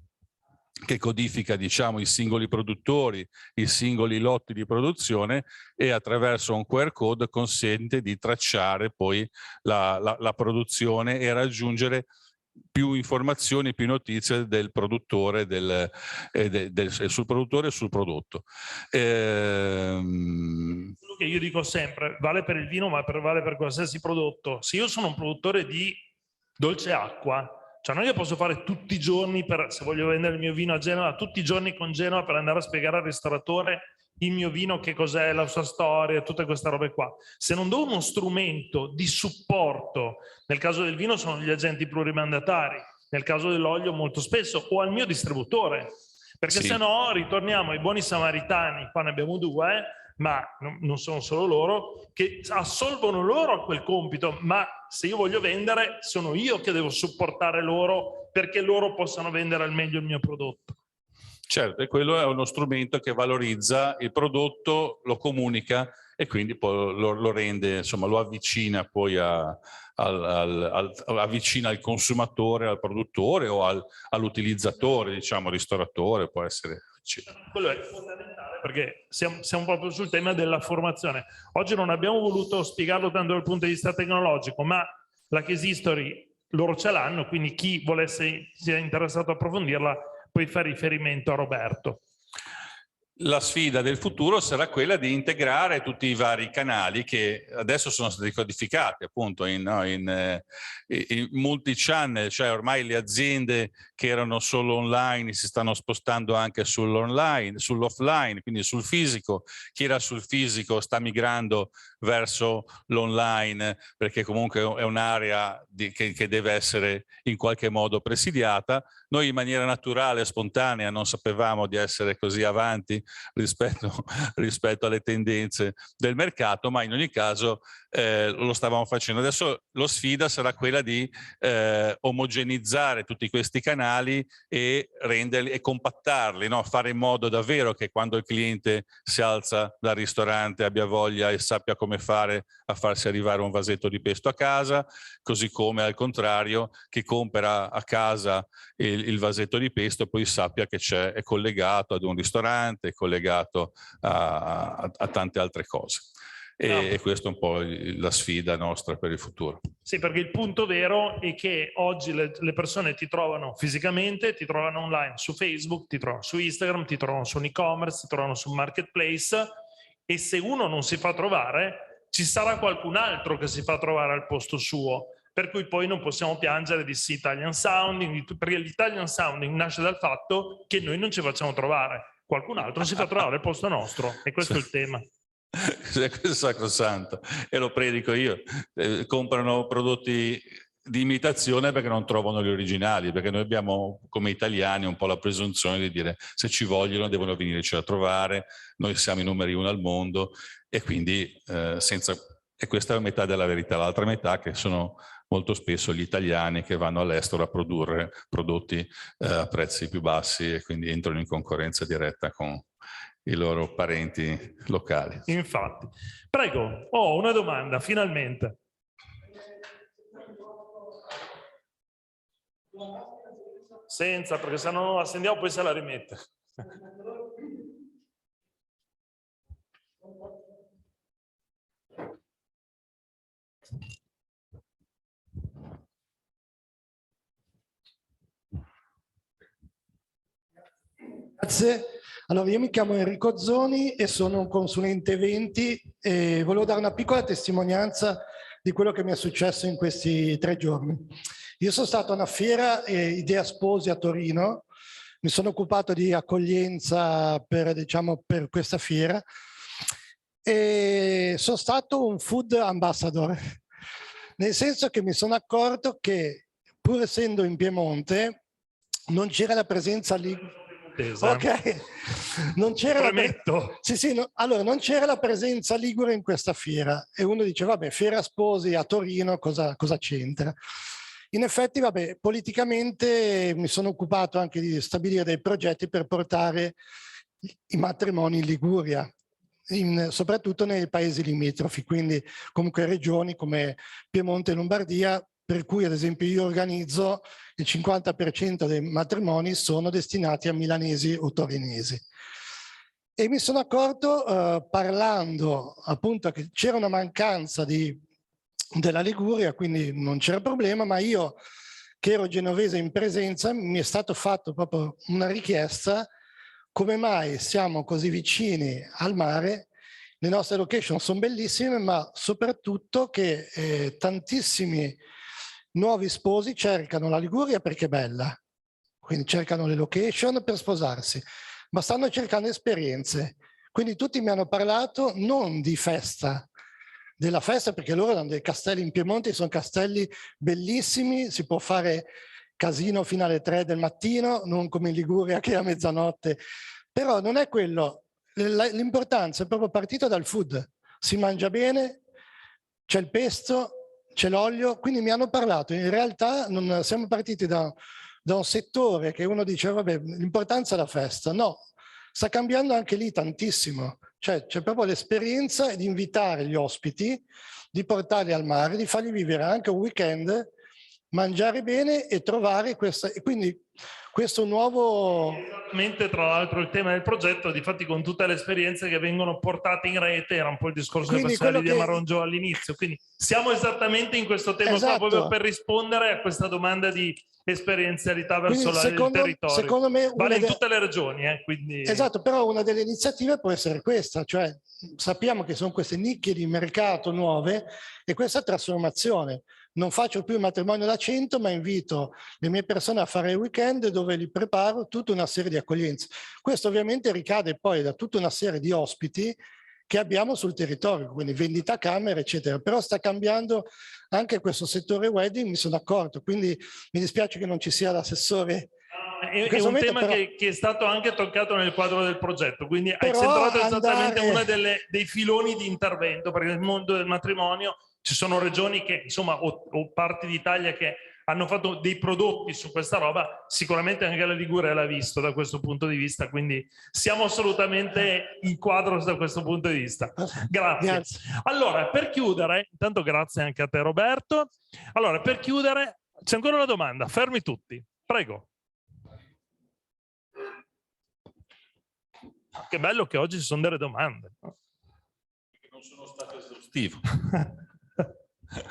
che codifica, diciamo, i singoli produttori, i singoli lotti di produzione, e attraverso un QR code consente di tracciare poi la produzione e raggiungere più informazioni, più notizie del produttore, sul produttore e sul prodotto. Quello che io dico sempre, vale per il vino, ma vale per qualsiasi prodotto. Se io sono un produttore di dolce acqua, cioè non io posso fare tutti i giorni, se voglio vendere il mio vino a Genova, tutti i giorni con Genova per andare a spiegare al ristoratore il mio vino che cos'è, la sua storia, tutte queste robe qua. Se non do uno strumento di supporto, nel caso del vino sono gli agenti plurimandatari, nel caso dell'olio molto spesso, o al mio distributore, perché se no ritorniamo ai buoni samaritani, qua ne abbiamo due, ma non sono solo loro, che assolvono loro quel compito, ma se io voglio vendere sono io che devo supportare loro perché loro possano vendere al meglio il mio prodotto. Certo, e quello è uno strumento che valorizza il prodotto, lo comunica e quindi poi lo rende, insomma, lo avvicina poi avvicina al consumatore, al produttore o all'utilizzatore, diciamo, ristoratore, può essere. Quello è fondamentale, perché siamo proprio sul tema della formazione. Oggi non abbiamo voluto spiegarlo tanto dal punto di vista tecnologico, ma la case history loro ce l'hanno, quindi chi sia interessato a approfondirla poi fa riferimento a Roberto. La sfida del futuro sarà quella di integrare tutti i vari canali che adesso sono stati codificati appunto in multi-channel, cioè ormai le aziende che erano solo online si stanno spostando anche sull'online, sull'offline, quindi sul fisico. Chi era sul fisico sta migrando verso l'online, perché comunque è un'area che deve essere in qualche modo presidiata. Noi in maniera naturale e spontanea non sapevamo di essere così avanti rispetto alle tendenze del mercato, ma in ogni caso lo stavamo facendo. Adesso la sfida sarà quella di omogenizzare tutti questi canali e renderli e compattarli, no? Fare in modo davvero che quando il cliente si alza dal ristorante abbia voglia e sappia come fare a farsi arrivare un vasetto di pesto a casa, così come al contrario chi compra a casa il vasetto di pesto poi sappia che è collegato ad un ristorante, è collegato a tante altre cose. E questa è un po' la sfida nostra per il futuro. Sì, perché il punto vero è che oggi le persone ti trovano fisicamente, ti trovano online su Facebook, ti trovano su Instagram, ti trovano su un e-commerce, ti trovano su un marketplace, e se uno non si fa trovare ci sarà qualcun altro che si fa trovare al posto suo, per cui poi non possiamo piangere di sì Italian Sounding, perché l'Italian Sounding nasce dal fatto che noi non ci facciamo trovare, qualcun altro si fa trovare al posto nostro, e questo è il tema. Questo è sacrosanto, e lo predico io. Comprano prodotti di imitazione perché non trovano gli originali, perché noi abbiamo come italiani un po' la presunzione di dire se ci vogliono devono venirci a trovare, noi siamo i numeri 1 al mondo, e quindi e questa è metà della verità. L'altra metà che sono molto spesso gli italiani che vanno all'estero a produrre prodotti a prezzi più bassi e quindi entrano in concorrenza diretta con i loro parenti locali. Infatti. Prego, ho una domanda, finalmente. Senza, perché se non la accendiamo poi se la rimette. Grazie. Allora, io mi chiamo Enrico Zoni e sono un consulente eventi e volevo dare una piccola testimonianza di quello che mi è successo in questi 3 giorni. Io sono stato a una fiera Idea Sposi a Torino, mi sono occupato di accoglienza per questa fiera e sono stato un food ambassador, nel senso che mi sono accorto che pur essendo in Piemonte non c'era la presenza lì. Ok, non c'era allora non c'era la presenza ligure in questa fiera e uno dice vabbè, fiera sposi a Torino cosa c'entra? In effetti vabbè, politicamente mi sono occupato anche di stabilire dei progetti per portare i matrimoni in Liguria, soprattutto nei paesi limitrofi, quindi comunque regioni come Piemonte e Lombardia, per cui ad esempio io organizzo il 50% dei matrimoni sono destinati a milanesi o torinesi. E mi sono accorto parlando appunto che c'era una mancanza della Liguria, quindi non c'era problema, ma io che ero genovese in presenza mi è stato fatto proprio una richiesta: come mai siamo così vicini al mare? Le nostre location sono bellissime, ma soprattutto che tantissimi nuovi sposi cercano la Liguria perché è bella, quindi cercano le location per sposarsi, ma stanno cercando esperienze. Quindi tutti mi hanno parlato non di festa, della festa, perché loro hanno dei castelli in Piemonte, sono castelli bellissimi, si può fare casino fino alle 3 del mattino, non come in Liguria che è a mezzanotte, però non è quello. L'importanza è proprio partita dal food, si mangia bene, c'è il pesto, c'è l'olio, quindi mi hanno parlato. In realtà non siamo partiti da un settore che uno dice vabbè, l'importanza è la festa. No, sta cambiando anche lì tantissimo. Cioè c'è proprio l'esperienza di invitare gli ospiti, di portarli al mare, di fargli vivere anche un weekend, mangiare bene e trovare questa. E quindi questo nuovo... Esattamente, tra l'altro il tema del progetto, difatti con tutte le esperienze che vengono portate in rete, era un po' il discorso che faceva Lidia Marongio all'inizio, quindi siamo esattamente in questo tema proprio per rispondere a questa domanda di esperienzialità verso il territorio. Secondo me vale in tutte le regioni. Quindi... Esatto, però una delle iniziative può essere questa, cioè sappiamo che sono queste nicchie di mercato nuove e questa trasformazione. Non faccio più il matrimonio da 100, ma invito le mie persone a fare il weekend dove gli preparo tutta una serie di accoglienze. Questo ovviamente ricade poi da tutta una serie di ospiti che abbiamo sul territorio, quindi vendita a camere, eccetera. Però sta cambiando anche questo settore wedding, mi sono accorto, quindi mi dispiace che non ci sia l'assessore. È un tema che è stato anche toccato nel quadro del progetto, quindi hai centrato esattamente uno dei filoni di intervento, perché nel mondo del matrimonio ci sono regioni che, insomma, o parti d'Italia che hanno fatto dei prodotti su questa roba, sicuramente anche la Liguria l'ha visto da questo punto di vista, quindi siamo assolutamente in quadro da questo punto di vista. Grazie. Allora, per chiudere, intanto grazie anche a te Roberto, allora per chiudere c'è ancora una domanda, fermi tutti, prego. Che bello che oggi ci sono delle domande. Perché non sono stato esaustivo.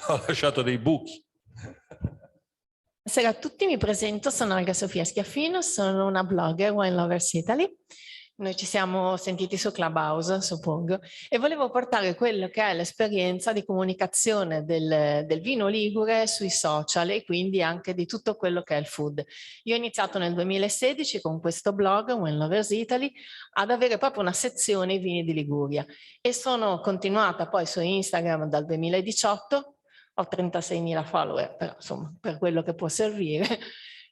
Ho lasciato dei buchi. Buonasera a tutti, mi presento, sono Olga Sofia Schiaffino, sono una blogger Wine Lovers Italy Noi ci siamo sentiti su Clubhouse, suppongo, e volevo portare quello che è l'esperienza di comunicazione del vino ligure sui social e quindi anche di tutto quello che è il food. Io ho iniziato nel 2016 con questo blog, Wine Lovers Italy, ad avere proprio una sezione i vini di Liguria e sono continuata poi su Instagram dal 2018, ho 36.000 follower, però insomma per quello che può servire.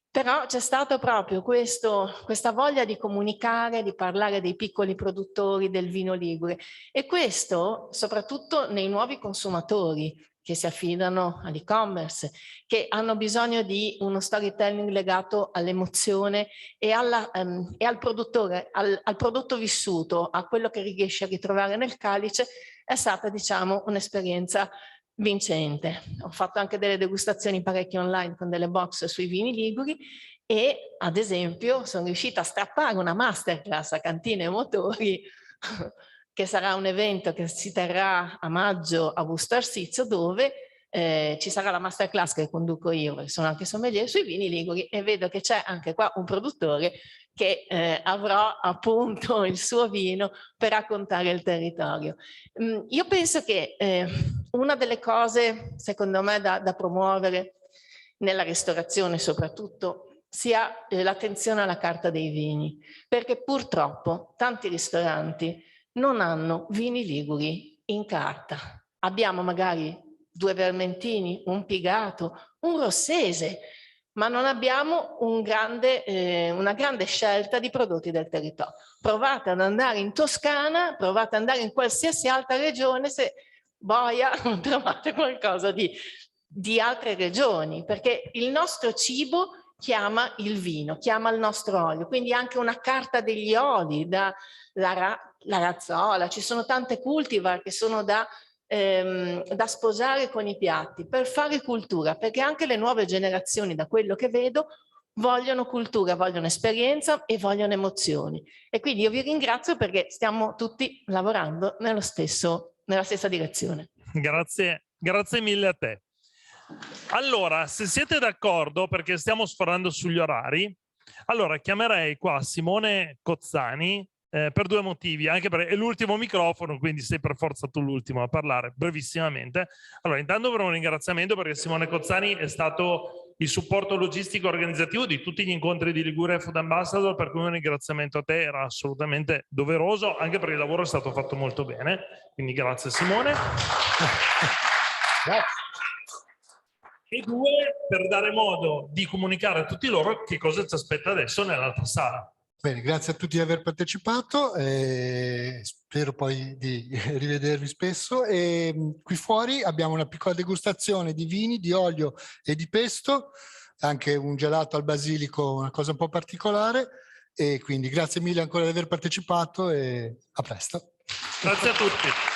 Però c'è stata proprio questa voglia di comunicare, di parlare dei piccoli produttori del vino ligure e questo soprattutto nei nuovi consumatori che si affidano all'e-commerce, che hanno bisogno di uno storytelling legato all'emozione e al produttore, al prodotto vissuto, a quello che riesce a ritrovare nel calice, è stata, diciamo, un'esperienza vincente. Ho fatto anche delle degustazioni parecchie online con delle box sui vini liguri e ad esempio sono riuscita a strappare una masterclass a Cantine e Motori che sarà un evento che si terrà a maggio a Busto Arsizio dove ci sarà la masterclass che conduco io, perché sono anche sommelier, sui vini liguri e vedo che c'è anche qua un produttore che avrà appunto il suo vino per raccontare il territorio. Io penso che una delle cose, secondo me, da promuovere nella ristorazione soprattutto sia l'attenzione alla carta dei vini, perché purtroppo tanti ristoranti non hanno vini liguri in carta. Abbiamo magari 2 vermentini, un pigato, un rossese, ma non abbiamo una grande scelta di prodotti del territorio. Provate ad andare in Toscana, provate ad andare in qualsiasi altra regione, se boia non trovate qualcosa di altre regioni, perché il nostro cibo chiama il vino, chiama il nostro olio, quindi anche una carta degli oli, la razzola, ci sono tante cultivar che sono da sposare con i piatti per fare cultura, perché anche le nuove generazioni, da quello che vedo, vogliono cultura, vogliono esperienza e vogliono emozioni. E quindi io vi ringrazio perché stiamo tutti lavorando nella stessa direzione. Grazie mille a te. Allora, se siete d'accordo, perché stiamo sforando sugli orari, allora chiamerei qua Simone Cozzani per 2 motivi, anche perché è l'ultimo microfono, quindi sei per forza tu l'ultimo a parlare brevissimamente. Allora, intanto per un ringraziamento perché Simone Cozzani è stato il supporto logistico organizzativo di tutti gli incontri di Liguria Food Ambassador, per cui un ringraziamento a te era assolutamente doveroso, anche perché il lavoro è stato fatto molto bene, quindi grazie Simone. Grazie. E 2, per dare modo di comunicare a tutti loro che cosa ci aspetta adesso nell'altra sala. Bene, grazie a tutti di aver partecipato, spero poi di rivedervi spesso. E qui fuori abbiamo una piccola degustazione di vini, di olio e di pesto, anche un gelato al basilico, una cosa un po' particolare, e quindi grazie mille ancora di aver partecipato e a presto. Grazie a tutti.